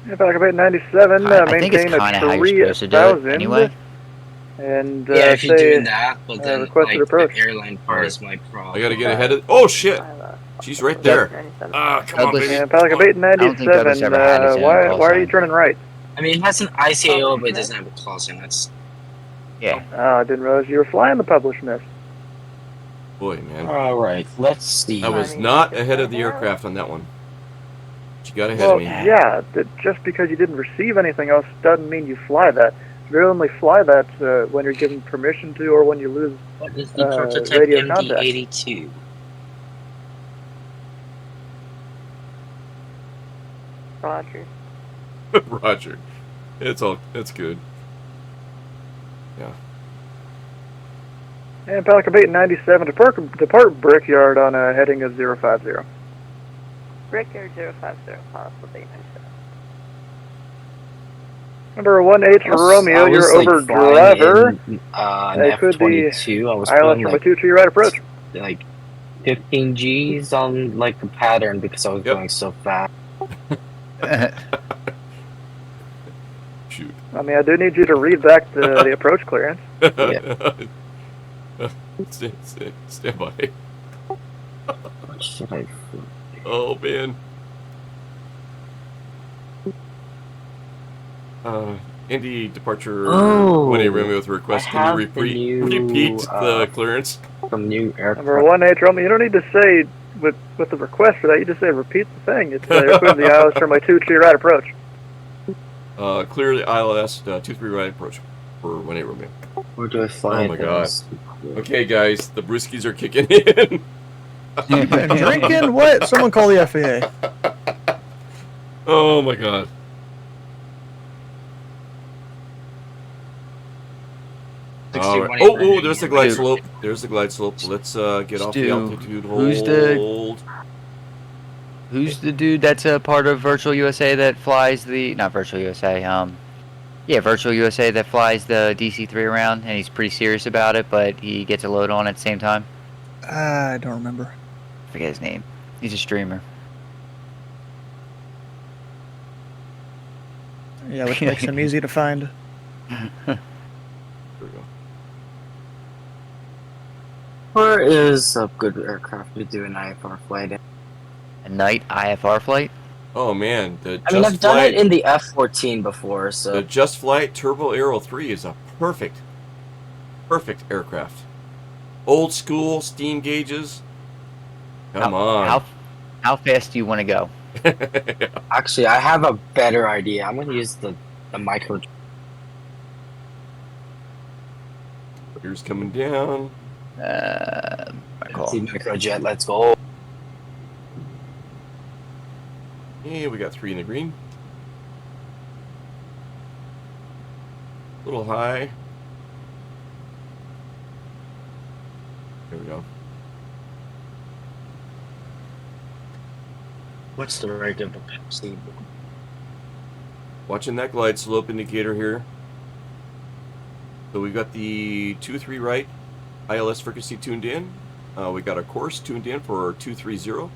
Yeah, Falcon 897, I think it's maintain kind of a how you're supposed to do it 3,000. anyway. And Yeah, if you're say doing that, but then requested like approach. the airline part is my problem. I gotta get ahead of. Oh shit! She's right there. Ah, come on, baby. And Falcon 897, why are you turning right? I mean, it has an ICAO, but it doesn't have a call sign. That's Yeah. Oh, I didn't realize you were flying the published mist. Boy, man. all right. Let's see. I was not ahead of the aircraft on that one. She got ahead Well, of me. yeah, just because you didn't receive anything else doesn't mean you fly that. You only fly that when you're given permission to or when you lose What is the prototype radio contact. MD-82? Roger. Roger. It's good. Yeah. And Pelican 897, depart Brickyard on a heading of 050. Brickyard 050, possible 897. Number 1H Romeo, you're over driver. It could be ILS from a 2-tree right approach. Like 15 G's on like the pattern because I was going so fast. Shoot. I mean, I do need you to read back the approach clearance. Stand by. Oh man. Indy departure 1A Romeo with request. Can you repeat the clearance? From new aircraft. Number 1H Romeo, you don't need to say with the request for that. You just say repeat the thing. It's equivalent to the ILS from a 2-tree right approach. Clear the ILS 2-3 right approach for 1A Romeo. Where do I find Oh my god. this? Okay, guys, the brewskis are kicking in. Drinking what? Someone call the FAA. Oh my god. All right. Oh, there's the glide slope. There's the glide slope. Let's get off the altitude hold. Who's the dude that's a part of Virtual USA that flies the not Virtual USA? Yeah, Virtual USA that flies the DC-3 around, and he's pretty serious about it, but he gets a load on at the same time. I don't remember. I forget his name. He's a streamer. Yeah, which makes him easy to find. There we go. Where is a good aircraft to do an IFR flight in? A night IFR flight? Oh man, I've done it in the F-14 before, so the Just Flight Turbo Aero 3 is a perfect aircraft. Old school steam gauges. Come on. How fast do you want to go? Actually, I have a better idea. I'm gonna use the micro. Here's coming down. Microjet, let's go. Yeah, we got 3 in the green. A little high. There we go. What's the rate of the Pepsi? Watching that glide slope indicator here. So we've got the 23 right ILS frequency tuned in. We got our course tuned in for 230.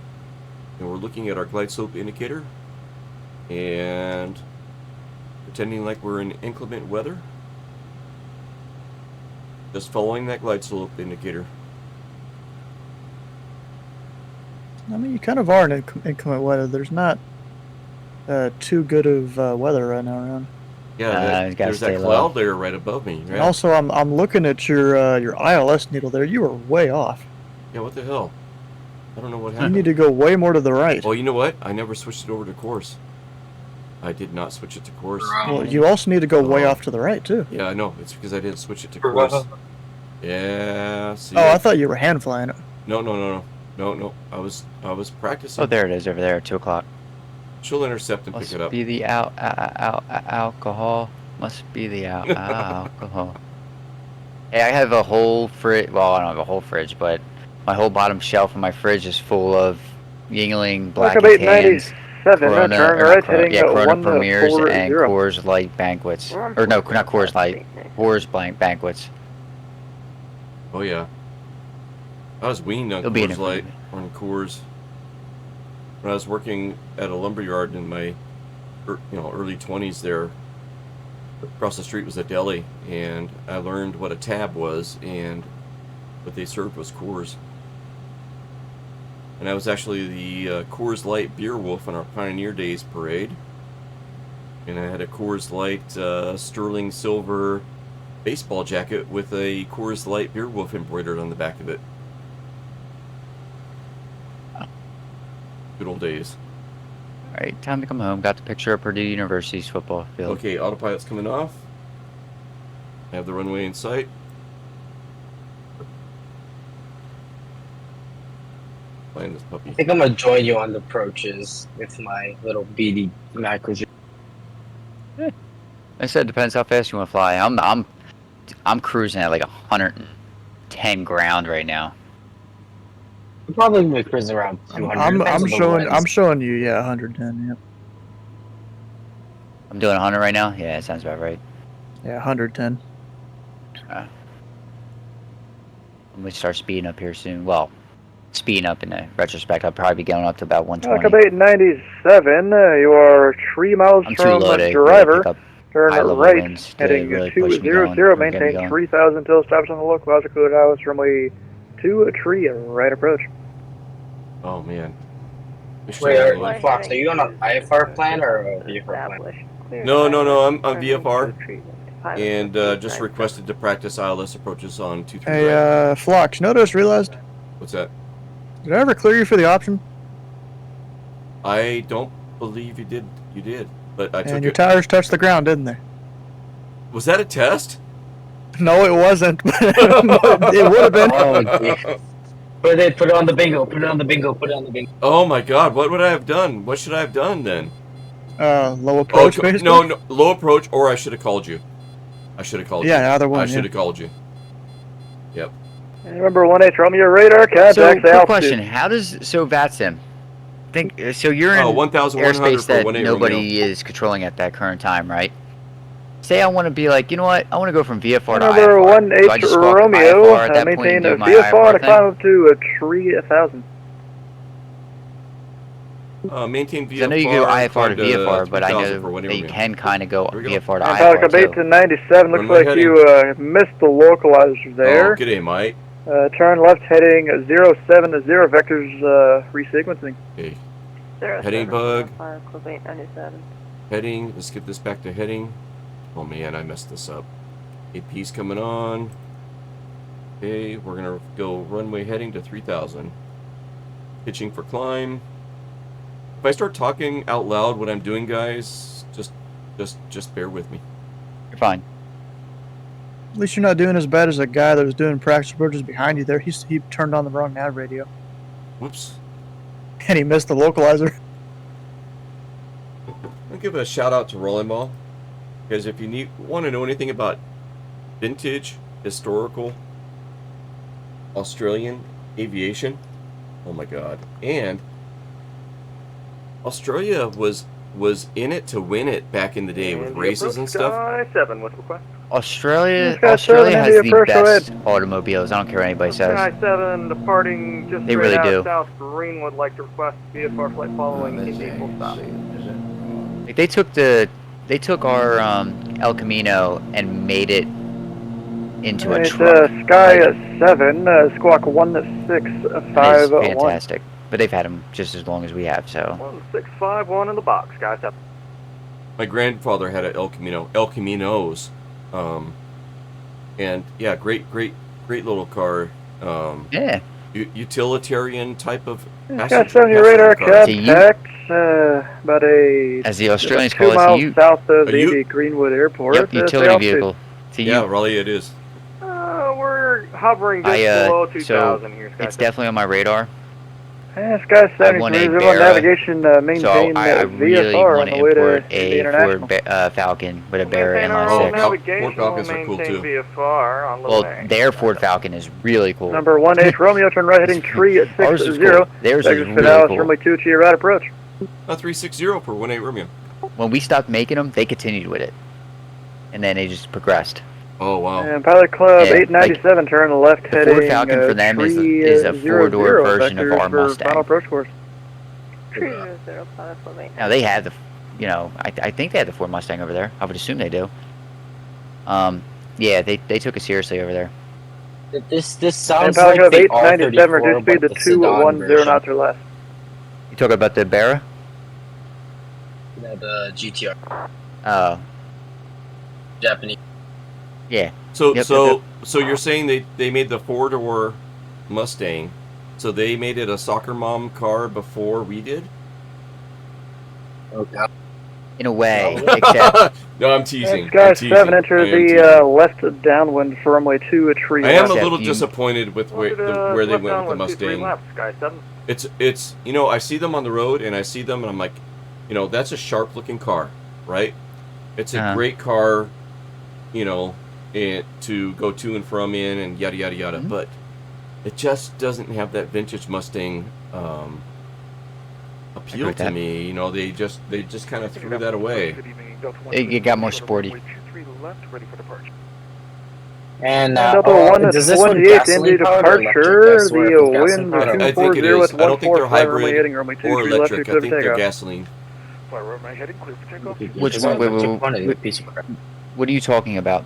And we're looking at our glide slope indicator and pretending like we're in inclement weather. Just following that glide slope indicator. I mean, you kind of are in inclement weather. There's not too good of weather right now around. Yeah, there's that cloud layer right above me. Right? And also, I'm looking at your ILS needle there. You are way off. Yeah, what the hell? I don't know what You happened. need to go way more to the right. Well, you know what? I never switched it over to course. I did not switch it to course. Well, you also need to go way off to the right too. Yeah, I know. It's because I didn't switch it to course. Yeah. See, I thought you were hand flying it. No. I was practicing. Oh, there it is over there, 2 o'clock. She'll intercept and Must pick it up. be the alcohol. Must be the alcohol. Hey, I have a whole fridge. Well, I don't have a whole fridge, but my whole bottom shelf of my fridge is full of Yingling Black and Tans, Corona, Corona Premiers, and Coors Light banquets. Or no, not Coors Light. Coors Blank banquets. Oh yeah. I was weaned on Coors Light, on Coors. When I was working at a lumberyard in my, early 20s there, across the street was a deli, and I learned what a tab was, and what they served was Coors. And I was actually the Coors Light Beer Wolf on our Pioneer Days parade. And I had a Coors Light sterling silver baseball jacket with a Coors Light Beer Wolf embroidered on the back of it. Good old days. Alright, time to come home. Got the picture of Purdue University's football field. Okay, autopilot's coming off. I have the runway in sight. Playing this puppy. I think I'm gonna join you on the approaches with my little beady microjet. I said depends how fast you want to fly. I'm cruising at like 110 ground right now. I'm probably gonna be cruising around 200. I'm showing you, yeah, 110. Yep. I'm doing 100 right now. Yeah, it sounds about right. Yeah, 110. I'm gonna start speeding up here soon. Well, speeding up in the retrospect, I'll probably be going up to about 120. Alphabet 97, you are 3 miles I'm from too low to driver. Turn high-level right, winds to heading really push me 200, going. maintain 3,000 until stops on the low. Clouds are cleared out, runway 23, right approach. Oh man. Wait, Fox, are you on an IFR plan or a VFR plan? No, I'm VFR. And just requested to practice ILS approaches on 2-3. Hey, Flox, you know what I just realized? What's that? Did I ever clear you for the option? I don't believe you did. You did, but I took it. And your tires touched the ground, didn't they? Was that a test? No, it wasn't. It would have been. Oh, put it on the bingo. Put it on the bingo. Put it on the bingo. Oh my God! What would I have done? What should I have done then? Low approach, basically? No, low approach, or I should have called you. I should have called you. Yeah, either one. I should have called you. Yep. And remember 1H Romeo radar, contact So, quick altitude. question: how does VatSim? So you're in 1,100 airspace for that 18 nobody Romeo. is controlling at that current time, right? Say I want to be like, you know what? I want to go from VFR to Number IFR. 1H Do I just squawk Romeo, IFR at that point maintain and a do my VFR IFR and thing? climb up to a tree 1,000. Maintain VFR. I know you go IFR to VFR, but I 3,000 know for 18 that you Romeo. can kind of go Here we go. VFR to And IFR Pelican Bay too. to 97, looks Runway like heading. you missed the localizer there. Oh, g'day, mate. Turn left heading 07 to 0 vectors resequencing. Okay. Heading bug. Club 897. Heading. Let's get this back to heading. Oh man, I messed this up. AP's coming on. Okay, we're gonna go runway heading to 3,000. Pitching for climb. If I start talking out loud what I'm doing, guys, just bear with me. You're fine. At least you're not doing as bad as a guy that was doing practice approaches behind you there. He turned on the wrong nav radio. Whoops. And he missed the localizer. I'll give a shout out to Rolling Ball, because if you want to know anything about vintage, historical, Australian aviation, oh my god, and Australia was in it to win it back in the day with races and stuff. Sky 7 with request. Australia Sky 7, has India the first, go best ahead. automobiles. I don't care what anybody says. Sky 7 departing just They straight really out do. south Greenwood, like to request VFR flight following Indy full stop. Like they took our El Camino and made it into a It's truck. Sky Like, 7, squawk that is 16551. fantastic. But they've had them just as long as we have, so. 1651 in the box, Sky 7. My grandfather had an El Caminos, and yeah, great little car. Yeah. Utilitarian type of Sky passenger 7, your radar car. contact, about As the Australians about call 2 it, miles it's a ute. south of A ute? Indy Greenwood Airport. Yep, utility vehicle. It's a Yeah, ute. Raleigh it is. We're hovering just below 2,000 here, Sky It's 7. definitely on my radar. Sky 7, want a cruise Barra, navigation, maintain So I really VFR want on to the way to import Indy a International. Ford Falcon with a Barra Maintain our inline own six. navigation, Ford Falcons we'll are cool, maintain too. VFR on Well, Lewis. their Ford Falcon is really cool. Number 1H Romeo, turn right heading tree at Ours is 60. cool. Theirs is Vectors really Finale, cool. runway 2 to your right approach. 360 for 18 Romeo. When we stopped making them, they continued with it, and then they just progressed. Oh wow. And Pilot Club Yeah, 897, turn left The heading. Ford Falcon for them is a 4-door version of our Final Mustang. approach course. 300, Pilot Club 897. Now they have I think they have the Ford Mustang over there. I would assume they do. Yeah, they took it seriously over there. This And sounds Pilot like Club the 897, R34, reduce speed but to the sedan 210 version. knots or less. You talking about the Barra? Yeah, the GTR. Oh, Japanese. yeah. So Yep, so yep, so you're saying they made the 4-door Mustang, so they made it a soccer mom car before we did? Okay. In a way, except No, I'm teasing. Sky I'm teasing. 7, enter I am the teasing. left downwind for runway 2 at tree I am a left. little you- disappointed with where they went with the Mustang. Left, Sky 7. It's I see them on the road and I see them and I'm like, that's a sharp looking car, right? It's a great car, to go to and from in and yada yada yada, Mm-hmm. but it just doesn't have that vintage Mustang appeal with to that. me. They just kind of threw that away. it got more sporty. And Delta 1 does this 28 one Indy gasoline powered or departure, electric? I swear the if it's gasoline wind powered, I think it 240 is. with I don't think they're 145 runway hybrid heading runway 2 or tree left, electric. clear I for think they're takeoff. gasoline. Which one? Wait. piece of crap. What are you talking about?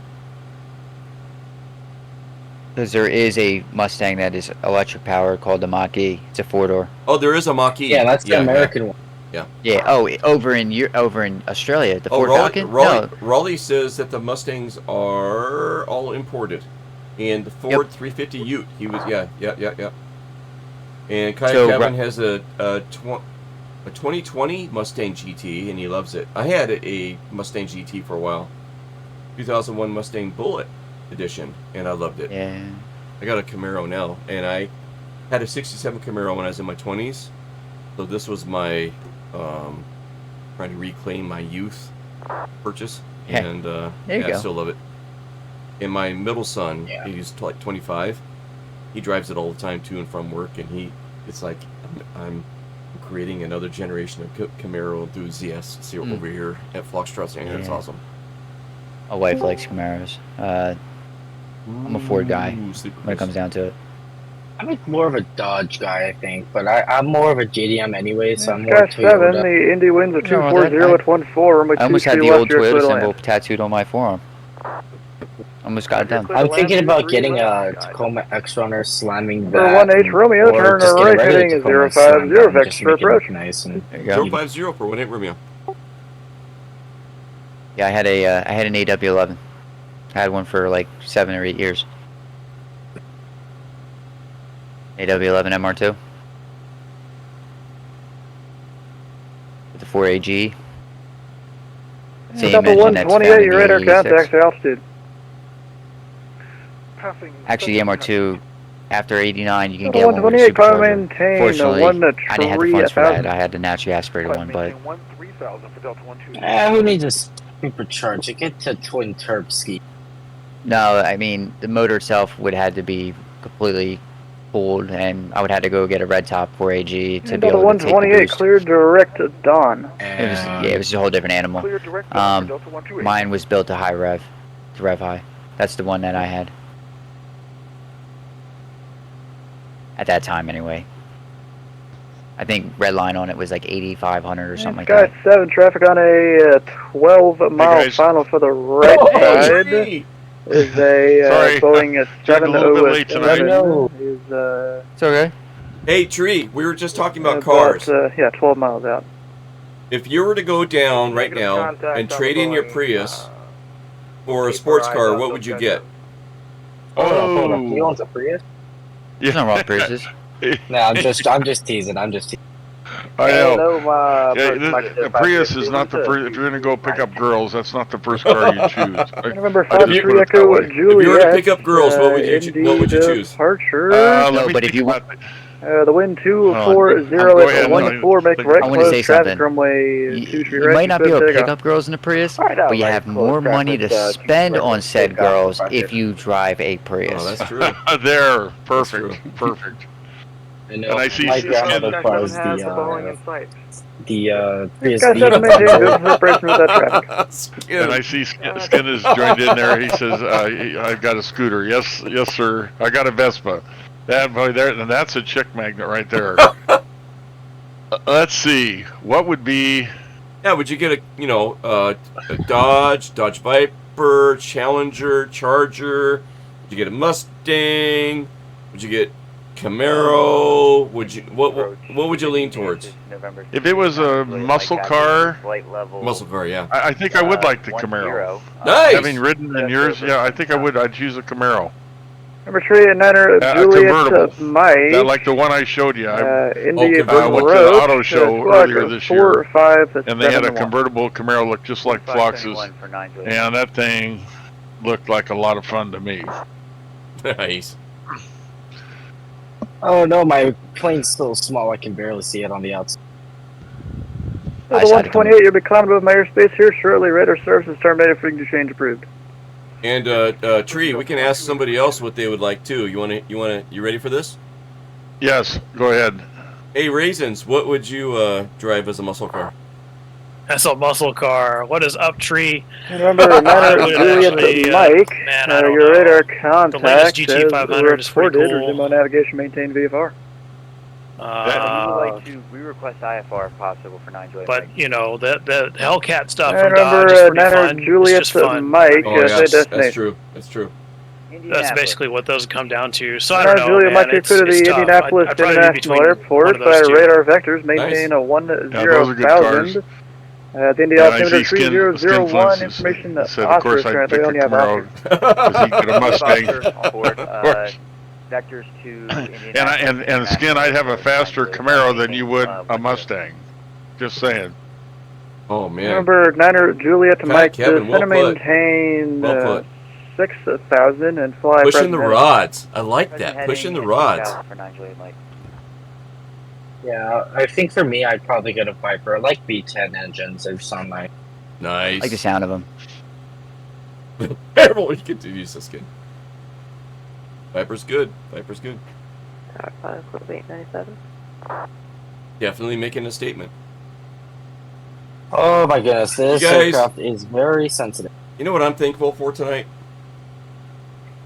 Because there is a Mustang that is electric powered called the Mach-E. It's a 4-door. Oh, there is a Mach-E. Yeah, that's the American one. Yeah. Yeah. Oh, over in Australia, the Ford Raleigh, Falcon. Raleigh, No. Raleigh says that the Mustangs are all imported, and the Ford 350 Ute. He was yeah. And Kayak So, Kevin has a 2020 Mustang GT, and he loves it. I had a Mustang GT for a while, 2001 Mustang Bullet Edition, and I loved it. Yeah. I got a Camaro now, and I had a '67 Camaro when I was in my 20s, so this was my trying to reclaim my youth purchase, Yeah. and There you I go. still love it. And my middle son, he's like 25. He drives it all the time to and from work, and it's like I'm creating another generation of Camaro enthusiasts over here at Foxtrot's Hangar. It's awesome. My wife likes Camaros. I'm a Ford guy when it comes down to it. I'm more of a Dodge guy, I think, but I'm more of a JDM anyway, so I'm more Sky 7, Toyota. the Indy winds are What's wrong with 240 that? at 14, runway I almost 23 had the left, old you're clear Toyota to symbol land. tattooed on my forearm. Almost got it done. I'm thinking about getting a Tacoma X-Runner, slamming Number that, 18 Romeo, or turn just get a right, regular heading Tacoma 050, slam down, vector just for to make it approach. look nice. And There you go. 050 for 18 Romeo. Yeah, I had an AW11. I had one for like 7 or 8 years. AW11 MR2 with the 4AG. Same Number engine that's found 128, in your the radar 86. contact altitude. Actually, the MR2 after 89 you can Number get one with a 128, climb supercharger. maintain Fortunately, I didn't have the funds for that. 130,000. I had the naturally aspirated one, but who needs a supercharger? Get to twin turb ski. no, I mean the motor itself would have to be completely pulled, and I would have to go get a red top 4AG to And be Delta able to take the 128, boost. cleared direct to Dawn. It was a whole different animal. Mine was built to rev high. That's the one that I had at that time, anyway. I think red line on it was like 8,500 or something like Sky that. 7, traffic on a 12-mile final for the right side. Is a Boeing 707. It's okay. Hey, Tree, we were just talking about cars. Yeah, 12 miles out. If you were to go down right now and trade in your Prius for a sports car, what would you get? Hold up. He owns a Prius? There's nothing wrong with Priuses. No, I'm just teasing. I'm just teasing. I know. Hello, a Prius is not the first. If you're going to go pick up girls, that's not the first car you choose. Remember, I just put it that way. If you were to pick up girls, what would you choose? Departure. No, but if you want, the wind 240 at 14, make right close traffic runway 23 right. you might not be able to pick up girls in a Prius, but you have more money to spend on said girls if you drive a Prius. Oh, that's true. There, perfect, perfect. And I see my Skin. grandmother buys the Prius Guys, V. have to maintain good separation with that traffic. And I see Skin is joined in there. He says, "I've got a scooter." Yes, yes, sir. I got a Vespa. That boy there, and that's a chick magnet right there. Let's see. What would be? Yeah, would you get a Dodge Viper, Challenger, Charger? Would you get a Mustang? Would you get Camaro? Would you what would you lean towards? If it was a muscle car, yeah. I think I would like the Camaro. Nice. Having ridden in yours, yeah, I think I would. I'd choose a Camaro. Number 3 and 9 A Juliet convertible. Mike. Like the one I showed you. I India went to the auto show earlier this year, and they had a convertible Camaro look just like Flox's, and that thing looked like a lot of fun to me. Nice. Oh no, my plane's so small I can barely see it on the outside. The 128, you'll be climbing above my airspace here shortly. Radar service is terminated. Frequency change approved. And Tree, we can ask somebody else what they would like too. You ready for this? Yes, go ahead. Hey, Raisins, what would you drive as a muscle car? That's a muscle car. What is up, Tree? Remember, Juliet Mike, your radar contact the latest is GT500 is pretty reported. cool. Remote navigation maintain VFR. We request IFR if possible for 9 Juliet. But you know the Hellcat stuff And from Dodge remember, is pretty Niner fun. Juliet It's just fun. Mike, That's destination. true. That's true. That's basically what those come down to. So I don't know, Juliet man. Mike, you're clear to the tough. Indianapolis I'd probably be International between Airport one of by those two. radar vectors. Maintain a 10,000. The India And I altimeter see Skin 3001 Flints information said, of course, I'd currently pick the only have Camaro options. because he got a Mustang. On board. Of course. Vectors to And Skin, I'd have a faster Camaro than you would a Mustang. Just saying. Oh man. Remember, Niner Juliet Mike, Kevin, center maintain 6,000 and fly. Pushing the President. rods. I like that. Pushing the rods. Yeah, I think for me, I'd probably get a Viper. I like V10 engines. They're so nice. Nice. I like the sound of them. Everyone continues to skin. Viper's good. Viper's good. Tower 5, Club 897. Definitely making a statement. Oh my goodness, this You guys- aircraft is very sensitive. You know what I'm thankful for tonight?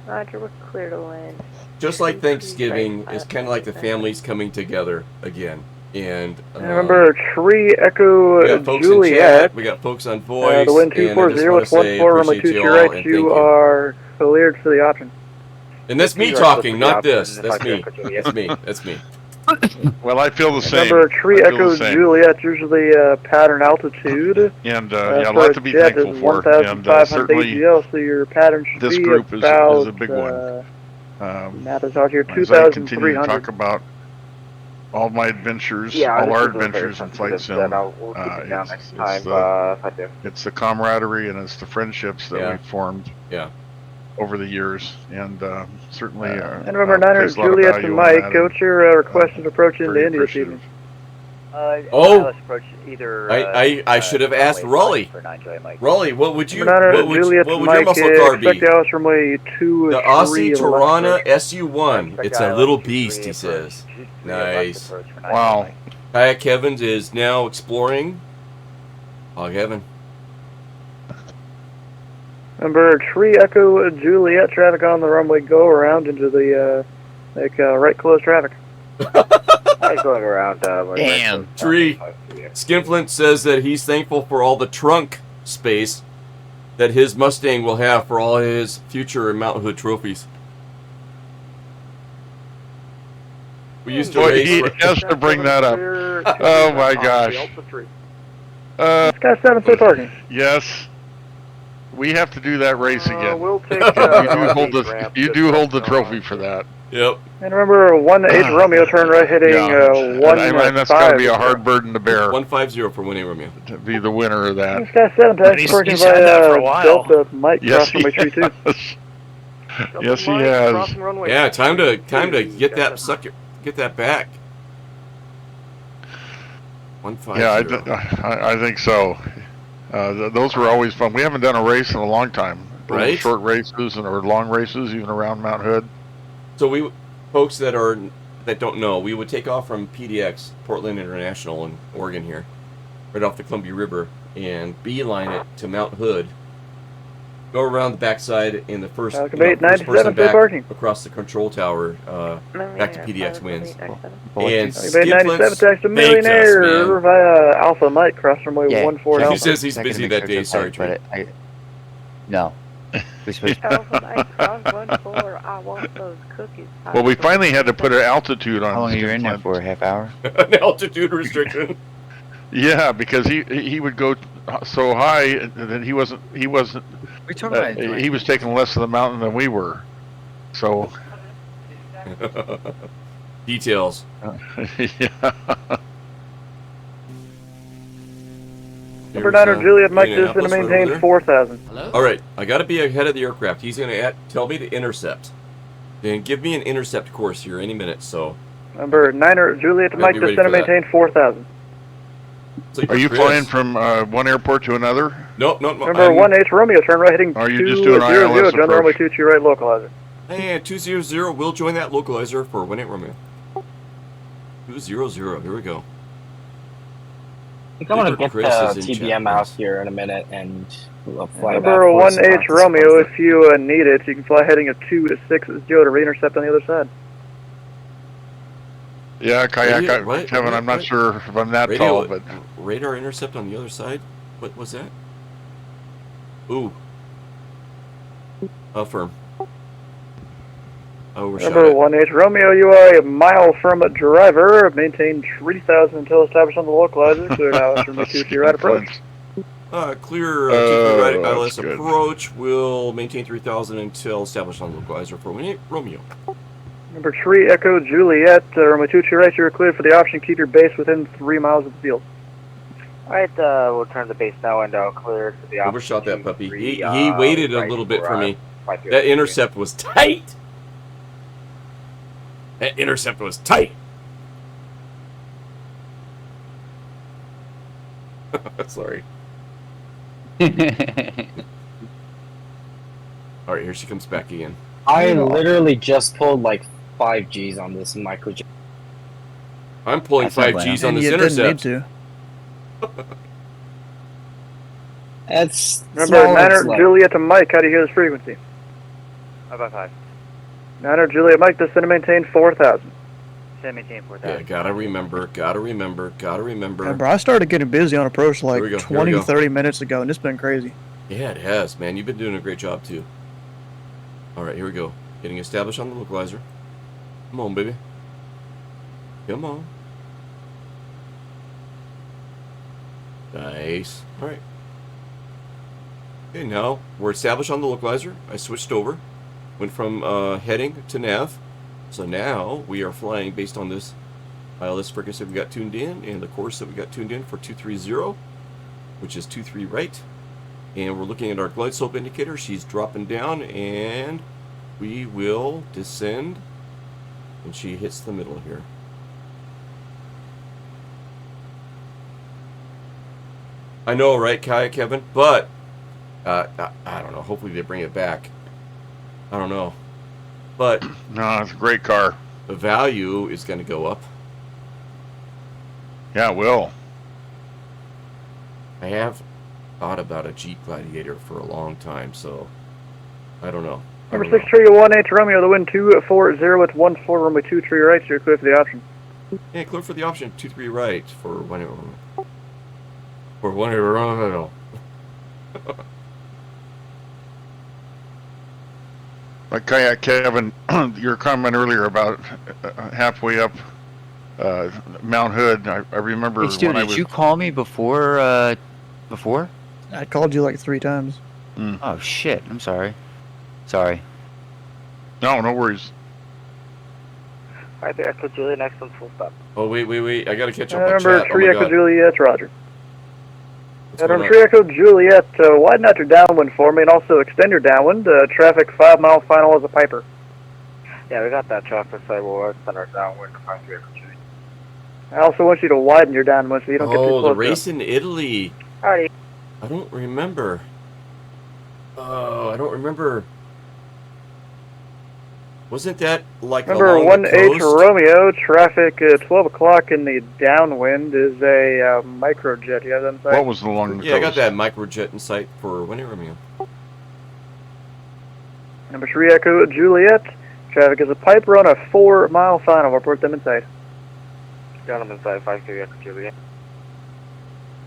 Roger, we're clear to land. Just like Thanksgiving, it's kind of like the families coming together again. And Remember, Tree Echo we got folks in Juliet. chat, we got folks on voice, The wind and I 240 just want with to say 14, runway appreciate 2 you to all, right, and thank you you. are cleared for the option. And that's me talking, not this. That's me. That's me. That's me. Well, I feel the same. Remember, Tree I feel Echo the same. Juliet usually pattern altitude. And for yeah, a lot to be jet thankful is for. 1,500 And certainly, AGL, so your pattern should this be group is about, a big one. that is out here, As I continue to 2,300. talk about all my adventures, Yeah, all this our is a very adventures in Flight sensitive Sim, that we'll keep it down next time, if I do. it's the camaraderie and it's the friendships that Yeah. we've formed Yeah. over the years, and certainly. And remember, Niner, place a lot of Juliet, value and on Mike, that, what's your request of approach into very India this appreciative. evening? Oh! Approach either, I should have asked Raleigh. for 9J Mike. Raleigh, what would you Niner, what would Juliet, your Mike, muscle car be? expect the hours from way 2 The or Aussie 3 Tirana left. SU1. It's a little beast, he says. Nice. Wow. Kayak Evans is now exploring. Hog Heaven. Remember, Tree Echo Juliet, traffic on the runway, go around into the, right close traffic. I'm going around, Damn. Tree. Skinflint says that he's thankful for all the trunk space that his Mustang will have for all his future Mount Hood trophies. We used to Boy, race. he has to bring that up. Oh my gosh. This guy's 7 foot parking. Yes. We have to do that race again. We'll take, you do hold the trophy for that. Yep. And remember, 1-8 Romeo, turn right, hitting Yeah. 1 and that's got to be a hard burden to bear 150 for winning Romeo. to be the winner of that. This guy's 7 taxi parking he's had that for a by while. Delta Mike, Yes, crossing runway 32. Yes, he has. Yeah, time to get that get that back. 150. Yeah, I think so. Those were always fun. We haven't done a race in a long time. Right? Short races or long races, even around Mount Hood. So folks that don't know, we would take off from PDX, Portland International in Oregon here, right off the Columbia River, and beeline it to Mount Hood. Go around the backside in the first, first person back parking. across the control tower, back to PDX wins. And Bay 97 taxi Millionaire via Alpha Mike, cross runway 14. He says he's busy that day. Sorry, Trey. No. Alpha Mike, cross 14. I want those cookies. Well, we finally had to put an altitude on. How long are you in there for? A half hour? An altitude restriction. Yeah, because he would go so high that he wasn't We talking about he was taking less of the mountain than we were. So details. Yeah. Number 9 Juliet Mike is going to maintain 4,000. All right, I got to be ahead of the aircraft. He's going to tell me to intercept. Then give me an intercept course here any minute. So. Number 9 Juliet Mike is going to maintain 4,000. Are you flying from one airport to another? No. Number 1H Romeo, turn right, hitting 200, Are you just doing ILS join runway 22 right localizer. And 200 will join that localizer for 1-8 Romeo. 200, here we go. I think I'm gonna get the TBM out here in a minute and fly Number 1H Romeo, if you need it, you can fly heading a 260 to re-intercept on the other side. Yeah, kayak, Kevin, I'm not sure if I'm that tall, but radar intercept on the other side. What was that? Ooh. Affirm. Overshot Number it. 1H Romeo, you are a mile from a driver. Maintain 3,000 until established on the localizer. Cleared out from the 2 right approach. Clear right ILS approach. Will maintain 3,000 until established on the localizer for 1-8 Romeo. Number 3 Echo Juliet, Romeo 2 right, you're cleared for the option. Keep your base within 3 miles of the field. Alright, we'll turn the base now and clear to the option. Overshot that puppy. He waited a little bit for me. That intercept was tight. That intercept was tight. Sorry. All right, here she comes back again. I literally just pulled like 5 Gs on this microjet. I'm pulling That's not 5 bad. Gs on And this you didn't need intercept. to. That's Remember, small. Niner It's like, Juliet to Mike, how do you hear this frequency? About 5. Niner Juliet Mike, descend and maintain 4,000. Send maintain Yeah, 4,000. gotta remember. Yeah, bro, I started getting busy on approach like we go, here we 20 go. to 30 minutes ago, and it's been crazy. Yeah, it has, man. You've been doing a great job, too. All right, here we go. Getting established on the localizer. Come on, baby. Come on. Nice. All right. Okay, now we're established on the localizer. I switched over. Went from heading to nav. So now we are flying based on this ILS frequency we got tuned in and the course that we got tuned in for 230, which is 23 right. And we're looking at our glide slope indicator. She's dropping down, and we will descend. And she hits the middle here. I know, right, Kevin? But I don't know. Hopefully they bring it back. I don't know. But No, it's a great car. the value is going to go up. Yeah, it will. I have thought about a Jeep Gladiator for a long time, so I don't know. Number 6318 Romeo, the wind 240 at 14, runway 23 right, so you're clear for the option. Yeah, clear for the option 23 right for whenever. For whenever. Like Kayak Kevin, your comment earlier about halfway up Mount Hood. I remember Hey, Stu, when I did was. you call me before? Before? I called you like 3 times. Oh shit! I'm sorry. Sorry. No, no worries. Alright, the Echo Juliet, next on full stop. Oh, wait. I got to catch up on Number chat. 3 Oh, my Echo God. Juliet, roger. What's going Number on? 3 Echo Juliet, widen out your downwind for me and also extend your downwind. Traffic 5 mile final as a Piper. Yeah, we got that traffic side. We'll extend our downwind to 53 Echo Juliet. I also want you to widen your downwind so you don't get too Oh, close the to race in Italy. Alrighty. I don't remember. Oh, I don't remember. Wasn't that like Remember, along the 1H coast? Romeo, traffic 12 o'clock in the downwind is a microjet. You have that in sight? What was along the Yeah, I got coast? that microjet in sight for when Romeo. Number 3 Echo Juliet, traffic is a Piper on a 4 mile final. Report them inside. Got them inside 53 Echo Juliet.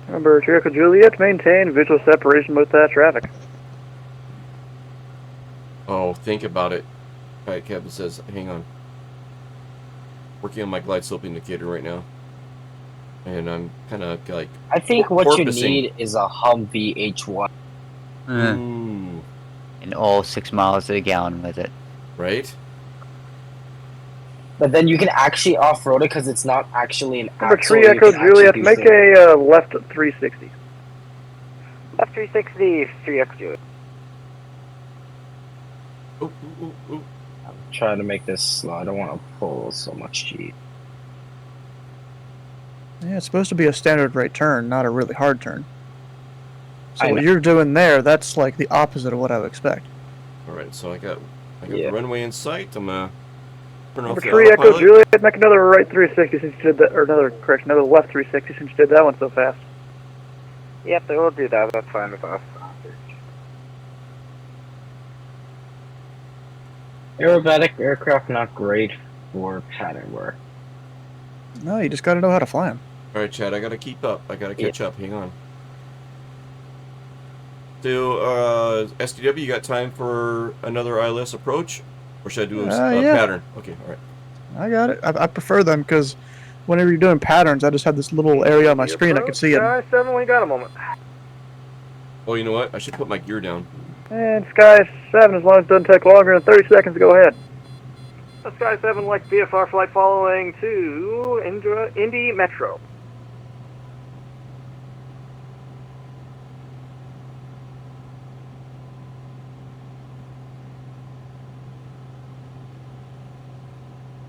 Number 3 Echo Juliet, maintain visual separation with that traffic. Oh, think about it. All right, Kevin says, hang on. Working on my glide slope indicator right now. And I'm kind of like... I think what you porpoising. need is a Humvee H1. Ooh. And all 6 miles to the gallon with it. Right? But then you can actually off-road it because it's not actually an Number axle. 3 you Echo can actually Juliet, do make things. a left 360. Left 360, 3 Echo Juliet. Ooh. I'm trying to make this slow. I don't want to pull so much G. Yeah, it's supposed to be a standard right turn, not a really hard turn. So I what know. you're doing there, that's like the opposite of what I would expect. All right, so I got Yeah. the runway in sight. I'm going to turn Number off the 3 Echo autopilot. Juliet, make another right 360 since you did that, or another left 360 since you did that one so fast. Yep, they will do that. That's fine with us. Aerobatic aircraft not great for pattern work. No, you just got to know how to fly them. All right, Chad, I got to keep up. I got to catch up. Hang on. So, SDW, you got time for another ILS approach? Or should I do a yeah. pattern? Okay, all right. I got it. I prefer them because whenever you're doing patterns, I just have this little area on my screen I can see it. Sky 7, we got a moment. Oh, you know what? I should put my gear down. And Sky 7, as long as it doesn't take longer than 30 seconds to go ahead. Sky 7, like VFR flight following to Indy Metro.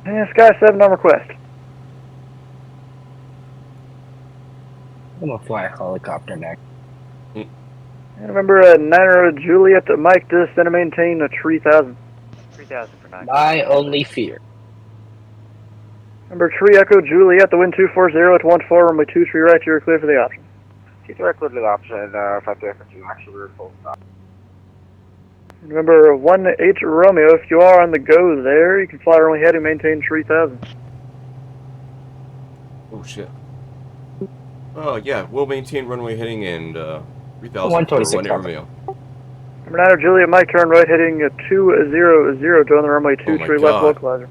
And Sky 7 on request. I'm gonna fly a helicopter next. And remember, 9 Juliet, Mike, descend and maintain 3000. 3000 for 9. My only fear. Number 3 Echo Juliet, the wind 240 at 14, runway 23 right, you're clear for the option. 23 clear to the option, 53 for 2, actually we're full stop. Remember, 1H Romeo, if you are on the go there, you can fly runway heading, maintain 3000. Oh shit. Oh yeah, we'll maintain runway heading and 3000 for 126 1 Romeo. Number 9 Juliet, Mike, turn right heading 200, join the runway 23 left God. localizer.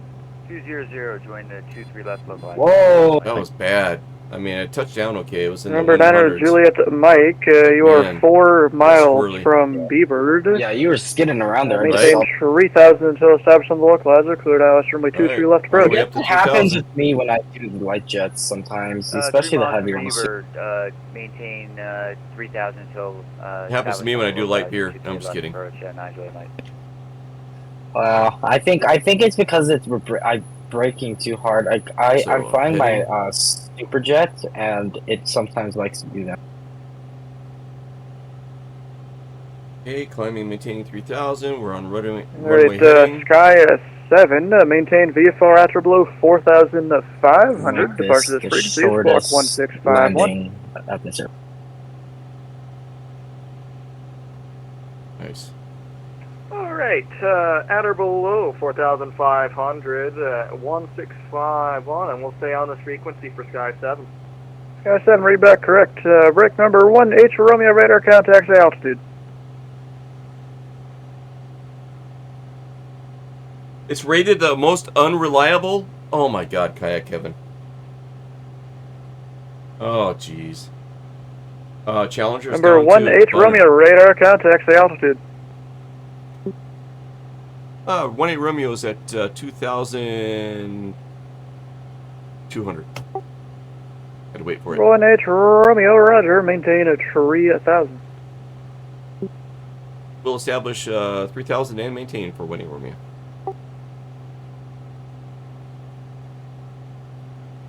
200, join the 23 left localizer. Whoa! That was bad. I mean, it touched down okay. It was in Number the 9 100s. Juliet, Mike, you Man, are 4 miles squirrely. from Beavered. Yeah, you were skidding around there. I just Maintain saw. 3000 until established on the localizer, cleared out runway 23 left approach. way up to It happens 2000. with me when I do light jets sometimes, 3 especially the miles heavy from ones. Beaver, maintain 3000 until. It happens to me when I do light beer. No, I'm just kidding. Approach, 9 Juliet Mike. Well, I think it's because I'm braking too hard. I'm flying my super jet, and it sometimes likes to do that. Okay, climbing, maintaining 3000. We're on runway Alright, heading. Sky 7, maintain VFR after below 4500. Departure The this frequency is block shortest 1651. landing at this airport. Nice. Alright, at or below 4,500, 1651, and we'll stay on this frequency for Sky 7. Sky 7, read back correct. Break number 1H Romeo radar contacts altitude. It's rated the most unreliable. Oh my god, Kayak Kevin. Oh jeez. Challenger's Number down 1H to Romeo radar contacts altitude. 1-8 Romeo is at 2,200. Had to wait for it. 1H Romeo, roger, maintain a 3000. We'll establish 3,000 and maintain for 1-8 Romeo.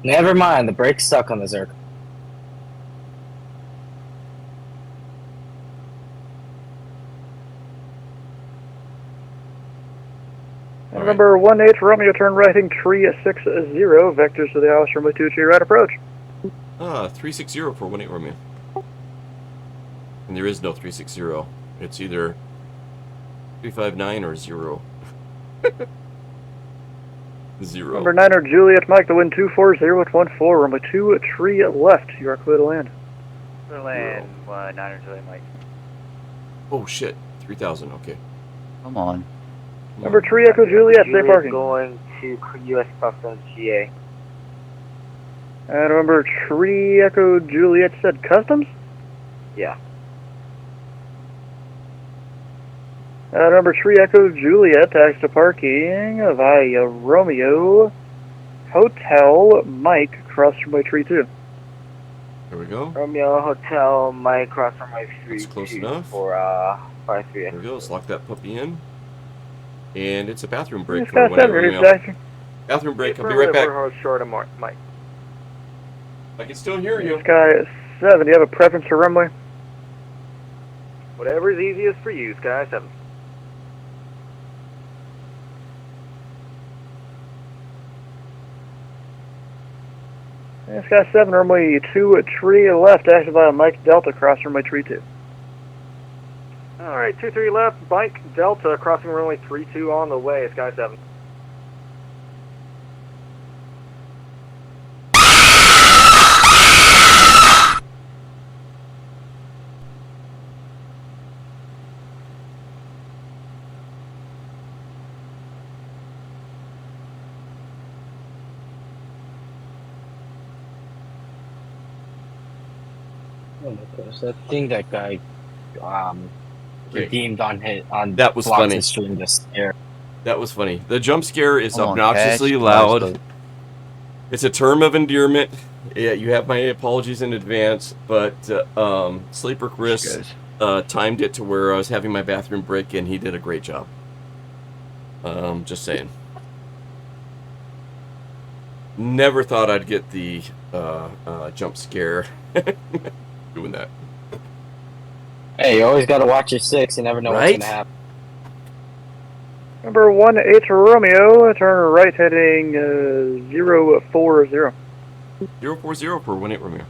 Never mind, the brake's stuck on this aircraft. Number 1H Romeo, turn right heading 360, vectors to the Alice runway 23 right approach. 360 for 1-8 Romeo. And there is no 360. It's either 359 or 0. 0. Number 9 Juliet Mike, the wind 240 at 14, runway 23 left, you are clear to land. Clear land, 9 Juliet Mike. Oh shit, 3,000, okay. Come on. Number 3 Echo Juliet, safe parking. Going to U.S. Customs GA. And number 3 Echo Juliet said customs? Yeah. Number 3 Echo Juliet, taxi to parking via Romeo Hotel Mike, cross runway 32. There we go. Romeo Hotel Mike, cross runway 32. That's close enough. For 53. There we go, let's lock that puppy in. And it's a bathroom break It's for got 1-8 7, Romeo. exactly. Bathroom break, I'll be right back. We're short of Mike. I can still hear you. Sky 7, do you have a preference for runway? Whatever is easiest for you, Sky 7. Sky 7, runway 23 left, active via Mike Delta, cross runway 32. Alright, 23 left, Mike Delta, crossing runway 32 on the way, Sky 7. Oh my gosh, that thing that guy redeemed on that was Fox's funny. stream to scare. That was funny. The jump scare is Come on, obnoxiously Cash. loud. Largely. It's a term of endearment. Yeah, you have my apologies in advance, but Sleeper Chris timed it to where I was having my bathroom break, and he did a great job. Just saying. Never thought I'd get the jump scare doing that. Hey, you always gotta watch your six. You never know what's Right? gonna happen. Number 18 Romeo, turn right heading 040. 040 for 18 Romeo.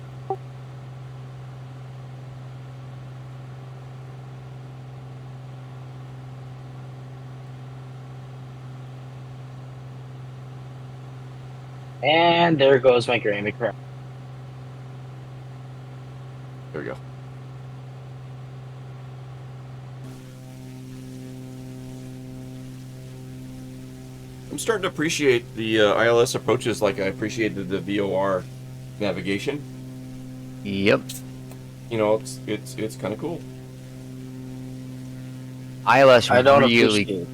And there goes my Grammy crap. There we go. I'm starting to appreciate the ILS approaches like I appreciated the VOR navigation. Yep. You know, it's kind of cool. ILS I don't really. appreciate.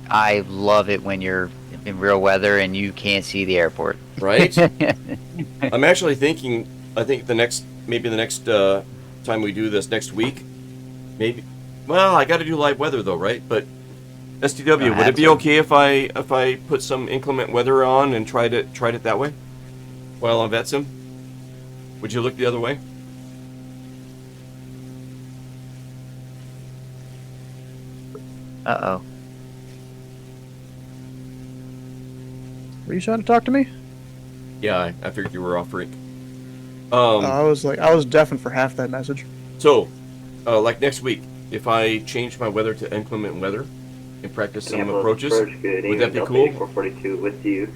I love it when you're in real weather and you can't see the airport. Right? I'm actually thinking. I think maybe the next time we do this next week, maybe. Well, I got to do live weather though, right? But STW, would it be okay if I put some inclement weather on and tried it that way while on VatSim? Would you look the other way? Uh-oh. Were you trying to talk to me? Yeah, I figured you were off freq. I was deafened for half that message. So, like next week, if I change my weather to inclement weather and practice some approaches, would that be cool? 442 with you.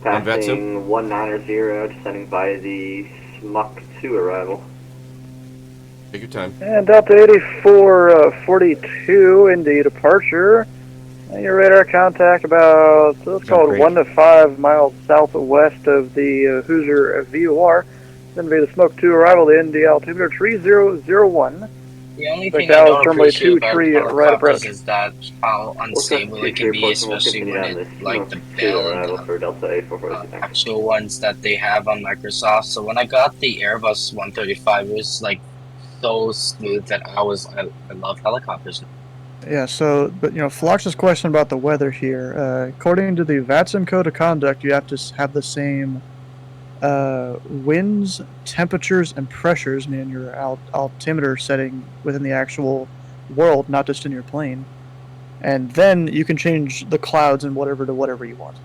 On VatSim? Passing 190, descending by the Mach 2 arrival. Take your time. And Delta 8442 in the departure. And your radar contact about, let's call it 1 to 5 miles southwest of the Hoosier VOR. Then be the Smoke 2 arrival, the ND altimeter 3001. The only Like thing that I was don't terminally appreciate about 2-3 right helicopters approach. is that how unstable it can be, especially when it, like the Bell and the actual ones that they have on Microsoft. So when I got the Airbus 135, it was like so smooth that I love helicopters. Yeah, so, but Flox's question about the weather here. According to the VatSim Code of Conduct, you have to have the same winds, temperatures, and pressures, meaning your altimeter setting within the actual world, not just in your plane. And then you can change the clouds and whatever to whatever you want.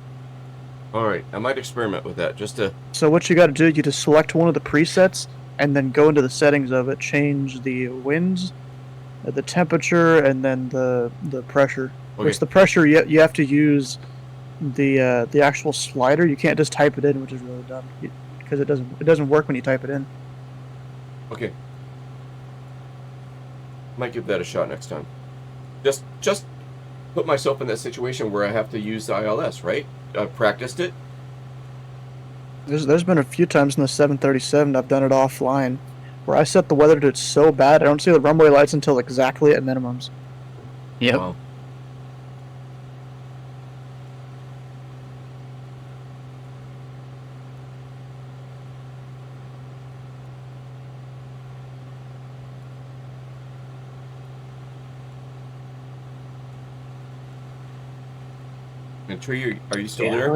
Alright, I might experiment with that just to... So what you got to do, you just select one of the presets and then go into the settings of it, change the winds, the temperature, and then the pressure. Okay. Which the pressure, you have to use the actual slider. You can't just type it in, which is really dumb, because it doesn't work when you type it in. Okay. Might give that a shot next time. Just put myself in that situation where I have to use the ILS, right? I've practiced it. There's been a few times in the 737 I've done it offline, where I set the weather to so bad I don't see the runway lights until exactly at minimums. Yep. Wow. And Tree, are you still there?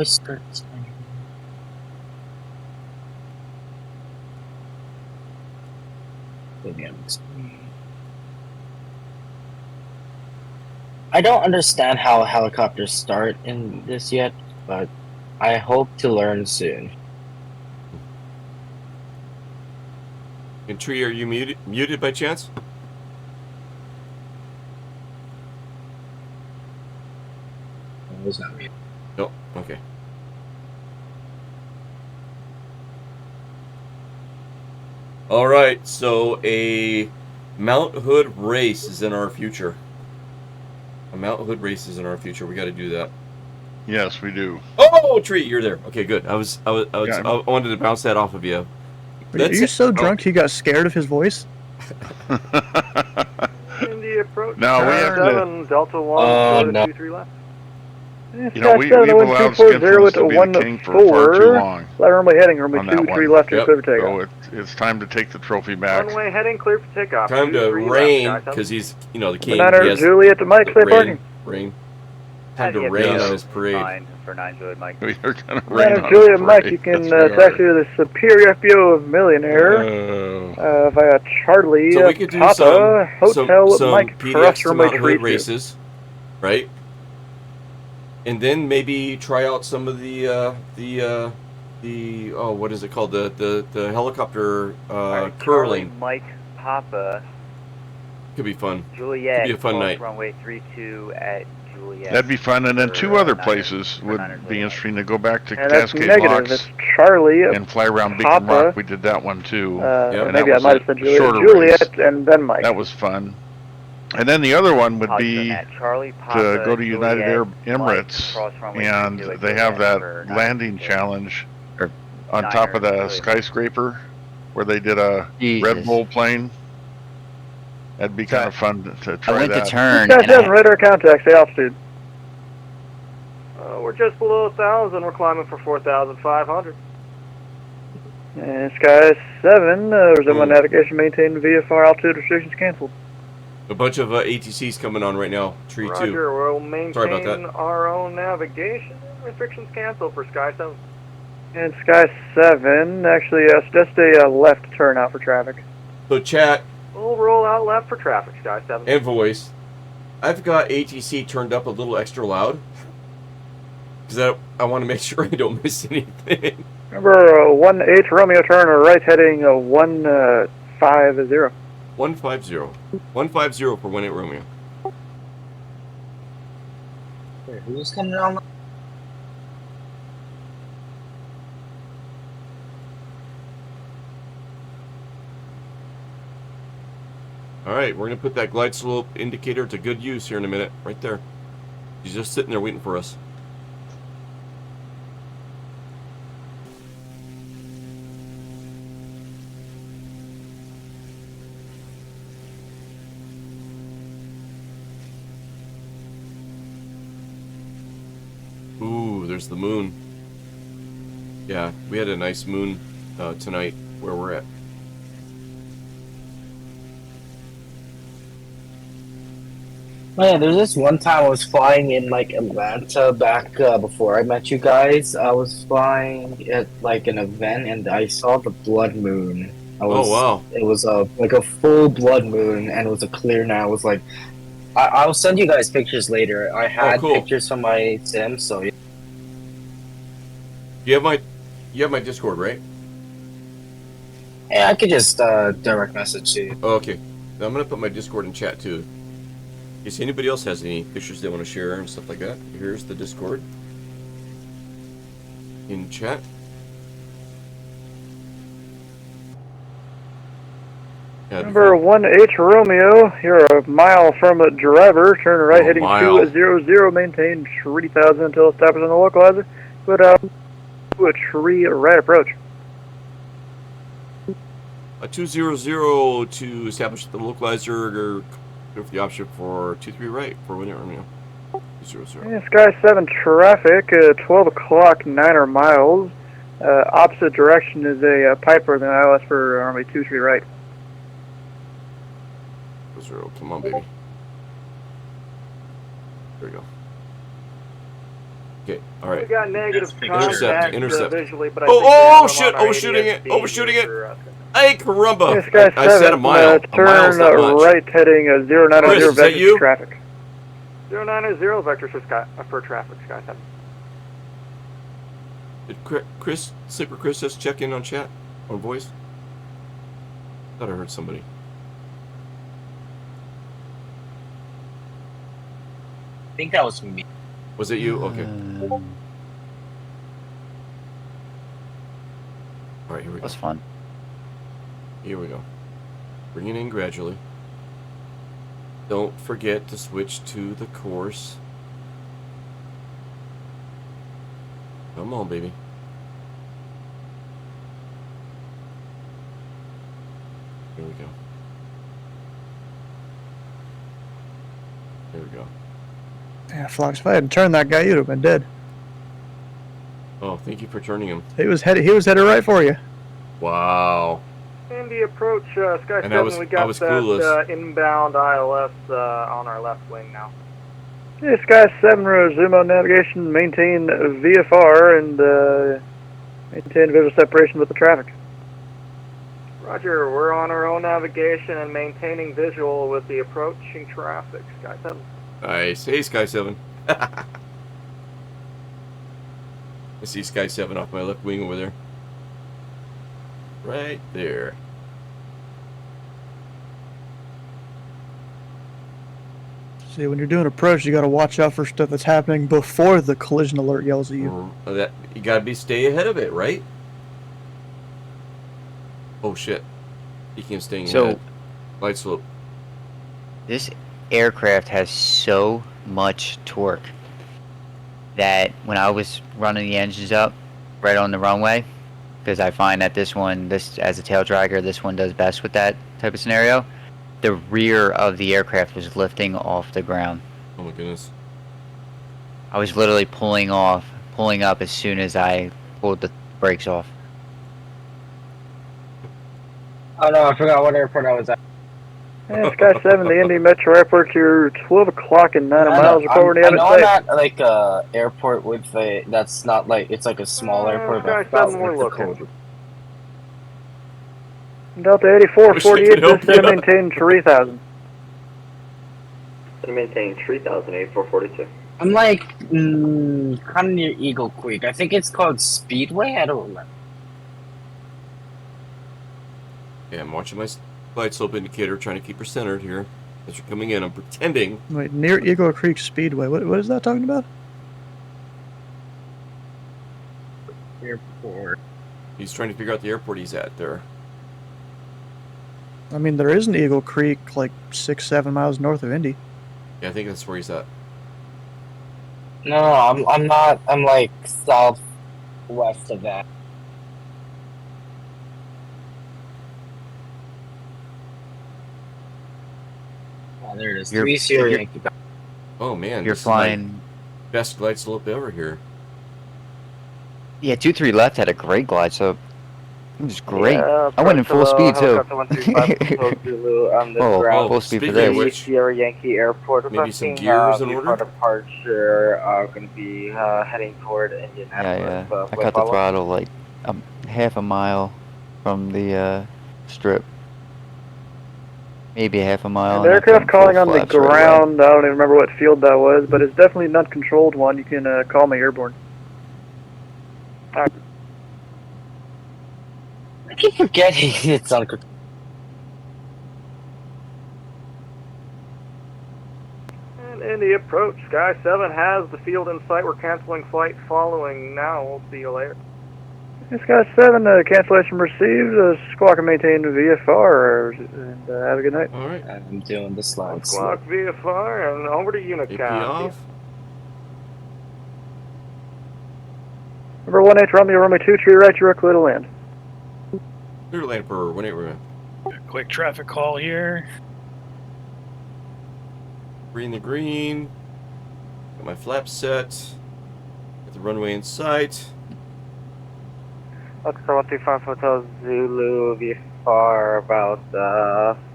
I don't understand how helicopters start in this yet, but I hope to learn soon. And Tree, are you muted by chance? It was not me. No. Okay. All right. So a Mount Hood race is in our future. A Mount Hood race is in our future. We got to do that. Yes, we do. Oh, Tree, you're there. Okay, good. I wanted to bounce that off of you. Are you so drunk you got scared of his voice? Indy approach. No, we have 7, Delta 1, no. 23 left. You know, we've allowed Skinflins to be the king for far too long. Runway heading, runway on that 23 one. left, clear for takeoff. So it's time to take the trophy back. Runway heading, clear for takeoff. Time to 23 rain, left, because he's, the king. Niner He has Juliet to Mike, clear parking. Rain. Time to rain on his parade. 9 for 9 Juliet Mike. We are going to rain Niner on Juliet his Mike, parade. you can Yes, we taxi are. to the Superior FBO of Millionaire. Oh. too. Via Charlie, So we could do Papa, Hotel some Mike, PDX cross to runway Mountain Hood 32. races, right? And then maybe try out some of the oh, what is it called, the helicopter Alright, curling. Charlie, Mike, Papa, Could be fun. Juliet, Could be a fun cross night. runway 32 at Juliet. That'd be fun, and then for, two other Niners- places for would Niners be Late interesting to go back to And that's Cascade negative. Locks It's Charlie, and fly around Beacon Papa, Rock. We did that one too. or and maybe that I was might a have said Juliet. shorter Juliet race. and then Mike. That was fun. And then the other one would Apologies be on that. Charlie, Papa, to go to United Juliet, Emirates, cross runway and 32 at they have Juliet that for landing Niners. challenge on top of the Niners, skyscraper where they did a Red Jesus. Bull plane. That'd be kind of fun to try I went that. to turn. Sky And 7, radar contact, say altitude. We're just below 1,000. We're climbing for 4,500. And Sky 7, resume navigation maintained VFR altitude restrictions canceled. A bunch of ATCs coming on right now. Tree 2. Roger, we'll maintain Sorry about that. our own navigation. Restrictions canceled for Sky 7. And Sky 7, actually, just a left turn out for traffic. So chat We'll roll out left for traffic, Sky 7. and voice. I've got ATC turned up a little extra loud. Because I want to make sure I don't miss anything. Remember, 1-8 Romeo turn right heading 150. 150. 150 for 1-8 Romeo. Who's coming on? Alright, we're going to put that glide slope indicator to good use here in a minute. Right there. He's just sitting there waiting for us. Ooh, there's the moon. Yeah, we had a nice moon tonight where we're at. Oh yeah, there's this one time I was flying in like Atlanta back before I met you guys. I was flying at like an event and I saw the blood moon. Oh wow! It was like a full blood moon and it was a clear night. I was like, I'll send you guys pictures later. I had cool. pictures from my sim, so yeah. You have my Discord, right? Yeah, I could just direct message you. Oh, okay. Now I'm gonna put my Discord in chat too. In case anybody else has any pictures they want to share and stuff like that. Here's the Discord in chat. Yeah, Number 1-8 Romeo, you're a mile from a driver. Turn right heading mile. 200. Maintain 3,000 until it stops on the localizer. Put out to a tree right approach. A 200 to establish the localizer or go for the option for 23 right for 1-8 Romeo. 200. Yeah, Sky 7 traffic, 12 o'clock, 9 miles. Opposite direction is a Piper than ILS for runway 23 right. 0, come on, baby. There we go. Okay, all right. We got negative Intercept, contact intercept. visually, but I Oh, think we oh have shit! them on our Overshooting it! ADS-B Overshooting it! for, Hey, caramba! Yeah, Sky 7, I said a mile. turn a mile's not much. right heading 090 Chris, is that vector you? traffic. 090 vectors for traffic, Sky 7. Did Chris, Slipper Chris, just check in on chat? On voice? Thought I heard somebody. I think that was me. Was it you? Okay. Alright, here we go. That's fun. Here we go. Bring it in gradually. Don't forget to switch to the course. Come on, baby. Here we go. There we go. Yeah, Flox, if I hadn't turned that guy, you'd have been dead. Oh, thank you for turning him. He was headed right for you. Wow. Indy approach, Sky And 7, I was we got that clueless. inbound ILS on our left wing now. Yeah, Sky 7, resume on navigation, maintain VFR, and maintain visual separation with the traffic. Roger, we're on our own navigation and maintaining visual with the approaching traffic. Sky 7. Nice. Hey, Sky 7. I see Sky 7 off my left wing over there. Right there. See, when you're doing approach, you got to watch out for stuff that's happening before the collision alert yells at you. That you gotta stay ahead of it, right? Oh shit! He keeps staying ahead. Light slope. This aircraft has so much torque that when I was running the engines up right on the runway, because I find that this as a tail dragger, this one does best with that type of scenario. The rear of the aircraft was lifting off the ground. Oh my goodness. I was literally pulling up as soon as I pulled the brakes off. Oh no, I forgot what airport I was at. And Sky 7, the Indy Metro Airport, you're 12 o'clock and 9 miles report when you I have know it I'm safe. at like a airport with a that's not like it's like a small airport. But I Sky forgot 7, what we're the looking. code. Delta 8448, descend and maintain 3000. Maintain 3000, 8442. I'm like kind of near Eagle Creek. I think it's called Speedway. I don't remember. Yeah, I'm watching my light slope indicator, trying to keep her centered here. As you're coming in, I'm pretending. Wait, near Eagle Creek Speedway. What is that talking about? Airport. He's trying to figure out the airport he's at there. I mean, there is an Eagle Creek like 6-7 miles north of Indy. Yeah, I think that's where he's at. No, I'm not. I'm like southwest of that. Oh, there it is. You're- 30 you're- Yankee. Oh man, You're this is my flying. best glide slope ever here. Yeah, 2-3 left had a great glide, so it was great. Yeah, I went in full speed too. Helicopter 135 Hotel Zulu on the ground. full speed for speaking this. of which, Sierra Yankee Airport. maybe some Requesting, gears in before order? departure, going to be heading toward Indianapolis. Yeah. I cut the throttle like half a mile from the strip. Maybe a half a mile. The and I aircraft put 'em calling full on the flaps right away. ground, I don't even remember what field that was, but it's definitely an uncontrolled one. You can call me airborne. I keep forgetting it's on. And in the approach, Sky 7 has the field in sight. We're canceling flight following now. We'll see you later. Sky 7, cancellation received. Squawk and maintain VFR, and have a good night. All right. I'm doing the slides. Squawk VFR and over to Unicom. AP off. Number 18, Romeo, Romeo 2, tree right, you're clear to land. Clear to land for 18. Quick traffic call here. Green the green. Got my flaps set. Got the runway in sight. Foxtrot 135 Hotel Zulu VFR about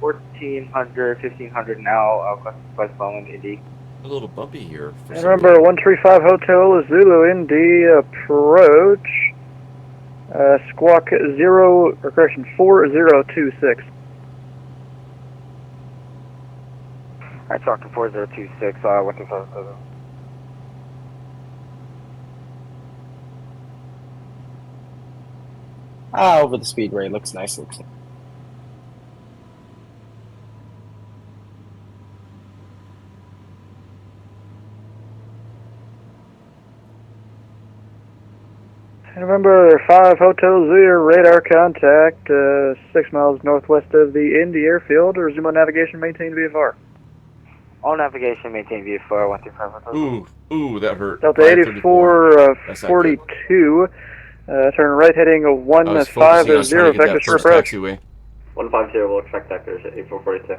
1400, 1500 now. Classified following Indy. A little bumpy here. And remember, 135 Hotel Zulu Indy approach. Squawk 4026. I talked to 4026, 135 Over the speedway looks nice. Looks nice. And remember, 5 Hotel Zulu, radar contact, 6 miles northwest of the Indy airfield. Resume on navigation, maintain VFR. All navigation, maintain VFR 135 Hotel. Ooh, that hurt. Delta 8442, turn right heading 150, vectors for approach. 150 will expect vectors at 8442.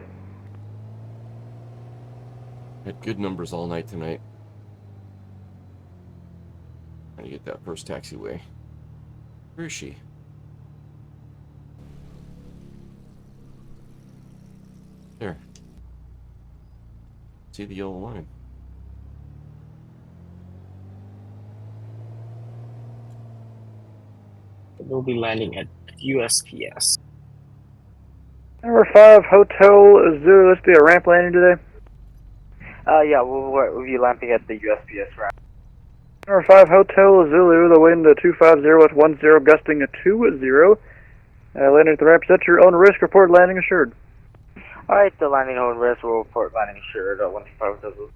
Had good numbers all night tonight. Trying to get that first taxiway. Where is she? There. See the yellow line. We'll be landing at USPS. Number 5, Hotel Zulu. This be a ramp landing today. Yeah, we'll be landing at the USPS ramp. Number 5, Hotel Zulu. The wind 250 at 10, gusting 20. Landing at the ramp. Set your own risk. Report landing assured. Alright, the landing on risk will report landing assured 125 Zulu.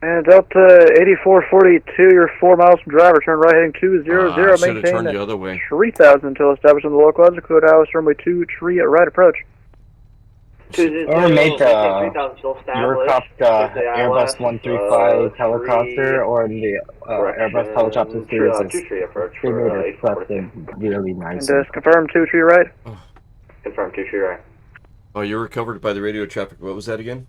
And Delta 8442, you're 4 miles from driver. Turn right heading 200. I should have Maintain turned the other way. 3000 until established on the local odds. Code hours runway 23 at right approach. Or made the Eurocopter Airbus 135 helicopter or the Airbus helicopter series. They made it something really nice. And confirm 23 right. Confirm 23 right. Oh, you were covered by the radio traffic. What was that again?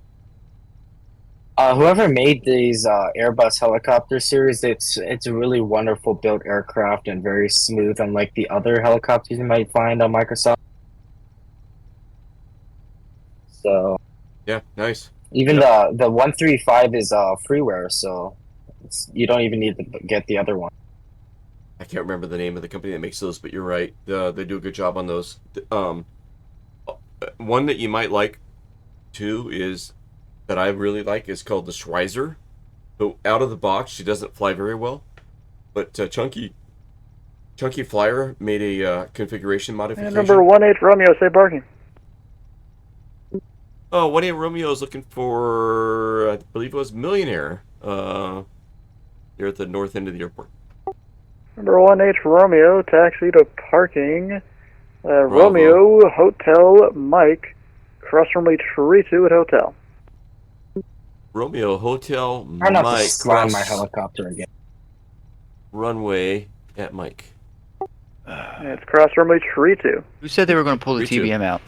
Whoever made these Airbus helicopter series, it's a really wonderful built aircraft and very smooth, unlike the other helicopters you might find on Microsoft. So yeah, nice. Even the 135 is freeware, so you don't even need to get the other one. I can't remember the name of the company that makes those, but you're right. They do a good job on those. One that you might like too is that I really like is called the Schweizer. So out of the box, she doesn't fly very well, but Chunky Flyer made a configuration modification. And number 18 Romeo, say parking. Oh, 18 Romeo is looking for, I believe it was Millionaire, here at the north end of the airport. Number 18 Romeo, taxi to parking. Romeo, Hotel, Mike, cross runway 32 at Hotel. Romeo, Hotel, I'm not Mike, flying my helicopter again. Runway at Mike. It's cross runway 32. Who said they were going to pull the TBM out?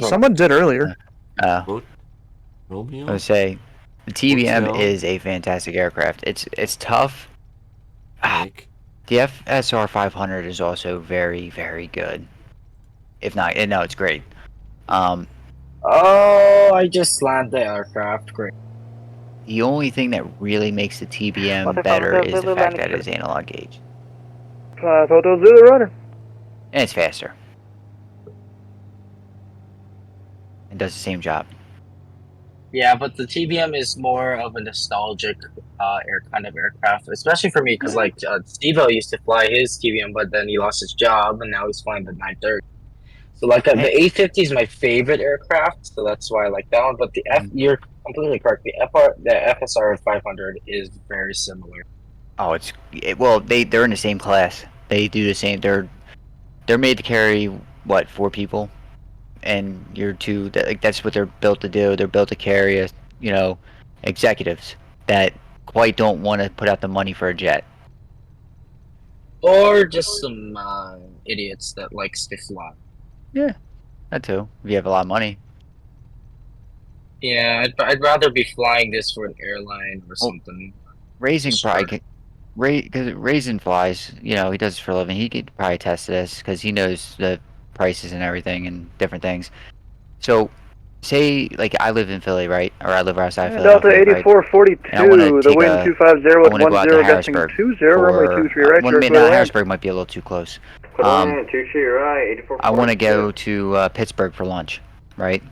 Someone did earlier. Romeo? I would say the TBM Hotel. is a fantastic aircraft. It's tough. The FSR 500 is also very, very good. If not, no, it's great. Oh, I just landed the aircraft. Great. The only thing that really makes the TBM better is the fact that it's analog gauge. 5 Hotel Zulu runner. And it's faster. It does the same job. Yeah, but the TBM is more of a nostalgic kind of aircraft, especially for me, because like Steve-O used to fly his TBM, but then he lost his job, and now he's flying the 930. So like the 850 is my favorite aircraft, so that's why I like that one. But the you're completely correct. The FSR 500 is very similar. Oh, well, they're in the same class. They do the same. They're made to carry what, 4 people, and you're two. That's what they're built to do. They're built to carry executives that quite don't want to put out the money for a jet. Or just some idiots that likes to fly. Yeah, that too. If you have a lot of money. Yeah, I'd rather be flying this for an airline or something. Raisin probably, because Raisin flies. You know, he does it for a living. He could probably test this because he knows the prices and everything and different things. So, say like I live in Philly, right? Or I live outside Delta Philadelphia, 8442, the wind 250 at 10, gusting 20, runway 23 right. Maybe not Harrisburg, might be a little too close. I right, want to go to Pittsburgh for lunch, right?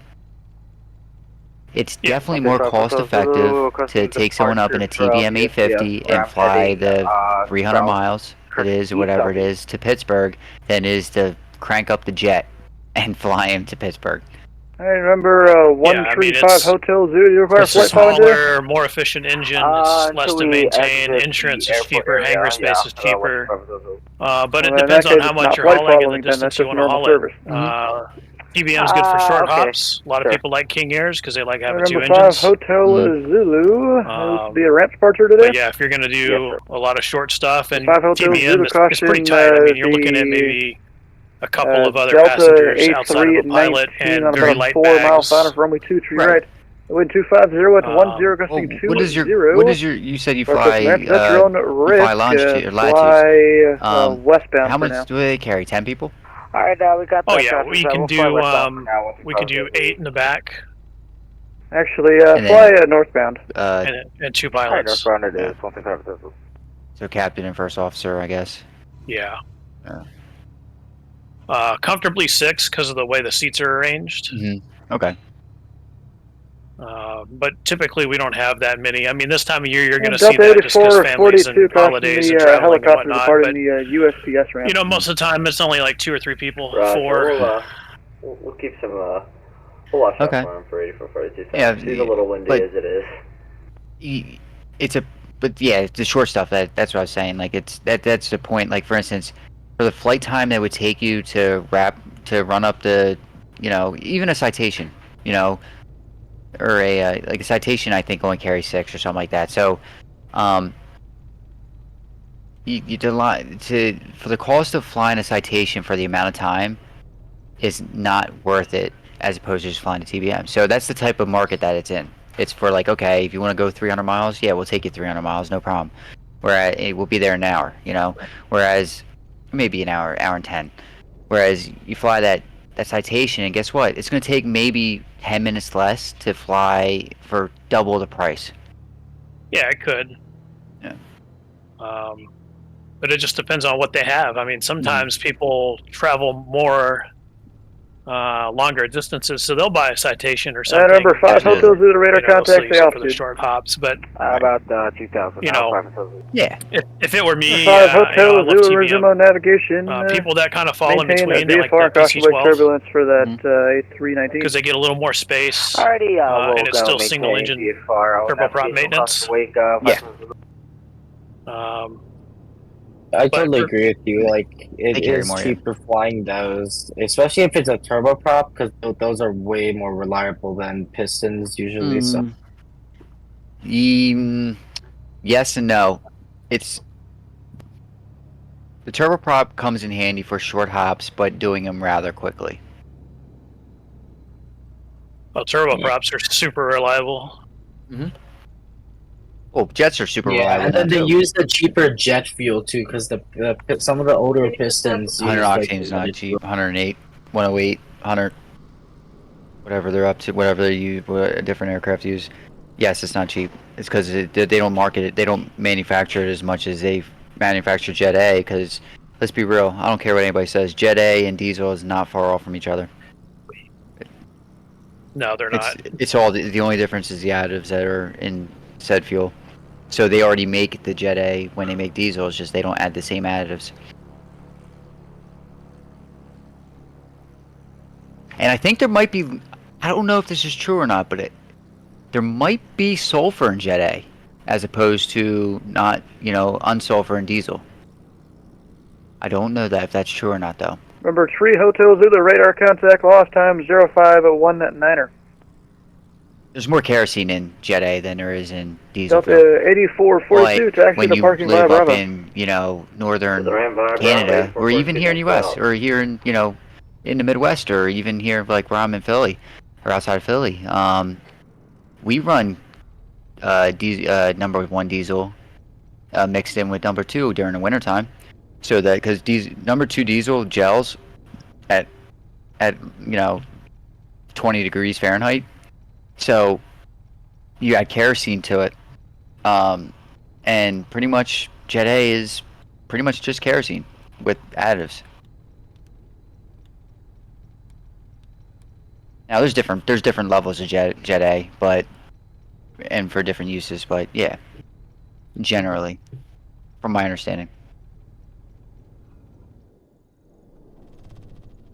It's definitely more cost effective to take someone up in a TBM 850 and fly the 300 miles it is, or whatever it is, to Pittsburgh than it is to crank up the jet and fly him to Pittsburgh. I remember 135 Hotel Zoo. You require It's a flight pilot today? smaller, more efficient engine. It's less to maintain. Insurance is cheaper. Hangar space is cheaper. But it depends on how much you're hauling and the distance you want to haul it. TBM is good for short hops. A lot of people like King Airs because they like having 2 Number 5 engines. Hotel Zulu. This be a ramp departure today? But yeah, if you're going to do a lot of short stuff, and 5 Hotel TBM Zulu, is pretty tight. I mean, you're looking at maybe a couple of other Delta passengers outside of a 83 pilot and on very about light 4 bags. miles south of runway 23 right. Wind 250 at 10, gusting 20. What is your? You said you fly. That's your own risk. You fly latitude. Fly westbound. How for much now. do they carry? 10 people? All right, we got. Oh yeah, we can do 8 in the back. Actually, And fly then, northbound. And 2 pilots. So captain and first officer, I guess. Yeah. Comfortably 6 because of the way the seats are arranged. Okay. But typically we don't have that many. I mean, this time of year you're going to Delta see that just because 84, families 42 and holidays and traveling and helicopter whatnot. departing But the USPS ramp. you know, most of the time it's only like 2 or 3 people. Roger, 4. we'll keep some, we'll watch out Okay. for him for 84, 42. Yeah, She's a little windy but- as it is. But yeah, it's the short stuff. That's what I was saying. Like that's the point. Like for instance, for the flight time that would take you to run up the, you know, even a citation, you know, or a like a citation, I think only carries 6 or something like that. So, for the cost of flying a citation for the amount of time is not worth it as opposed to just flying a TBM. So that's the type of market that it's in. It's for like, okay, if you want to go 300 miles, yeah, we'll take you 300 miles, no problem. Whereas it will be there in an hour, you know. Whereas maybe an hour and 10. Whereas you fly that citation, and guess what? It's going to take maybe 10 minutes less to fly for double the price. Yeah, it could. Yeah. But it just depends on what they have. I mean, sometimes people travel more longer distances, so they'll buy a citation or something. Number 5, Hotel Zulu, radar contact, for altitude. the short hops, but about 2,000. you know, yeah. If it were me, 5 you know, Hotel I love Zulu, TBM. resume on navigation. People that kind of fall in maintain between, a they like VFR the caution PC-12 turbulence for that A319. because they get a little more space, Alrighty, we'll and it's go still maintain single engine VFR, turboprop maintenance. Wake, Yeah. I totally agree with you. Like, it carry is more, yeah. cheaper flying those, especially if it's a turboprop, because those are way more reliable than pistons usually. So, yes and no. It's the turboprop comes in handy for short hops, but doing them rather quickly. Well, turboprops are super reliable. Well, jets are super reliable. and then now, they too. use the cheaper jet fuel too, because some of the older pistons 100 use octane like is not cheap. 108, 108, 100, whatever they're up to, whatever they use, what different aircraft use. Yes, it's not cheap. It's because they don't market it. They don't manufacture it as much as they manufacture Jet A. Because let's be real, I don't care what anybody says. Jet A and diesel is not far off from each other. No, they're not. It's all the only difference is the additives that are in said fuel. So they already make the Jet A when they make diesel. It's just they don't add the same additives. And I think there might be, I don't know if this is true or not, but there might be sulfur in Jet A as opposed to not, you know, unsulfur in diesel. I don't know that if that's true or not though. Number 3, Hotel Zulu, radar contact, lost time 0519er. There's more kerosene in Jet A than there is in diesel. Delta 8442, taxi when to you parking live via up Bravo. in, you know, northern Bravo, Canada, or 8442 even here in the U.S., south. or here in, you know, in the Midwest, or even here like where I'm in Philly, or outside of Philly. We run number 1 diesel mixed in with number 2 during the wintertime, so that because number 2 diesel gels at you know 20 degrees Fahrenheit. So you add kerosene to it, and pretty much Jet A is pretty much just kerosene with additives. Now there's different levels of Jet A, but and for different uses, but yeah, generally, from my understanding.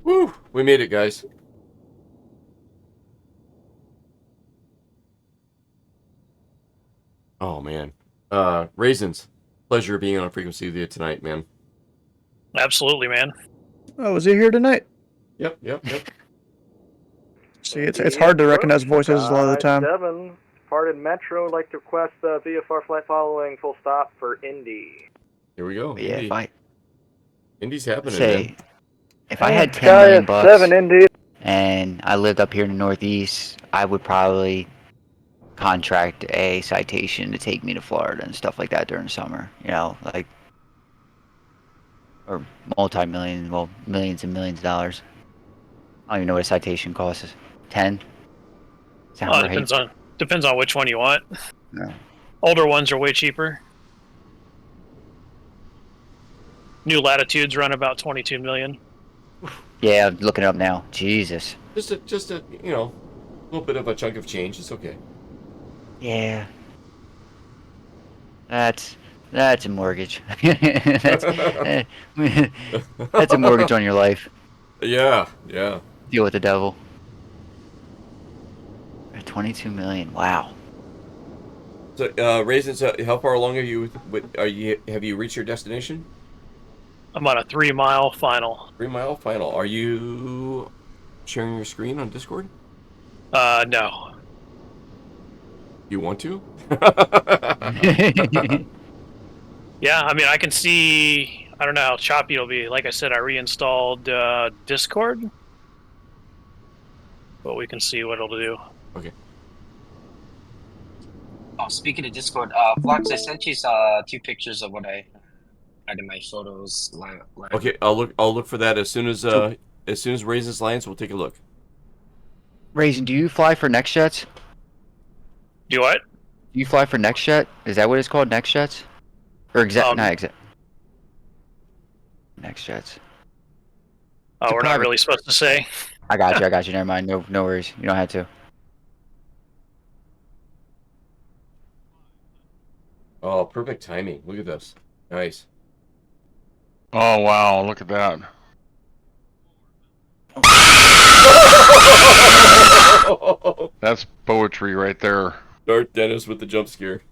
Woo! We made it, guys. Oh man, Raisins, pleasure being on Frequency with you tonight, man. Absolutely, man. Oh, is he here tonight? Yep. See, it's hard to recognize voices a lot of the time. 7, departed Metro, would like to request a VFR flight following full stop for Indy. Here we go. Yeah, Indy. Indy's happening, man. If I had Sky $10 million at 7, Indy. and I lived up here in the Northeast, I would probably contract a citation to take me to Florida and stuff like that during the summer. You know, like, or multi-million, well, millions and millions of dollars. I don't even know what a citation costs. 10? Sound Well, right? depends on which one you want. Yeah. Older ones are way cheaper. New latitudes run about 22 million. Yeah, I'm looking it up now. Jesus. Just a you know, a little bit of a chunk of change. It's okay. Yeah. That's a mortgage. that's that's a mortgage on your life. Yeah. Deal with the devil. 22 million. Wow. So, Raisins, how far along are you? Have you reached your destination? I'm on a 3-mile final. 3-mile final. Are you sharing your screen on Discord? No. You want to? Yeah, I mean, I can see. I don't know how choppy it'll be. Like I said, I reinstalled Discord, but we can see what it'll do. Okay. Oh, speaking of Discord, Flox, I sent you 2 pictures of what I had in my photos. Okay, I'll look for that as soon as Raisins lands. We'll take a look. Raisin, do you fly for NextJets? Do what? Do you fly for NextJet? Is that what it's called, NextJets? Or not exit? NextJets. Oh, we're not really supposed to say. I got you. Never mind. No worries. You don't have to. Oh, perfect timing. Look at this. Nice. Oh wow! Look at that. That's poetry right there. Darth Dennis with the jump scare.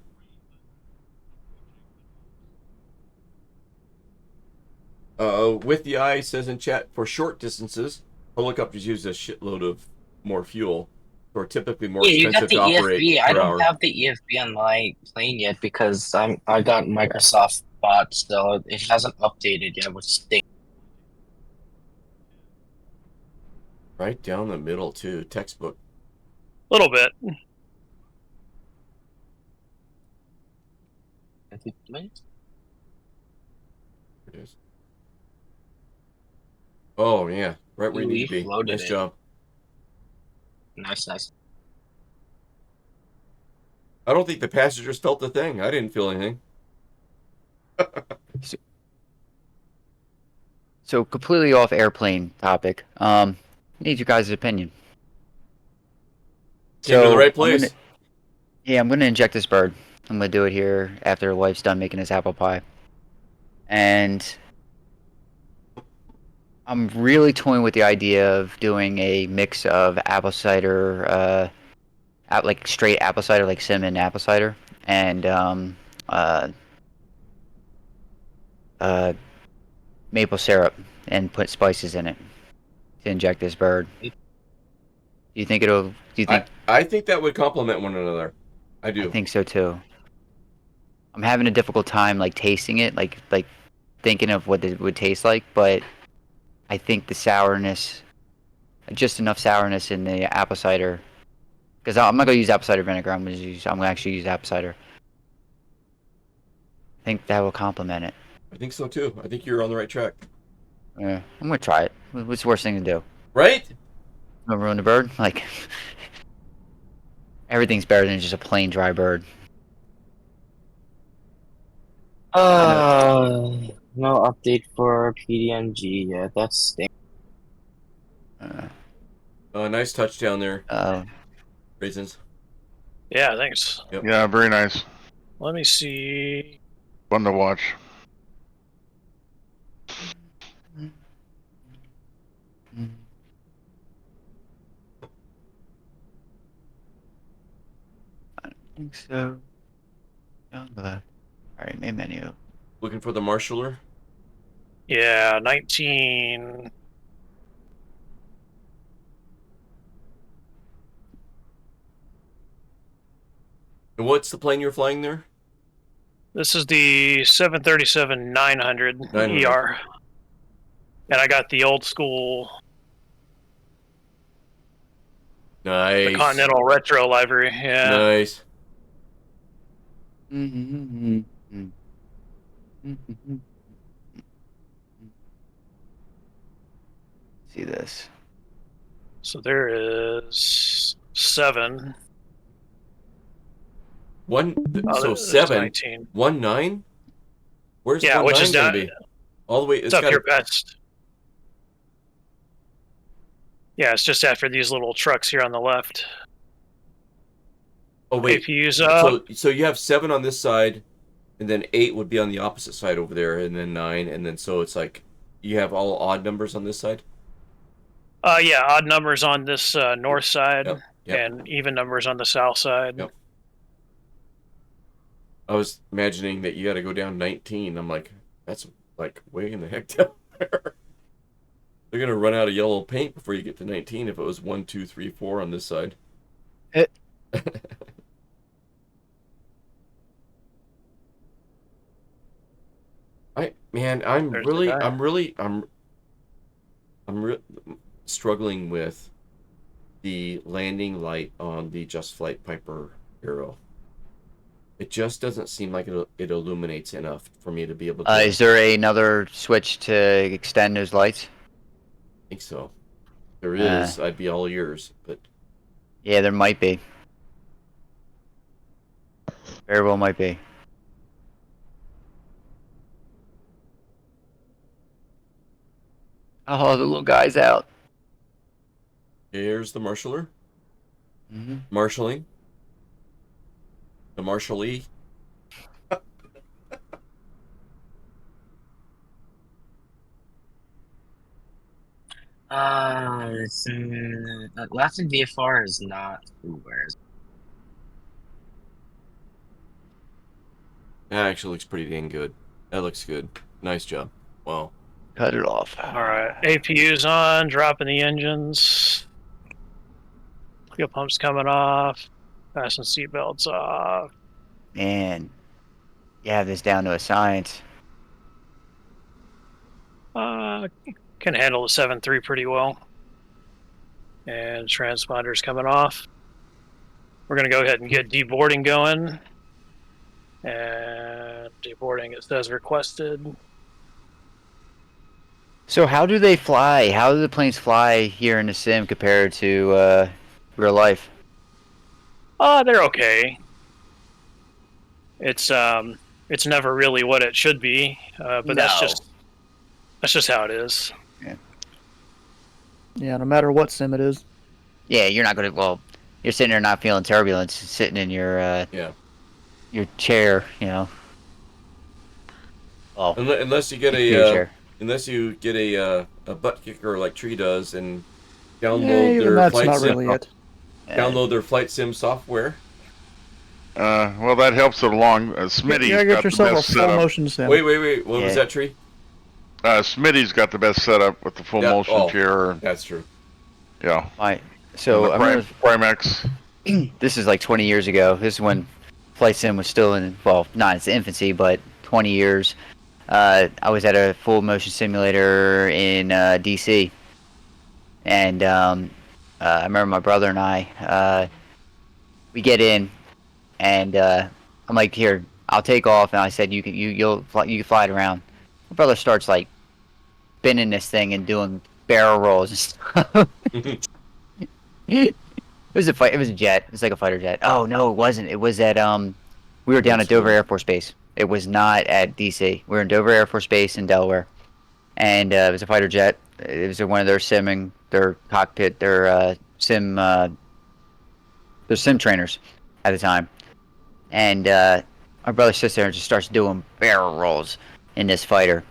With the eye says in chat, for short distances, helicopters use a shitload of more fuel, or typically more You got expensive the to operate EFB. per I don't hour. have the EFB on my plane yet because I got Microsoft bot, so it hasn't updated yet, which stinks. Right down the middle too, textbook. A little bit. It is. Oh yeah, right where you need to be. Nice job. Nice. I don't think the passengers felt the thing. I didn't feel anything. So completely off airplane topic. Need your guys' opinion. Came to the right place. I'm gonna inject this bird. I'm gonna do it here after wife's done making his apple pie. And I'm really toying with the idea of doing a mix of apple cider, like straight apple cider, like cinnamon apple cider, and maple syrup, and put spices in it to inject this bird. Do you think it'll? Do you think? I think that would complement one another. I do. I think so too. I'm having a difficult time like tasting it, like thinking of what it would taste like, but I think the sourness, just enough sourness in the apple cider, because I'm not gonna use apple cider vinegar. I'm gonna actually use apple cider. I think that will complement it. I think so too. I think you're on the right track. Yeah, I'm gonna try it. What's the worst thing to do? Right? I'm gonna ruin the bird? Like, everything's better than just a plain dry bird. No update for PDMG yet. That's stink. Nice touchdown there. Raisins. Yeah, thanks. Yep. Yeah, very nice. Let me see. Fun to watch. I think so. Down the left. Alright, main menu. Looking for the marshaller? Yeah, 19. And what's the plane you're flying there? This is the 737-900 ER. And I got the old school. Nice. The Continental Retro livery. Yeah. Nice. See this. So there is 7. So 7. 19. 1-9? Where's yeah, 1-9 which is gonna down. be? All the way. It's up here past. Yeah, it's just after these little trucks here on the left. Oh wait. APU's up. So you have 7 on this side, and then 8 would be on the opposite side over there, and then 9, and then so it's like you have all odd numbers on this side. Yeah, odd numbers on this north side, Yep. and even numbers on the south side. Yep. I was imagining that you got to go down 19. I'm like, that's like way in the heck down there. They're gonna run out of yellow paint before you get to 19. If it was 1, 2, 3, 4 on this side. I'm struggling with the landing light on the Just Flight Piper Arrow. It just doesn't seem like it illuminates enough for me to be able to. Is there another switch to extend those lights? I think so. There is. I'd be all ears, but yeah, there might be. Very well might be. Oh, the little guy's out. Here's the marshaller. Mm-hmm. Marshalling. The marshalee. Last in VFR is not who wears. That actually looks pretty dang good. That looks good. Nice job. Wow. Cut it off. All right, APU's on, dropping the engines. Fuel pump's coming off. Fasten seatbelts off. Man, you have this down to a science. Can handle the 7.3 pretty well. And transponder's coming off. We're going to go ahead and get deboarding going. And deboarding, it says requested. So how do they fly? How do the planes fly here in the sim compared to real life? They're okay. It's never really what it should be, but that's just how it is. Yeah, no matter what sim it is. Yeah, you're not gonna. Well, you're sitting there not feeling turbulence, sitting in your your chair, you know. Well, unless you get a butt kicker like Tree does and download their flight sim. Download their flight sim software. Well, that helps it along. Smitty's got the best setup. Motion sim. Wait. What was that, Tree? Smitty's got the best setup with the full motion chair. That's true. Yeah. Right. So I remember Primex. This is like 20 years ago. This is when flight sim was still in, well, not its infancy, but 20 years. I was at a full motion simulator in DC, and I remember my brother and I, we get in, and I'm like, here, I'll take off, and I said, you can fly it around. My brother starts like spinning this thing and doing barrel rolls and stuff. It was a jet. It was like a fighter jet. Oh no, it wasn't. It was at we were down at Dover Air Force Base. It was not at DC. We were in Dover Air Force Base in Delaware, and it was a fighter jet. It was one of their cockpit, their sim trainers at the time. And my brother sits there and just starts doing barrel rolls in this fighter.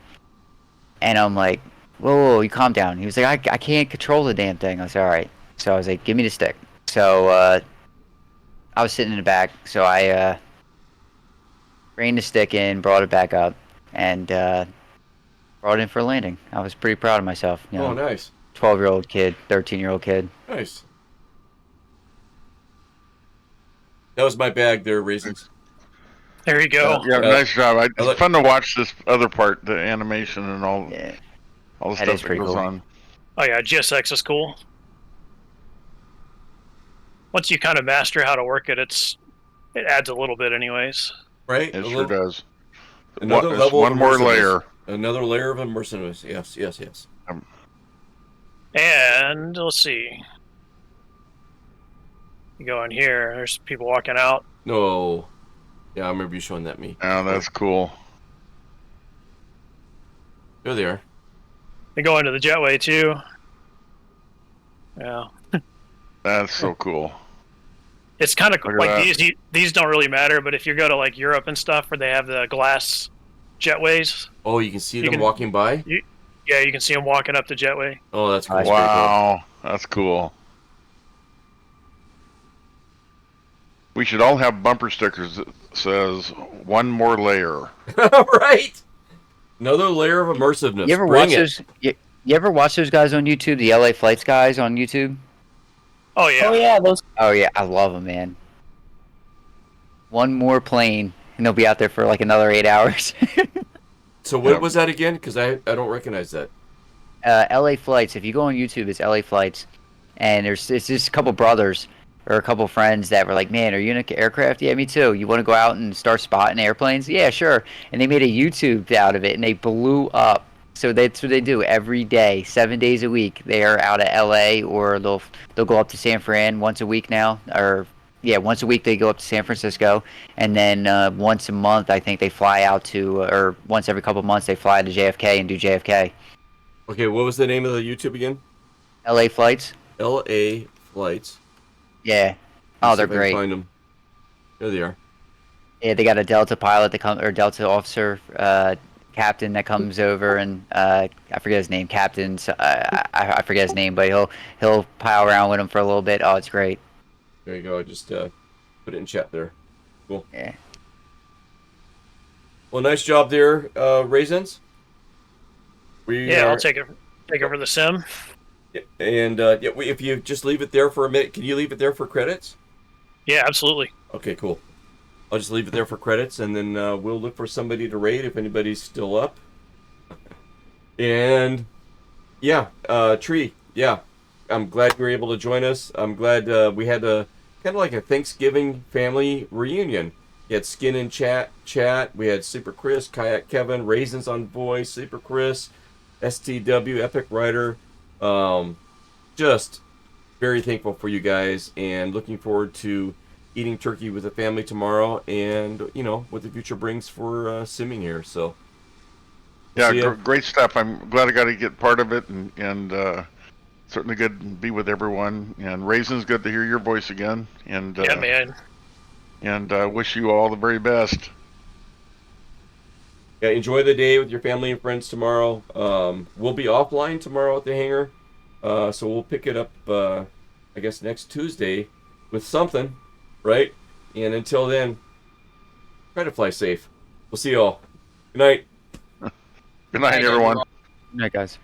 And I'm like, whoa, you calm down. He was like, I can't control the damn thing. I said, all right. So I was like, give me the stick. So I was sitting in the back. So I reined the stick in, brought it back up, and brought it in for a landing. I was pretty proud of myself. You know, nice. 12-year-old kid, 13-year-old kid. Nice. That was my bag there, Raisins. There you go. Yeah, nice job. It's fun to watch this other part, the animation and all the stuff that goes on. Oh yeah, GSX is cool. Once you kind of master how to work it, it adds a little bit anyways. Right? It sure does. Another level one more layer. Another layer of immersiveness. Yes. And let's see. You go in here, there's people walking out. No. Yeah, I remember you showing that me. Oh, that's cool. There they are. They go into the jetway too. Yeah. That's so cool. It's kind of Look at like that. these don't really matter, but if you go to like Europe and stuff where they have the glass jetways. Oh, you can see them walking by? Yeah, you can see them walking up the jetway. Oh, that's cool. Wow, that's cool. We should all have bumper stickers that says "one more layer." Right. Another layer of immersiveness. You ever Bring watch it. those? You ever watch those guys on YouTube? The LA Flights guys on YouTube? Oh yeah. Oh yeah, those. Oh yeah, I love them, man. One more plane, and they'll be out there for like another 8 hours. So what was that again? Because I don't recognize that. LA Flights. If you go on YouTube, it's LA Flights, and it's just a couple brothers or a couple friends that were like, "Man, are you in an aircraft? Yeah, me too. You want to go out and start spotting airplanes? Yeah, sure." And they made a YouTube out of it, and they blew up. So that's what they do every day, 7 days a week. They are out at LA, or they'll go up to San Fran once a week now, or yeah, once a week they go up to San Francisco, and then once a month I think they fly out to, or once every couple months they fly to JFK and do JFK. Okay, what was the name of the YouTube again? LA Flights. LA Flights. Yeah. Let's Oh, they're see if I can great. find them. There they are. Yeah, they got a Delta pilot that come, or Delta officer, captain that comes over, and I forget his name, captain. So, I forget his name, but he'll pile around with him for a little bit. Oh, it's great. There you go. I just put it in chat there. Cool. Yeah. Well, nice job there, Raisins. I'll take it for the sim. And if you just leave it there for a minute, can you leave it there for credits? Yeah, absolutely. Okay, cool. I'll just leave it there for credits, and then we'll look for somebody to raid if anybody's still up. And yeah, Tree, yeah, I'm glad you were able to join us. I'm glad we had a kind of like a Thanksgiving family reunion. You had Skin in chat. We had Super Chris, Kayak Kevin, Raisins on voice, Super Chris, STW, Epic Rider. Just very thankful for you guys, and looking forward to eating turkey with the family tomorrow, and what the future brings for simming here. So yeah, great stuff. I'm glad I got to get part of it, and certainly good to be with everyone. And Raisins, good to hear your voice again. And yeah, man. And wish you all the very best. Yeah, enjoy the day with your family and friends tomorrow. We'll be offline tomorrow at the hangar, so we'll pick it up, I guess, next Tuesday with something, right? And until then, try to fly safe. We'll see you all. Good night. Good night, everyone. Good night, guys.